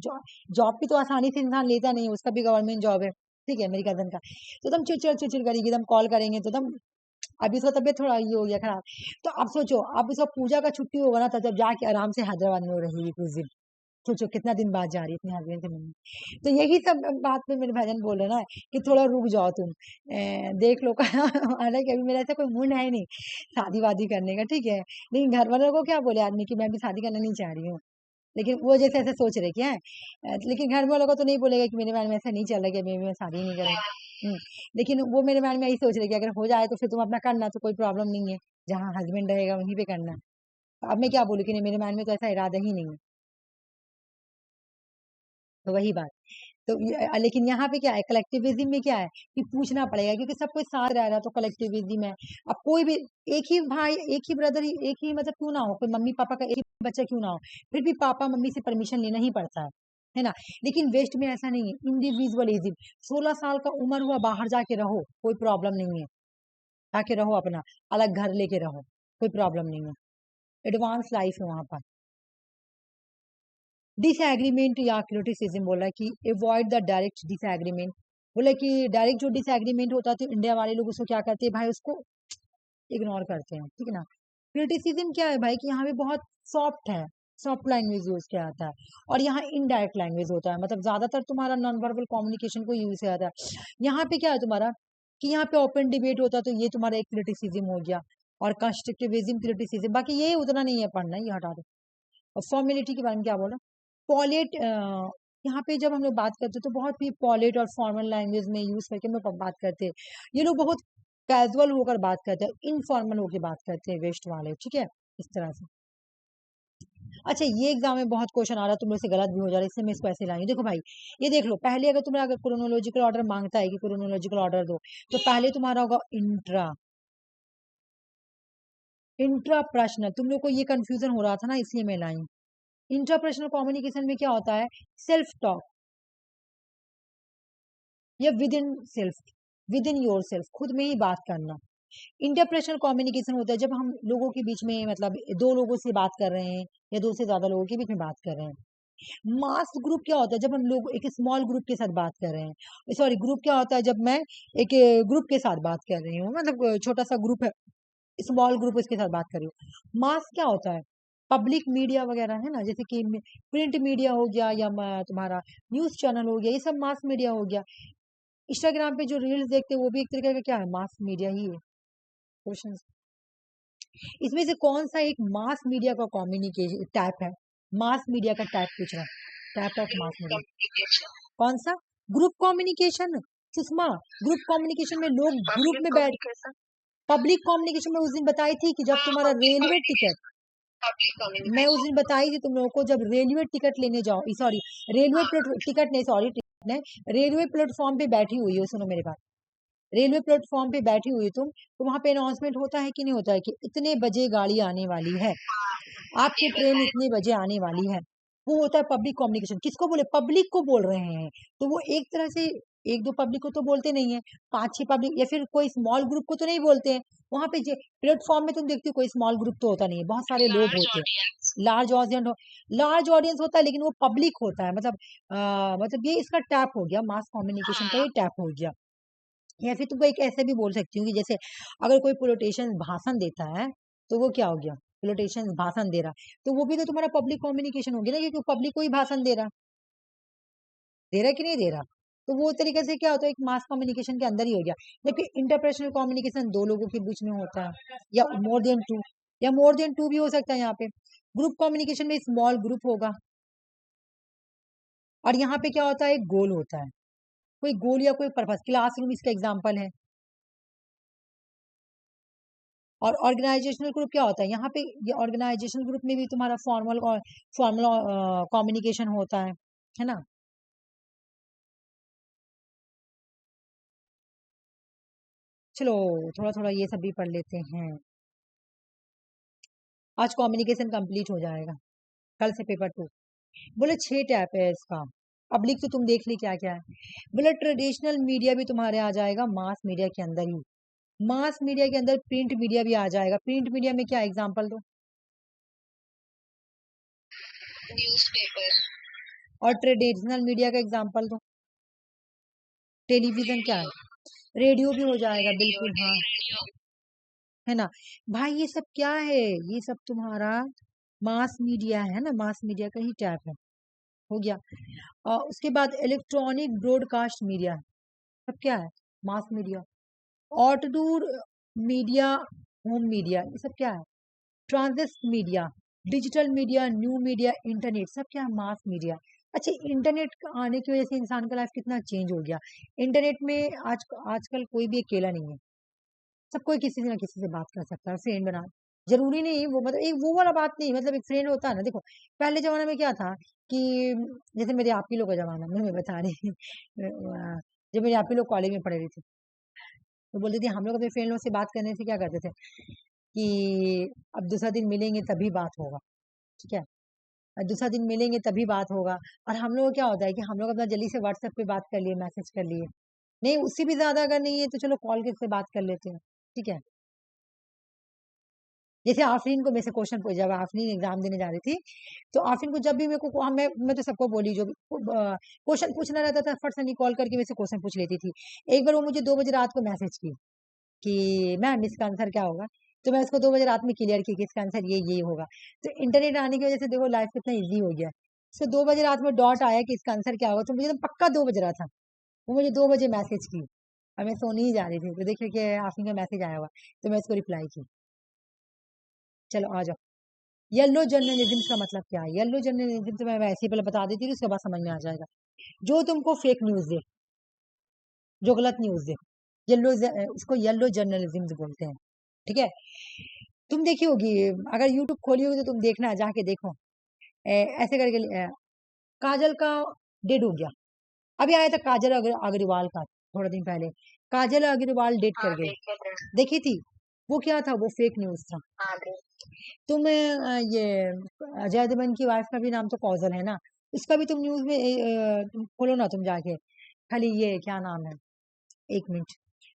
जॉब भी तो आसानी से इंसान लेता नहीं है, उसका भी गवर्नमेंट जॉब है, ठीक है, मेरी कजन का, तो एकदम चिड़चिड़ चिड़चिड़ करेगी, एकदम कॉल करेंगे तो एकदम, अभी उसका तबियत थोड़ा ये हो गया खराब। तो अब सोचो, अब उसका पूजा का छुट्टी होगा ना, तो जब जाके आराम से हैदराबाद में वो रहेगी कुछ दिन। सोचो कितना दिन बाद जा रही है अपने हस्बैंड से मिलने। तो यही सब बात पे मेरे भाईजान बोल रहे ना कि थोड़ा रुक जाओ तुम, देख लो हालांकि अभी मेरा ऐसा कोई मूड है नहीं शादी वादी करने का, ठीक है, लेकिन घर वालों को क्या बोले आदमी कि मैं भी शादी करना नहीं चाह रही हूँ। लेकिन वो जैसे ऐसे सोच रहे क्या है, लेकिन घर वालों को तो नहीं बोलेगा कि मेरे मन में ऐसा नहीं चल रहा कि अभी मैं शादी नहीं करूँ। हम्म, लेकिन वो मेरे मन में यही सोच रहे कि अगर हो जाए तो फिर तुम अपना करना, तो कोई प्रॉब्लम नहीं है, जहाँ हस्बैंड रहेगा वहीं पे करना। अब मैं क्या बोलूँ कि नहीं, मेरे मन में तो ऐसा इरादा ही नहीं है। तो वही बात। तो लेकिन यहाँ पे क्या है, कलेक्टिविज्म में क्या है कि पूछना पड़ेगा, क्योंकि सब कोई साथ रह रहा है, तो कलेक्टिविज्म है। अब कोई भी एक ही भाई, एक ही ब्रदर, एक ही मतलब क्यों ना हो, कोई मम्मी पापा का एक ही बच्चा क्यों ना हो, फिर भी पापा मम्मी से परमिशन लेना ही पड़ता है ना। लेकिन वेस्ट में ऐसा नहीं है, इंडिविजुअलिज्म, 16 साल का उम्र हुआ बाहर जाके रहो, कोई प्रॉब्लम नहीं है, जाके रहो अपना, अलग घर लेके रहो, कोई प्रॉब्लम नहीं है, एडवांस लाइफ है वहां पर। डिसएग्रीमेंट या क्रिटिसिज्म बोला कि अवॉइड द डायरेक्ट डिसएग्रीमेंट, बोला कि डायरेक्ट जो डिसएग्रीमेंट होता है तो इंडिया वाले लोग उसको क्या करते हैं भाई, उसको इग्नोर करते हैं, ठीक है ना। क्रिटिसिज्म क्या है भाई कि यहाँ पे बहुत सॉफ्ट है, सॉफ्ट लैंग्वेज यूज किया जाता है, और यहाँ इनडायरेक्ट लैंग्वेज होता है, मतलब ज्यादातर तुम्हारा नॉन वर्बल कम्युनिकेशन को यूज किया जाता है। यहाँ पे क्या है तुम्हारा कि यहाँ पे ओपन डिबेट होता है, तो ये तुम्हारा एक क्रिटिसिज्म हो गया, और कंस्ट्रक्टिविज्म क्रिटिसिज्म, बाकी ये उतना नहीं है पढ़ना, ये हटा दो। और फॉर्मेलिटी के बारे में क्या बोला, पॉलिट, यहाँ पे जब हम लोग बात करते हैं तो बहुत ही पॉलिट और फॉर्मल लैंग्वेज में यूज करके हम लोग बात करते हैं। ये लोग बहुत कैजुअल होकर बात करते हैं, इनफॉर्मल होकर बात करते हैं वेस्ट वाले, ठीक है, इस तरह से। अच्छा, ये एग्जाम में बहुत क्वेश्चन आ रहा है, तुम लोग से गलत भी हो जा रहा है, इससे मैं इसको ऐसे लाई, देखो भाई, ये देख लो, पहले अगर तुम्हारा अगर क्रोनोलॉजिकल ऑर्डर मांगता है कि क्रोनोलॉजिकल ऑर्डर दो, तो पहले तुम्हारा होगा इंट्रा। इंट्रा प्रश्न, तुम लोग को ये कंफ्यूजन हो रहा था ना, इसलिए मैं लाई। इंट्रापर्सनल कम्युनिकेशन में क्या होता है, सेल्फ टॉक या with in self, with in your self, खुद में ही बात करना। इंटरपर्सनल कम्युनिकेशन होता है जब हम लोगों के बीच में, मतलब दो लोगों से बात कर रहे हैं या दो से ज्यादा लोगों के बीच में बात कर रहे हैं। मास ग्रुप क्या होता है जब हम लोग एक स्मॉल ग्रुप के साथ बात कर रहे हैं। सॉरी, ग्रुप क्या होता है जब मैं एक ग्रुप के साथ बात कर रही हूँ, मतलब छोटा सा ग्रुप है, स्मॉल ग्रुप, इसके साथ बात कर रही हूँ। मास क्या होता है, पब्लिक मीडिया वगैरह है ना, जैसे कि प्रिंट मीडिया हो गया या तुम्हारा न्यूज चैनल हो गया, ये सब मास मीडिया हो गया। इंस्टाग्राम पे जो रील्स देखते हैं वो भी एक तरीके का क्या है, मास मीडिया ही है। क्वेश्चन, इसमें से कौन सा एक मास मीडिया का कम्युनिकेशन टाइप है, मास मीडिया का टाइप पूछ रहा है, टाइप ऑफ मास मीडिया कौन सा, group communication. Sushma, group communication में लोग ग्रुप में बैठ, पब्लिक कम्युनिकेशन में उस दिन बताई थी कि जब तुम्हारा रेलवे टिकट, मैं उस दिन बताई थी तुम लोगों को, जब रेलवे टिकट लेने जाओ, सॉरी रेलवे टिकट नहीं, सॉरी टिकट नहीं, रेलवे प्लेटफॉर्म पे बैठी हुई हो, सुनो मेरी बात, रेलवे प्लेटफॉर्म पे बैठी हुई तुम, तो वहां पे अनाउंसमेंट होता है कि नहीं होता है कि इतने बजे गाड़ी आने वाली है, आपकी ट्रेन इतने बजे आने वाली है। वो होता है पब्लिक कम्युनिकेशन, किसको बोले, पब्लिक को बोल रहे हैं, तो वो एक तरह से एक दो पब्लिक को तो बोलते नहीं है, पांच छह पब्लिक या फिर कोई स्मॉल ग्रुप को तो नहीं बोलते हैं। वहां पे प्लेटफॉर्म में तुम देखते हो कोई स्मॉल ग्रुप तो होता नहीं है, बहुत सारे लोग होते हैं, लार्ज ऑडियंस हो, लार्ज ऑडियंस होता है, लेकिन वो पब्लिक होता है, मतलब मतलब ये इसका टैप हो गया, मास कम्युनिकेशन का ये टैप हो गया। या फिर तुमको एक ऐसे भी बोल सकती हूँ कि जैसे अगर कोई पोलिटिशियन भाषण देता है, तो वो क्या हो गया, पोलिटिशियन भाषण दे रहा, तो वो भी तो तुम्हारा पब्लिक कम्युनिकेशन हो गया ना, क्योंकि पब्लिक को ही भाषण दे रहा कि नहीं दे रहा, तो वो तरीके से क्या होता है, एक मास कम्युनिकेशन के अंदर ही हो गया। जबकि इंटरपर्सनल कम्युनिकेशन दो लोगों के बीच में होता है, या मोर देन टू, या मोर देन टू भी हो सकता है यहाँ पे। ग्रुप कम्युनिकेशन में स्मॉल ग्रुप होगा, और यहाँ पे क्या होता है, एक गोल होता है, कोई गोल या कोई पर्पस, क्लासरूम इसका एग्जाम्पल है। और ऑर्गेनाइजेशनल ग्रुप क्या होता है, यहाँ पे ये ऑर्गेनाइजेशनल ग्रुप में भी तुम्हारा फॉर्मल और फॉर्मल कम्युनिकेशन होता है ना। चलो, थोड़ा थोड़ा ये सब भी पढ़ लेते हैं, आज कम्युनिकेशन कंप्लीट हो जाएगा, कल से पेपर 2। बोले 6 टैप है इसका, पब्लिक तो तुम देख ली क्या क्या है। बोले ट्रेडिशनल मीडिया भी तुम्हारे आ जाएगा मास मीडिया के अंदर ही, मास मीडिया के अंदर प्रिंट मीडिया भी आ जाएगा। प्रिंट मीडिया में क्या एग्जाम्पल दो, न्यूज़पेपर। और ट्रेडिशनल मीडिया का एग्जाम्पल दो, टेलीविजन क्या है, रेडियो भी हो जाएगा, बिल्कुल हाँ, है ना। भाई ये सब क्या है, ये सब तुम्हारा मास मीडिया है ना, मास मीडिया का ही टैप है, हो गया। उसके बाद इलेक्ट्रॉनिक ब्रॉडकास्ट मीडिया, सब क्या है, mass media. Outdoor media, home media, ये सब क्या है, transit media, digital media, new media, internet, सब क्या है, मास मीडिया। अच्छा, इंटरनेट आने की वजह से इंसान का लाइफ कितना चेंज हो गया। इंटरनेट में आजकल कोई भी अकेला नहीं है, सब कोई किसी ना किसी से बात कर सकता है, फ्रेंड बना, जरूरी नहीं वो, मतलब एक वो वाला बात नहीं, मतलब एक फ्रेंड होता है ना। देखो पहले जमाने में क्या था कि जैसे मेरे आप ही लोग का जमाना में, मैं बता रही हूँ, जब मेरे आप ही लोग कॉलेज में पढ़े रही थी, तो बोलते थे हम लोग अपने फ्रेंड लोग से बात करने से क्या करते थे कि अब दूसरा दिन मिलेंगे तभी बात होगा, ठीक है, और दूसरा दिन मिलेंगे तभी बात होगा। और हम लोग क्या होता है कि हम लोग अपना जल्दी से व्हाट्सएप पे बात कर लिए, मैसेज कर लिए, नहीं उससे भी ज्यादा अगर नहीं है तो चलो कॉल के से बात कर लेते हैं, ठीक है। जैसे आफरीन को मेरे से क्वेश्चन जब आफरीन एग्जाम देने जा रही थी, तो आफरीन को जब भी मेरे को मैं तो सबको बोली, जो क्वेश्चन पूछना रहता था फट से कॉल करके मेरे से क्वेश्चन पूछ लेती थी। एक बार वो मुझे 2 बजे रात को मैसेज की कि मैम इसका आंसर क्या होगा, तो मैं उसको 2 बजे रात में क्लियर की कि इसका आंसर ये होगा। तो इंटरनेट आने की वजह से देखो लाइफ कितना ईजी हो गया। उसको 2 बजे रात में डॉट आया कि इसका आंसर क्या होगा, तो मुझे तो पक्का 2 बज रहा था। वो मुझे 2 बजे मैसेज की और मैं सोने ही जा रही थी, तो देखिए कि आफरीन का मैसेज आया हुआ, तो मैं उसको रिप्लाई की। चलो आ जाओ। येलो जर्नलिज्म का मतलब क्या है? येलो जर्नलिज्म तो मैं वैसे ही पहले बता देती हूँ, उसके बाद समझ में आ जाएगा। जो तुमको फेक न्यूज दे, जो गलत न्यूज दे, येलो इसको येलो जर्नलिज्म बोलते हैं। ठीक है, तुम देखी होगी, अगर यूट्यूब खोली होगी तो तुम देखना, जाके देखो। ऐसे करके काजल का डेट हो गया, अभी आया था काजल अग्रवाल का थोड़ा दिन पहले। काजल अग्रवाल डेट कर गई, देखी थी? वो क्या था? वो फेक न्यूज था। तुम ये अजय देवगन की वाइफ का भी नाम तो काजल है ना, उसका भी तुम न्यूज में तुम खोलो ना, तुम जाके खाली ये क्या नाम है, 1 मिनट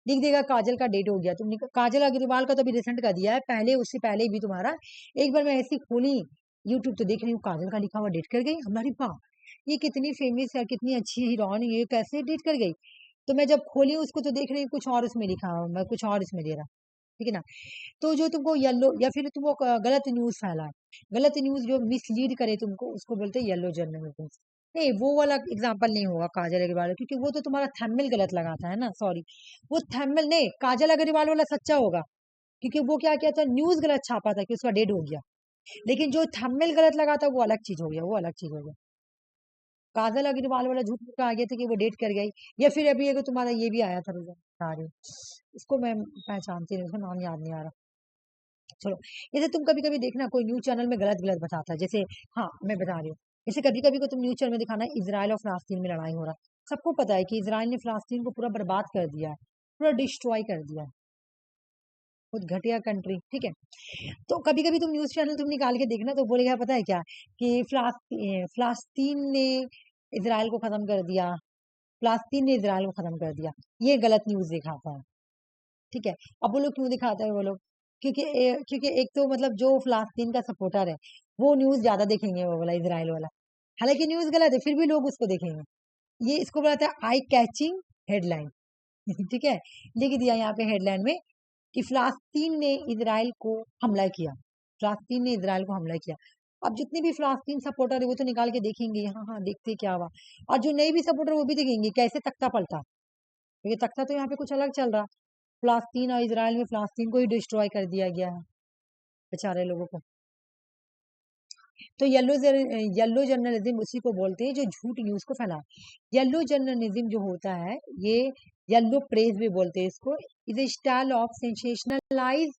लिख देगा काजल का डेट हो गया। तुमने काजल अग्रवाल का तो अभी रिसेंट कर दिया है, पहले उससे पहले भी तुम्हारा। एक बार मैं ऐसी खोली यूट्यूब तो देख रही हूँ काजल का लिखा हुआ डेट कर गई। हमारी वाह, ये कितनी फेमस है, कितनी अच्छी हीरोइन, ये कैसे डेट कर गई? तो मैं जब खोली उसको तो देख रही हूँ कुछ और उसमें लिखा हुआ, मैं कुछ और इसमें दे रहा। ठीक है ना? तो जो तुमको येलो या फिर तुमको गलत न्यूज फैलाए, गलत न्यूज जो मिसलीड करे तुमको, उसको बोलते हैं येलो जर्नलिज्म। नहीं, वो वाला एग्जाम्पल नहीं होगा काजल अग्रवाल, क्योंकि वो तो तुम्हारा थंबनेल गलत लगाता है ना, सॉरी। वो थंबनेल नहीं, काजल अग्रवाल वाला सच्चा होगा, क्योंकि वो क्या किया था, न्यूज गलत छापा था कि उसका डेड हो गया। लेकिन जो थंबनेल गलत लगा था वो अलग चीज हो गया, वो अलग चीज हो गया। काजल अग्रवाल वाला झूठ मूठ आ गया था कि वो डेट कर गई। या फिर अभी एक तुम्हारा ये भी आया था, रुको बता रही हूँ, इसको मैं पहचानती नहीं, उसका नाम याद नहीं आ रहा। चलो, जैसे तुम कभी कभी देखना कोई न्यूज चैनल में गलत गलत बताता है, जैसे, हाँ मैं बता रही हूँ, जैसे कभी कभी को तुम न्यूज चैनल में दिखाना इजराइल और फलस्तीन में लड़ाई हो रहा है, सबको पता है कि इजराइल ने फलस्तीन को पूरा बर्बाद कर दिया है, पूरा डिस्ट्रॉय कर दिया है, बहुत घटिया कंट्री। ठीक है, तो कभी कभी तुम न्यूज चैनल तुम निकाल के देखना तो बोलेगा पता है क्या, कि फलस्तीन ने इसराइल को खत्म कर दिया, फलस्तीन ने इसराइल को खत्म कर दिया, ये गलत न्यूज दिखाता है। ठीक है, अब वो लोग क्यों दिखाते हैं वो लोग, क्योंकि एक तो मतलब जो फलस्तीन का सपोर्टर है वो न्यूज ज्यादा देखेंगे, वो वाला इसराइल वाला, हालांकि न्यूज गलत है फिर भी लोग उसको देखेंगे। ये इसको बोलता है आई कैचिंग हेडलाइन। ठीक है, लिख दिया यहाँ पे हेडलाइन में कि फलस्तीन ने इसराइल को हमला किया, फलस्तीन ने इसराइल को हमला किया। अब जितने भी फलस्तीन सपोर्टर है वो तो निकाल के देखेंगे, हाँ हाँ देखते क्या हुआ, और जो नहीं भी सपोर्टर वो भी देखेंगे कैसे तख्ता पलटा, ये तख्ता तो यहाँ पे कुछ अलग चल रहा। फलस्तीन और इसराइल में फलस्तीन को ही डिस्ट्रॉय कर दिया गया है बेचारे लोगों को। तो येलो जर्नलिज्म उसी को बोलते हैं जो झूठ न्यूज को फैला। येलो जर्नलिज्म जो होता है, ये येलो प्रेस भी बोलते हैं इसको, is a style of sensationalise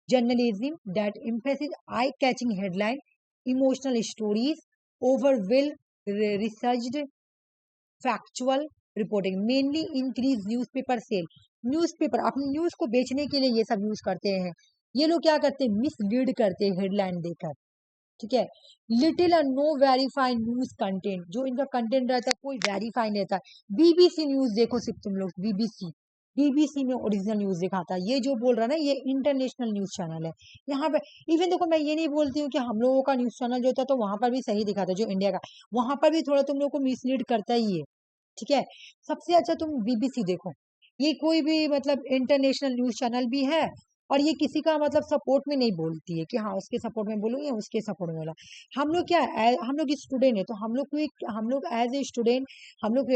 journalism that emphasizes eye-catching headline, emotional stories, well researched factual reporting, mainly increase newspaper sale। Newspaper अपनी न्यूज को बेचने के लिए ये सब यूज करते हैं। ये लोग क्या करते हैं, मिसलीड करते हैं हेडलाइन देकर। ठीक है, लिटिल और नो वेरीफाइड न्यूज कंटेंट, जो इनका कंटेंट रहता है कोई वेरीफाई नहीं रहता। बीबीसी न्यूज देखो सिर्फ तुम लोग, बीबीसी में ओरिजिनल न्यूज दिखाता है। ये जो बोल रहा है ना, ये इंटरनेशनल न्यूज चैनल है। यहाँ पे इवन देखो, मैं ये नहीं बोलती हूँ कि हम लोगों का न्यूज चैनल जो होता है तो वहां पर भी सही दिखाता है, जो इंडिया का, वहां पर भी थोड़ा तुम लोग को मिसलीड करता ही है। ठीक है, सबसे अच्छा तुम बीबीसी देखो, ये कोई भी मतलब इंटरनेशनल न्यूज चैनल भी है, और ये किसी का मतलब सपोर्ट में नहीं बोलती है कि हाँ उसके सपोर्ट में बोलो या उसके सपोर्ट में बोला। हम लोग क्या है, हम लोग स्टूडेंट है, तो हम लोग एज ए स्टूडेंट, हम लोग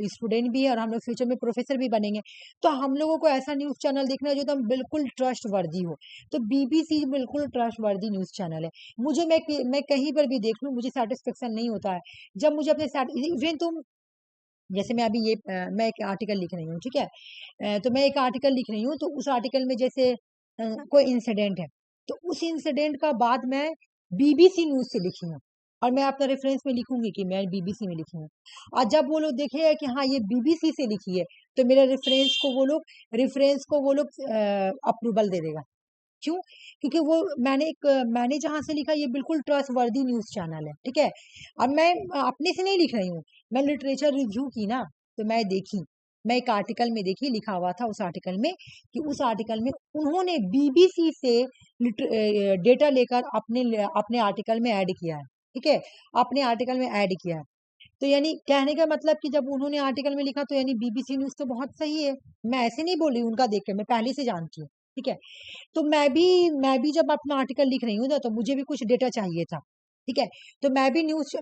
स्टूडेंट भी है और हम लोग फ्यूचर में प्रोफेसर भी बनेंगे, तो हम लोगों को ऐसा न्यूज चैनल देखना है जो एकदम बिल्कुल ट्रस्ट वर्दी हो। तो बीबीसी बिल्कुल ट्रस्ट वर्दी न्यूज चैनल है। मुझे मैं कहीं पर भी देख लूँ मुझे सेटिस्फेक्शन नहीं होता है, जब मुझे अपने इवन तुम, जैसे मैं अभी ये मैं एक आर्टिकल लिख रही हूँ, ठीक है, तो मैं एक आर्टिकल लिख रही हूँ, तो उस आर्टिकल में जैसे कोई इंसिडेंट है, तो उस इंसिडेंट का बाद मैं बीबीसी न्यूज से लिखी हूँ, और मैं अपना रेफरेंस में लिखूंगी कि मैं बीबीसी में लिखी हूँ। और जब वो लोग देखेगा कि हाँ ये बीबीसी से लिखी है, तो मेरे रेफरेंस को वो लोग अप्रूवल दे देगा। क्यों? क्योंकि वो मैंने जहां से लिखा ये बिल्कुल ट्रस्ट वर्दी न्यूज चैनल है। ठीक है, अब मैं अपने से नहीं लिख रही हूँ, मैं लिटरेचर रिव्यू की ना, तो मैं एक आर्टिकल में देखी, लिखा हुआ था उस आर्टिकल में कि उस आर्टिकल में उन्होंने बीबीसी से डेटा लेकर अपने आर्टिकल में ऐड किया है, ठीक है, अपने आर्टिकल में ऐड किया है। तो यानी कहने का मतलब कि जब उन्होंने आर्टिकल में लिखा तो यानी बीबीसी न्यूज तो बहुत सही है। मैं ऐसे नहीं बोल रही हूँ उनका देख के, मैं पहले से जानती हूँ, ठीक है। तो मैं भी जब अपना आर्टिकल लिख रही हूँ ना, तो मुझे भी कुछ डेटा चाहिए था, ठीक है। तो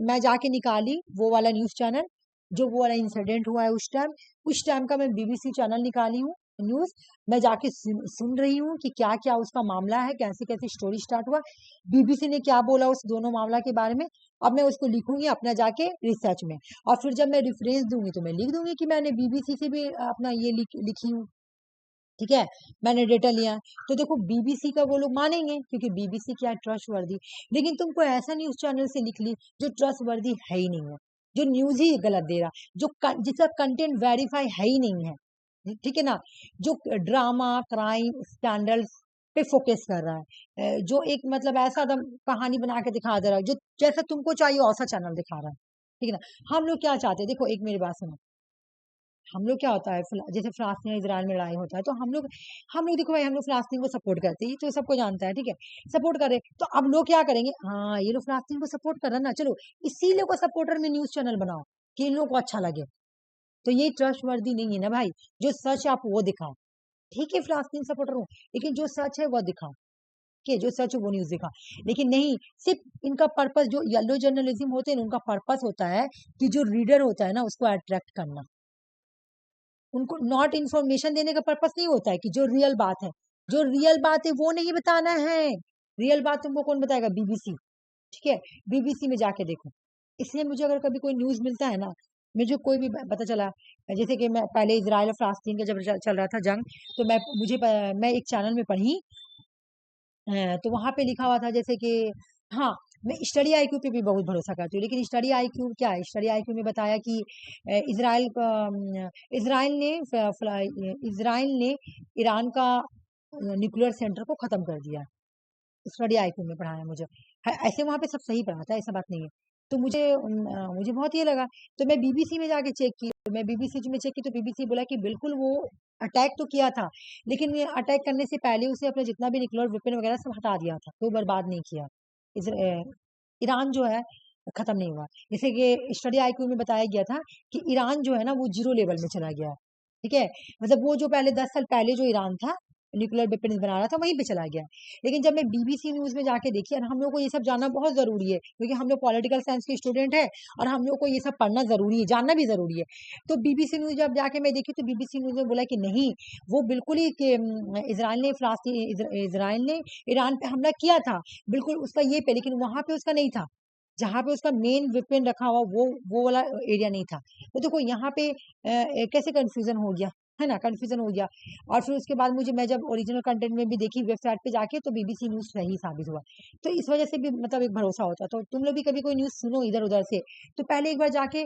मैं जाके निकाली वो वाला न्यूज चैनल, जो वो वाला इंसिडेंट हुआ है उस टाइम का मैं बीबीसी चैनल निकाली हूँ न्यूज। मैं जाके सुन रही हूँ कि क्या क्या उसका मामला है, कैसे कैसे स्टोरी स्टार्ट हुआ, बीबीसी ने क्या बोला उस दोनों मामला के बारे में। अब मैं उसको लिखूंगी अपना जाके रिसर्च में, और फिर जब मैं रेफरेंस दूंगी तो मैं लिख दूंगी कि मैंने बीबीसी से भी अपना ये लिखी हूँ, ठीक है, मैंने डेटा लिया है। तो देखो बीबीसी का वो लोग मानेंगे क्योंकि बीबीसी क्या है, ट्रस्टवर्दी। लेकिन तुमको ऐसा न्यूज चैनल से लिख ली जो ट्रस्टवर्दी है ही नहीं है, जो न्यूज ही गलत दे रहा, जिसका कंटेंट वेरीफाई है ही नहीं है, ठीक है ना, जो ड्रामा क्राइम स्कैंडल पे फोकस कर रहा है, जो एक मतलब ऐसा एकदम कहानी बना के दिखा दे रहा है जो जैसा तुमको चाहिए वैसा चैनल दिखा रहा है, ठीक है ना। हम लोग क्या चाहते हैं, देखो एक मेरी बात सुनो, हम लोग क्या होता है जैसे फिलिस्तीन और इजराइल में लड़ाई होता है तो हम लोग देखो भाई, हम लोग फिलिस्तीन को सपोर्ट करते हैं, ये तो सबको जानता है, ठीक है, सपोर्ट कर रहे हैं। तो अब लोग क्या करेंगे, हाँ ये लोग फिलिस्तीन को सपोर्ट कर रहे हैं ना, चलो इसी लोग को सपोर्टर में न्यूज चैनल बनाओ कि इन लोगों को अच्छा लगे। तो ये ट्रस्टवर्दी नहीं है ना भाई, जो सच आप वो दिखाओ, ठीक है फिलिस्तीन सपोर्टर हो लेकिन जो सच है वो दिखाओ, कि जो सच है वो न्यूज दिखा। लेकिन नहीं, सिर्फ इनका पर्पस जो येलो जर्नलिज्म होते हैं उनका पर्पस होता है कि जो रीडर होता है ना उसको अट्रैक्ट करना, उनको नॉट इन्फॉर्मेशन देने का पर्पस नहीं होता है कि जो रियल बात है, जो रियल बात है वो नहीं बताना है। रियल बात तुमको कौन बताएगा, बीबीसी, ठीक है, बीबीसी में जाके देखो। इसलिए मुझे अगर कभी कोई न्यूज मिलता है ना, मुझे कोई भी पता चला, जैसे कि मैं पहले इजराइल और फलस्तीन का जब चल रहा था जंग, तो मैं एक चैनल में पढ़ी, तो वहां पे लिखा हुआ था जैसे कि, हाँ, मैं स्टडी आईक्यू पे भी बहुत भरोसा करती हूँ, लेकिन स्टडी आईक्यू क्या है, स्टडी आईक्यू में बताया कि इसराइल इसराइल ने इसराइल ने ईरान का न्यूक्लियर सेंटर को खत्म कर दिया। स्टडी आईक्यू में पढ़ाया मुझे, ऐसे वहां पे सब सही पढ़ा था, ऐसा बात नहीं है। तो मुझे बहुत ये लगा, तो मैं बीबीसी में जाके चेक की, तो मैं बीबीसी में चेक की तो बीबीसी बोला कि बिल्कुल वो अटैक तो किया था, लेकिन ये अटैक करने से पहले उसे अपना जितना भी न्यूक्लियर वेपन वगैरह सब हटा दिया था, कोई बर्बाद नहीं किया। ईरान जो है खत्म नहीं हुआ। जैसे कि स्टडी आईक्यू में बताया गया था कि ईरान जो है ना वो जीरो लेवल में चला गया है, ठीक है, मतलब वो जो पहले 10 साल पहले जो ईरान था न्यूक्लियर वेपन बना रहा था वहीं पे चला गया। लेकिन जब मैं बीबीसी न्यूज में जाके देखी, और हम लोग को ये सब जानना बहुत जरूरी है क्योंकि हम लोग पॉलिटिकल साइंस के स्टूडेंट है, और हम लोग को ये सब पढ़ना जरूरी है, जानना भी जरूरी है। तो बीबीसी न्यूज जब जाके मैं देखी तो बीबीसी न्यूज ने बोला कि नहीं, वो बिल्कुल ही इसराइल ने ईरान पे हमला किया था, बिल्कुल उसका ये पे, लेकिन वहां पे उसका नहीं था, जहां पे उसका मेन वेपन रखा हुआ वो वाला एरिया नहीं था। तो देखो यहाँ पे कैसे कंफ्यूजन हो गया, है ना, कंफ्यूजन हो गया। और फिर उसके बाद मैं जब ओरिजिनल कंटेंट में भी देखी वेबसाइट पे जाके, तो बीबीसी न्यूज सही साबित हुआ। तो इस वजह से भी मतलब एक भरोसा होता है। तो तुम लोग भी कभी कोई न्यूज सुनो इधर उधर से, तो पहले एक बार जाके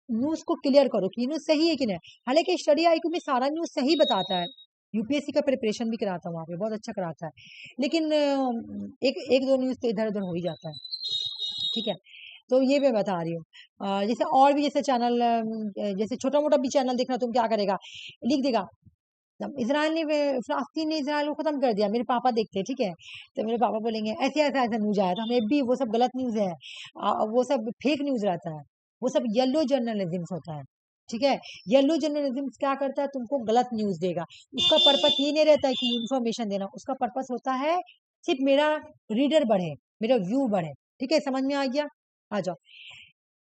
न्यूज को क्लियर करो कि न्यूज सही है कि नहीं। हालांकि स्टडी आईक्यू में सारा न्यूज सही बताता है, यूपीएससी का प्रिपरेशन भी कराता है वहाँ पे, बहुत अच्छा कराता है, लेकिन एक एक दो न्यूज तो इधर उधर हो ही जाता है, ठीक है। तो ये मैं बता रही हूँ। जैसे और भी जैसे चैनल, जैसे छोटा मोटा भी चैनल देखना, तुम क्या करेगा, लिख देगा फिलिस्तीन ने इसराइल को खत्म कर दिया, मेरे पापा देखते हैं, ठीक है, तो मेरे पापा बोलेंगे ऐसे ऐसा ऐसा न्यूज आया था, हमें भी वो सब गलत न्यूज है, वो सब फेक न्यूज रहता है, वो सब येलो जर्नलिज्म होता है, ठीक है। येलो जर्नलिज्म क्या करता है, तुमको गलत न्यूज देगा, उसका पर्पस ये नहीं रहता है कि इन्फॉर्मेशन देना, उसका पर्पस होता है सिर्फ मेरा रीडर बढ़े, मेरा व्यू बढ़े, ठीक है, समझ में आ गया। आ जाओ,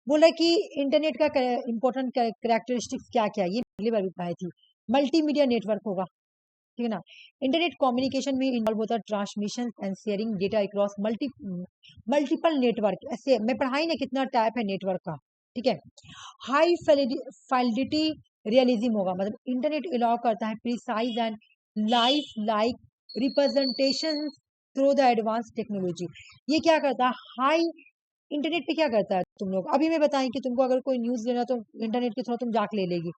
बोला कि इंटरनेट का इंपॉर्टेंट कैरेक्टरिस्टिक्स क्या क्या, ये पहली बार बताई थी। मल्टीमीडिया नेटवर्क होगा, ठीक है ना। इंटरनेट कम्युनिकेशन में इन्वॉल्व होता है transmission and sharing data across multiple network. ऐसे मैं पढ़ाई ना कितना टाइप है नेटवर्क का, ठीक है। हाई फाइलिडिटी रियलिज्म होगा, मतलब इंटरनेट अलाउ करता है precise and life like representation through the advance technology. ये क्या करता है, हाई इंटरनेट पे क्या करता है, तुम लोग अभी मैं बताएं कि तुमको अगर कोई न्यूज लेना तो इंटरनेट के थ्रू तुम जाके ले लेगी,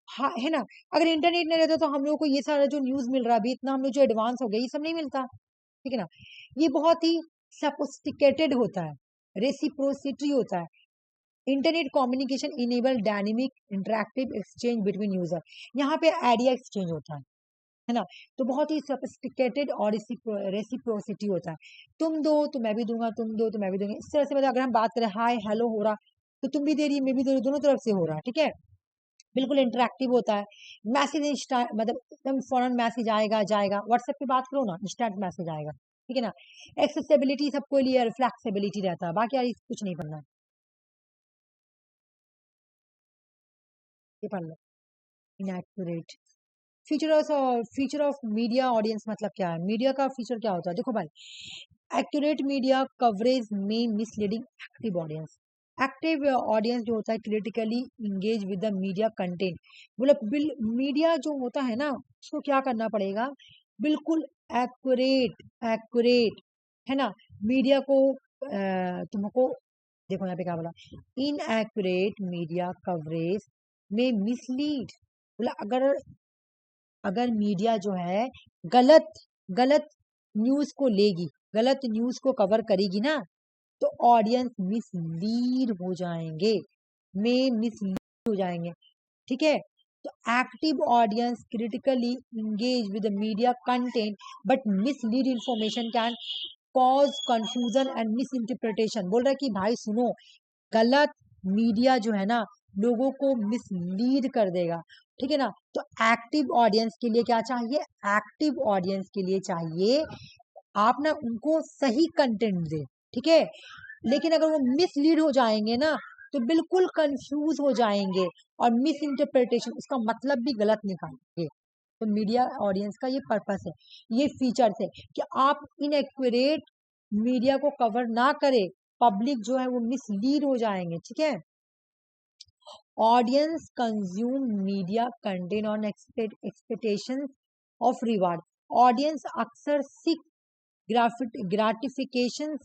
हाँ है ना। अगर इंटरनेट नहीं रहता तो हम लोग को ये सारा जो न्यूज मिल रहा है अभी इतना, हम लोग जो एडवांस हो गए, ये सब नहीं मिलता, ठीक है ना। ये बहुत ही सोफिस्टिकेटेड होता है, रेसिप्रोसिटी होता है। Internet communication enable dynamic interactive exchange between user, यहाँ पे आइडिया एक्सचेंज होता है, है ना। तो बहुत ही सोफिस्टिकेटेड और रेसिप्रोसिटी होता है, तुम दो तो मैं भी दूंगा, तुम दो तो मैं भी दूंगी, इस तरह से। मतलब अगर हम बात करें हाय हेलो हो रहा, तो तुम भी दे रही, मैं भी दे रही, दोनों तरफ से हो रहा है, ठीक है। बिल्कुल इंटरेक्टिव होता है। मैसेज मतलब एकदम फौरन मैसेज आएगा जाएगा, व्हाट्सएप पे बात करो ना, इंस्टेंट मैसेज आएगा, ठीक है ना। एक्सेसिबिलिटी सबको लिए, फ्लेक्सिबिलिटी रहता है, बाकी यार कुछ नहीं पढ़ना, ये पढ़ लो। Inaccurate. Feature of media audience मतलब क्या है, मीडिया का फीचर क्या होता है, देखो भाई, एक्यूरेट मीडिया कवरेज में misleading active audience. Active audience जो होता है critically engage with the media content, मतलब मीडिया जो होता है ना, उसको क्या करना पड़ेगा, बिल्कुल एक्यूरेट, एक्यूरेट, है ना। मीडिया को तुमको देखो यहाँ पे क्या बोला, इन एक्यूरेट मीडिया कवरेज में मिसलीड, बोला अगर अगर मीडिया जो है गलत गलत न्यूज को लेगी, गलत न्यूज को कवर करेगी ना, तो ऑडियंस मिसलीड हो जाएंगे, मिसलीड हो जाएंगे, ठीक है। तो active audience critically engage with media content but mislead information can cause confusion and miss interpretation. बोल रहा है कि भाई सुनो, गलत मीडिया जो है ना, लोगों को मिसलीड कर देगा, ठीक है ना। तो एक्टिव ऑडियंस के लिए क्या चाहिए, एक्टिव ऑडियंस के लिए चाहिए आप ना उनको सही कंटेंट दे, ठीक है। लेकिन अगर वो मिसलीड हो जाएंगे ना, तो बिल्कुल कंफ्यूज हो जाएंगे और मिस इंटरप्रिटेशन, उसका मतलब भी गलत निकालेंगे। तो मीडिया ऑडियंस का ये पर्पस है, ये फीचर्स है कि आप इनएक्यूरेट मीडिया को कवर ना करें, पब्लिक जो है वो मिसलीड हो जाएंगे, ठीक है। Audience consume media content on expectation of reward. Audience अक्सर सीख ग्राटिफिकेशन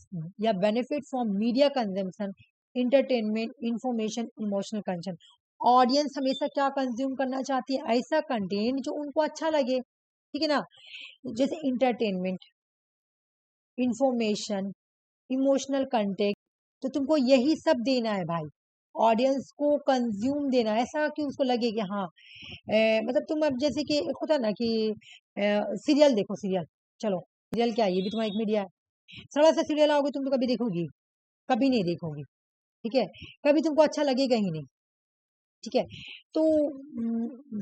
या benefit from media consumption, entertainment, information, emotional कंजन। ऑडियंस हमेशा क्या कंज्यूम करना चाहती है, ऐसा कंटेंट जो उनको अच्छा लगे, ठीक है ना। जैसे इंटरटेनमेंट, इंफॉर्मेशन, इमोशनल कंटेंट, तो तुमको यही सब देना है भाई, ऑडियंस को कंज्यूम देना है, ऐसा कि उसको लगे कि हाँ मतलब तुम अब जैसे कि होता ना कि सीरियल देखो, सीरियल, चलो सीरियल क्या है, ये भी तुम्हारा एक मीडिया है। थोड़ा सा सीरियल आओगे तुम तो कभी देखोगी, कभी नहीं देखोगी, ठीक है, कभी तुमको अच्छा लगेगा ही नहीं, ठीक है। तो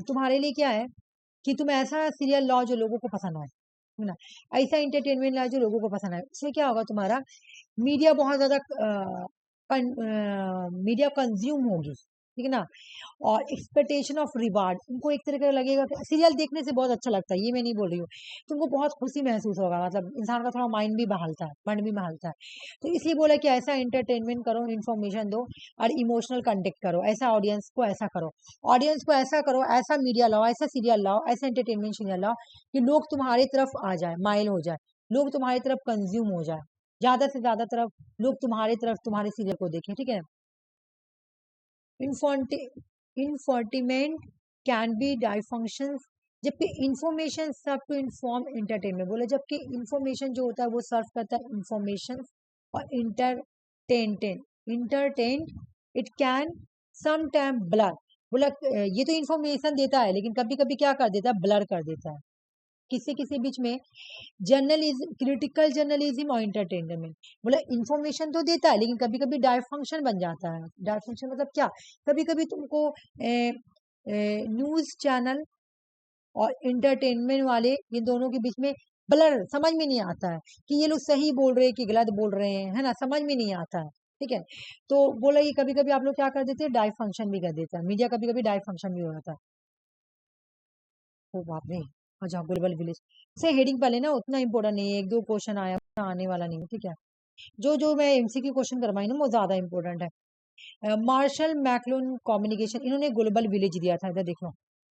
तुम्हारे लिए क्या है कि तुम ऐसा सीरियल लाओ जो लोगों को पसंद आए, है ना, ऐसा इंटरटेनमेंट लाओ जो लोगों को पसंद आए। इसमें क्या होगा, तुम्हारा मीडिया बहुत ज्यादा मीडिया कंज्यूम होगी, ठीक है ना। और एक्सपेक्टेशन ऑफ रिवार्ड, उनको एक तरह का लगेगा कि सीरियल देखने से बहुत अच्छा लगता है, ये मैं नहीं बोल रही हूँ, तुमको बहुत खुशी महसूस होगा, मतलब इंसान का थोड़ा माइंड भी बहलता है, मन भी बहलता है। तो इसलिए बोला कि ऐसा इंटरटेनमेंट करो, इन्फॉर्मेशन दो और इमोशनल कंटेक्ट करो, ऐसा ऑडियंस को ऐसा करो, ऑडियंस को ऐसा करो, ऐसा मीडिया लाओ, ऐसा सीरियल लाओ, ऐसा एंटरटेनमेंट सीरियल लाओ कि लोग तुम्हारी तरफ आ जाए, माइल हो जाए, लोग तुम्हारी तरफ कंज्यूम हो जाए, ज्यादा से ज्यादा तरफ लोग तुम्हारी तरफ तुम्हारे सीरियल को देखें, ठीक है। इन्फोर्टिमेंट कैन बी डाइफंक्शन, जबकि information serve to inform entertainment, बोले जबकि इंफॉर्मेशन जो होता है वो सर्व करता है इंफॉर्मेशन और entertain it can some time blur, बोला ये तो इंफॉर्मेशन देता है लेकिन कभी कभी क्या कर देता है, ब्लर कर देता है, किसी किसी बीच में जर्नलिज्म, क्रिटिकल जर्नलिज्म और एंटरटेनमेंट, बोला इंफॉर्मेशन तो देता है लेकिन कभी कभी डायरेक्ट फंक्शन बन जाता है। डायरेक्ट फंक्शन मतलब क्या, कभी कभी तुमको न्यूज चैनल और एंटरटेनमेंट वाले, ये दोनों के बीच में ब्लर, समझ में नहीं आता है कि ये लोग सही बोल रहे हैं कि गलत बोल रहे हैं, है ना, समझ में नहीं आता है, ठीक है। तो बोला ये कभी कभी आप लोग क्या कर देते हैं, डायरेक्ट फंक्शन भी कर देता है, मीडिया कभी कभी डायरेक्ट फंक्शन भी हो जाता है। ओ बाप रे, अच्छा ग्लोबल विलेज से हेडिंग पहले ना उतना इंपॉर्टेंट नहीं है, एक दो क्वेश्चन आया, उतना आने वाला नहीं है, ठीक है। जो जो मैं एमसीक्यू क्वेश्चन करवाई ना वो ज्यादा इंपॉर्टेंट है। मार्शल मैकलुन कम्युनिकेशन, इन्होंने ग्लोबल विलेज दिया था, इधर देखो,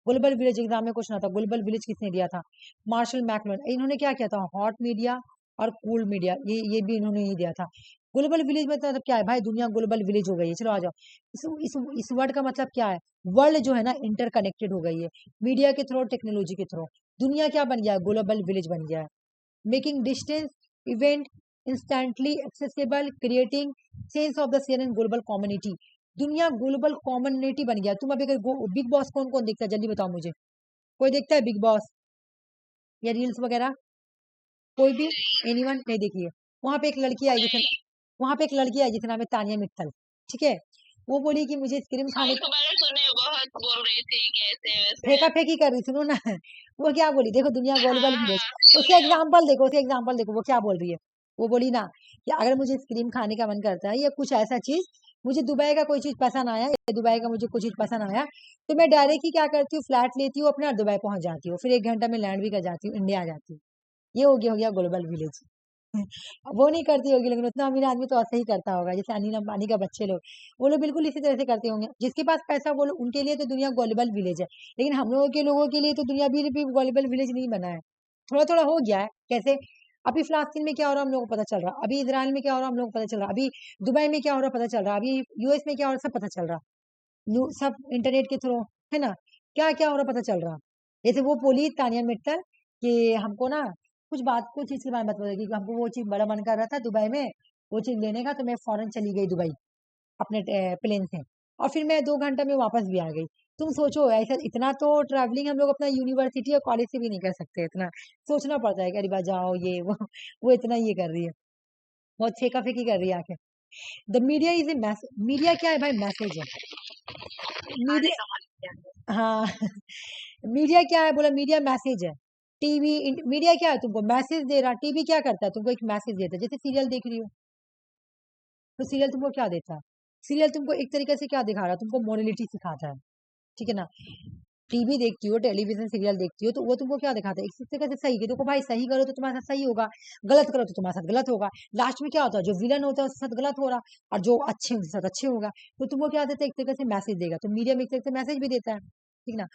ग्लोबल विलेज एग्जाम में क्वेश्चन आता, ग्लोबल विलेज किसने दिया था, मार्शल मैकलुन। इन्होंने क्या किया था, हॉट मीडिया और कूल मीडिया, ये भी इन्होंने ही दिया था। ग्लोबल विलेज में मतलब क्या है भाई, दुनिया ग्लोबल विलेज हो गई है, चलो आ जाओ। इस वर्ड का मतलब क्या है, वर्ल्ड जो है ना इंटरकनेक्टेड हो गई है, मीडिया के थ्रू, टेक्नोलॉजी के थ्रू, दुनिया क्या बन गया है, ग्लोबल विलेज बन गया है। Making distance event instantly accessible, creating sense of the share in global community, दुनिया ग्लोबल कम्युनिटी बन गया। तुम अभी अगर बिग बॉस कौन कौन देखता है, जल्दी बताओ मुझे, कोई देखता है बिग बॉस, या रील्स वगैरह? कोई भी? एनीवन? नहीं देखी है। वहां पे एक लड़की आई जिसका वहां पे एक लड़की आई जिसका नाम है तानिया मित्तल, ठीक है। वो बोली कि मुझे आइसक्रीम खाने उसके बारे में सुने, बहुत बोल रही थी कैसे वैसे। फेंका फेंकी कर रही, सुनो ना। वो क्या बोली, देखो दुनिया ग्लोबल विलेज, हाँ उसका सुने हो। एग्जाम्पल देखो, उसका एग्जाम्पल देखो, वो क्या बोल रही है। वो बोली ना कि अगर मुझे आइसक्रीम खाने का मन करता है या कुछ ऐसा चीज, मुझे दुबई का कोई चीज पसंद आया या दुबई का मुझे कुछ चीज पसंद आया, तो मैं डायरेक्ट ही क्या करती हूँ, फ्लैट लेती हूँ अपना, दुबई पहुंच जाती हूँ, फिर 1 घंटा में लैंड भी कर जाती हूँ, इंडिया आ जाती हूँ। ये हो गया ग्लोबल विलेज। वो नहीं करती होगी, लेकिन उतना अमीर आदमी तो ऐसा ही करता होगा, जैसे अनिल अंबानी का बच्चे लोग, वो लोग बिल्कुल इसी तरह से करते होंगे। जिसके पास पैसा वो लोग, उनके लिए तो दुनिया ग्लोबल विलेज है, लेकिन हम लोगों के लोगों के लिए तो दुनिया भी ग्लोबल विलेज नहीं बना है। थोड़ा थोड़ा हो गया है। कैसे? अभी फिलिस्तीन में क्या हो रहा है हम लोगों को पता चल रहा, अभी इसराइल में क्या हो रहा है हम लोगों को पता चल रहा, अभी दुबई में क्या हो रहा है पता चल रहा, अभी यूएस में क्या हो रहा है सब पता चल रहा, सब इंटरनेट के थ्रू, है ना। क्या क्या हो रहा पता चल रहा। जैसे वो बोली तानिया मित्तल कि हमको ना कुछ चीज के बारे में बता, कि हमको वो चीज बड़ा मन कर रहा था दुबई में, वो चीज लेने का, तो मैं फौरन चली गई दुबई अपने प्लेन से, और फिर मैं 2 घंटा में वापस भी आ गई। तुम सोचो, ऐसा इतना तो ट्रैवलिंग हम लोग अपना यूनिवर्सिटी और कॉलेज से भी नहीं कर सकते, इतना सोचना पड़ता है कि अरे बा जाओ ये वो इतना ये कर रही है, बहुत फेंका फेंकी कर रही है आके। The media is a message, media क्या है भाई, मैसेज है। मीडिया, हाँ। मीडिया क्या है बोला, मीडिया मैसेज है। टीवी, मीडिया क्या है, तुमको मैसेज दे रहा, टीवी क्या करता है, तुमको एक मैसेज देता है। जैसे सीरियल देख रही हो, तो सीरियल तुमको क्या देता है, सीरियल तुमको एक तरीके से क्या दिखा रहा है, तुमको मोरलिटी सिखाता है, ठीक है ना। टीवी देखती हो, टेलीविजन सीरियल देखती हो, तो वो तुमको क्या दिखाता है, एक तरीके से सही, कि देखो भाई सही करो तो तुम्हारे साथ सही होगा, गलत करो तो तुम्हारे साथ गलत होगा। लास्ट में क्या होता है, जो विलन होता है उसके साथ गलत हो रहा, और जो अच्छे उनके साथ अच्छे होगा। तो तुमको क्या देता है, एक तरीके से मैसेज देगा, तो मीडिया में एक तरीके से मैसेज भी देता है, ठीक ना।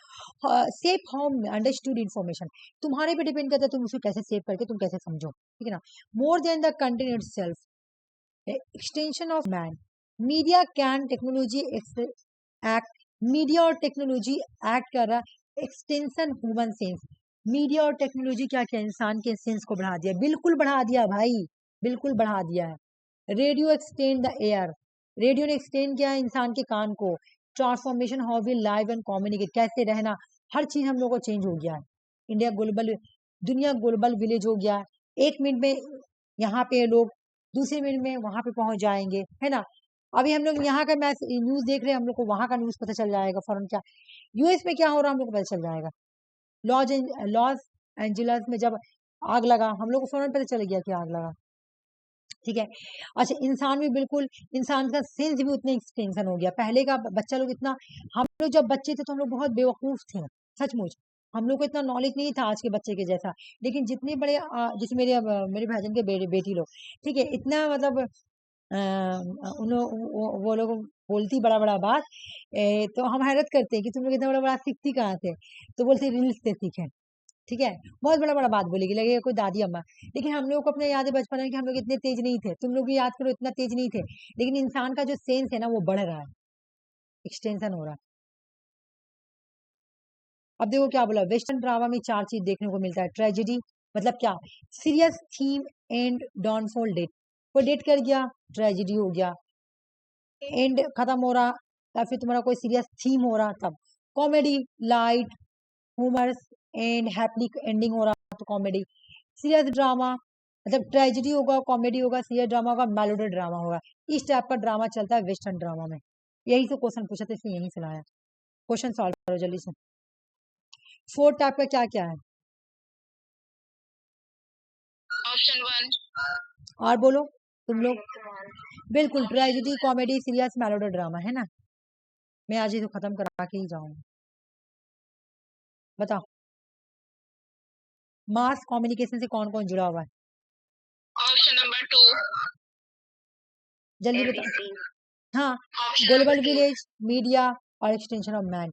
सेफ हाउ अंडरस्टूड इन्फॉर्मेशन, तुम्हारे पे डिपेंड करता है तुम उसको कैसे सेव करके तुम कैसे समझो, ठीक है ना। More than the content itself, extension of man, media can technology act, media और टेक्नोलॉजी एक्ट कर रहा है एक्सटेंशन ह्यूमन सेंस। मीडिया और टेक्नोलॉजी क्या किया, इंसान के सेंस को बढ़ा दिया, बिल्कुल बढ़ा दिया भाई, बिल्कुल बढ़ा दिया है। Radio extend the air, radio ने एक्सटेंड किया है इंसान के कान को। Transformation how we live and communicate, कैसे रहना, हर चीज हम लोग को चेंज हो गया है। इंडिया ग्लोबल, दुनिया ग्लोबल विलेज हो गया है। 1 मिनट में यहाँ पे लोग दूसरे मिनट में वहां पे पहुंच जाएंगे, है ना। अभी हम लोग यहाँ का मैच न्यूज देख रहे हैं, हम लोग को वहां का न्यूज पता चल जाएगा फौरन। क्या यूएस में क्या हो रहा है हम लोग को पता चल जाएगा। लॉस एंजल्स में जब आग लगा, हम लोग को फौरन पता चल गया कि आग लगा, ठीक है। अच्छा, इंसान भी बिल्कुल, इंसान का सेंस भी उतने एक्सटेंशन हो गया। पहले का बच्चा लोग इतना, हम लोग जब बच्चे थे तो हम लोग बहुत बेवकूफ थे, सचमुच। हम लोग को इतना नॉलेज नहीं था आज के बच्चे के जैसा। लेकिन जितने बड़े जैसे मेरे भाईजान के बेटी लोग, ठीक है, इतना मतलब उन लोग वो लोग बोलती बड़ा बड़ा बात, तो हम हैरत करते हैं कि तुम लोग इतना बड़ा बड़ा सीखती कहाँ से, तो बोलते रील्स से सीखे, ठीक है। बहुत बड़ा बड़ा बात बोलेगी, लगेगा कोई दादी अम्मा। लेकिन हम लोग को अपने याद है बचपन में कि हम लोग इतने तेज नहीं थे, तुम लोग भी याद करो इतना तेज नहीं थे। लेकिन इंसान का जो सेंस है ना वो बढ़ रहा है, एक्सटेंशन हो रहा है। अब देखो क्या बोला, वेस्टर्न ड्रामा में 4 चीज देखने को मिलता है। ट्रेजेडी मतलब क्या, serious theme and downfall date, कोई डेट कर गया, ट्रेजेडी हो गया, एंड खत्म हो रहा, या फिर तुम्हारा कोई सीरियस थीम हो रहा तब। Comedy, light humours and happy ending हो रहा तो कॉमेडी। सीरियस ड्रामा मतलब ट्रेजेडी होगा, कॉमेडी होगा, सीरियस ड्रामा होगा, मेलोडी ड्रामा होगा। इस टाइप का ड्रामा चलता है वेस्टर्न ड्रामा में। यही से क्वेश्चन पूछा था, इसलिए यही सुनाया। क्वेश्चन सॉल्व करो जल्दी से। 4 टाइप का क्या क्या है, ऑप्शन 1, और बोलो तुम लोग। बिल्कुल, tragedy, comedy, serious, melody drama, है ना। मैं आज ही तो खत्म करा के ही जाऊंगा। बताओ, मास कम्युनिकेशन से कौन कौन जुड़ा हुआ है, ऑप्शन नंबर 2, जल्दी बताओ। हाँ, option global number 2। Village, media और extension of man.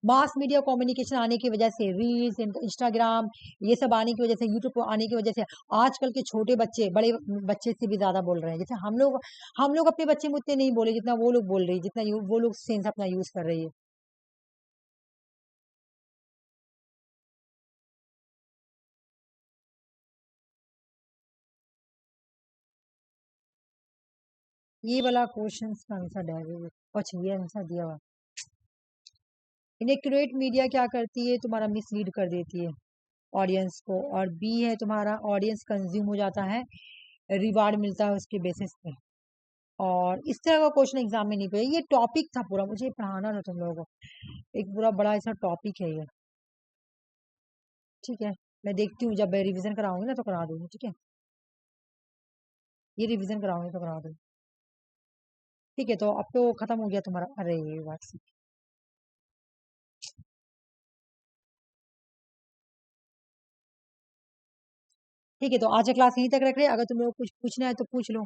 Mass media communication आने की वजह से, रील्स, इंस्टाग्राम, ये सब आने की वजह से, यूट्यूब आने की वजह से, आजकल के छोटे बच्चे बड़े बच्चे से भी ज्यादा बोल रहे हैं। जैसे हम लोग अपने बच्चे में उतने नहीं बोले जितना वो लोग बोल रही है, जितना वो लोग सेंस अपना यूज कर रही है। ये वाला क्वेश्चन का आंसर है, अच्छा ये आंसर दिया हुआ। इनएक्यूरेट मीडिया क्या करती है, तुम्हारा मिसलीड कर देती है। ऑडियंस को, और बी है तुम्हारा ऑडियंस कंज्यूम हो जाता है, रिवार्ड मिलता है उसके बेसिस पे। और इस तरह का क्वेश्चन एग्जाम में नहीं पे, ये टॉपिक था पूरा, मुझे पढ़ाना था तुम लोगों को, एक पूरा बड़ा ऐसा टॉपिक है ये। ठीक है, मैं देखती हूँ जब मैं रिवीजन कराऊंगी ना तो करा दूंगी। ठीक है, ये रिवीजन कराऊंगी तो करा दूंगी। ठीक है, तो अब तो खत्म हो गया तुम्हारा, अरे ये बात सी। ठीक है, तो आज का क्लास यहीं तक रख रहे हैं, अगर तुम्हें कुछ पूछना है तो पूछ लो।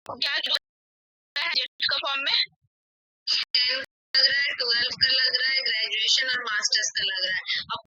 क्या जो है जिसका फॉर्म में 10 लग रहा है, 12 का लग रहा है, ग्रेजुएशन और मास्टर्स का लग रहा है। अब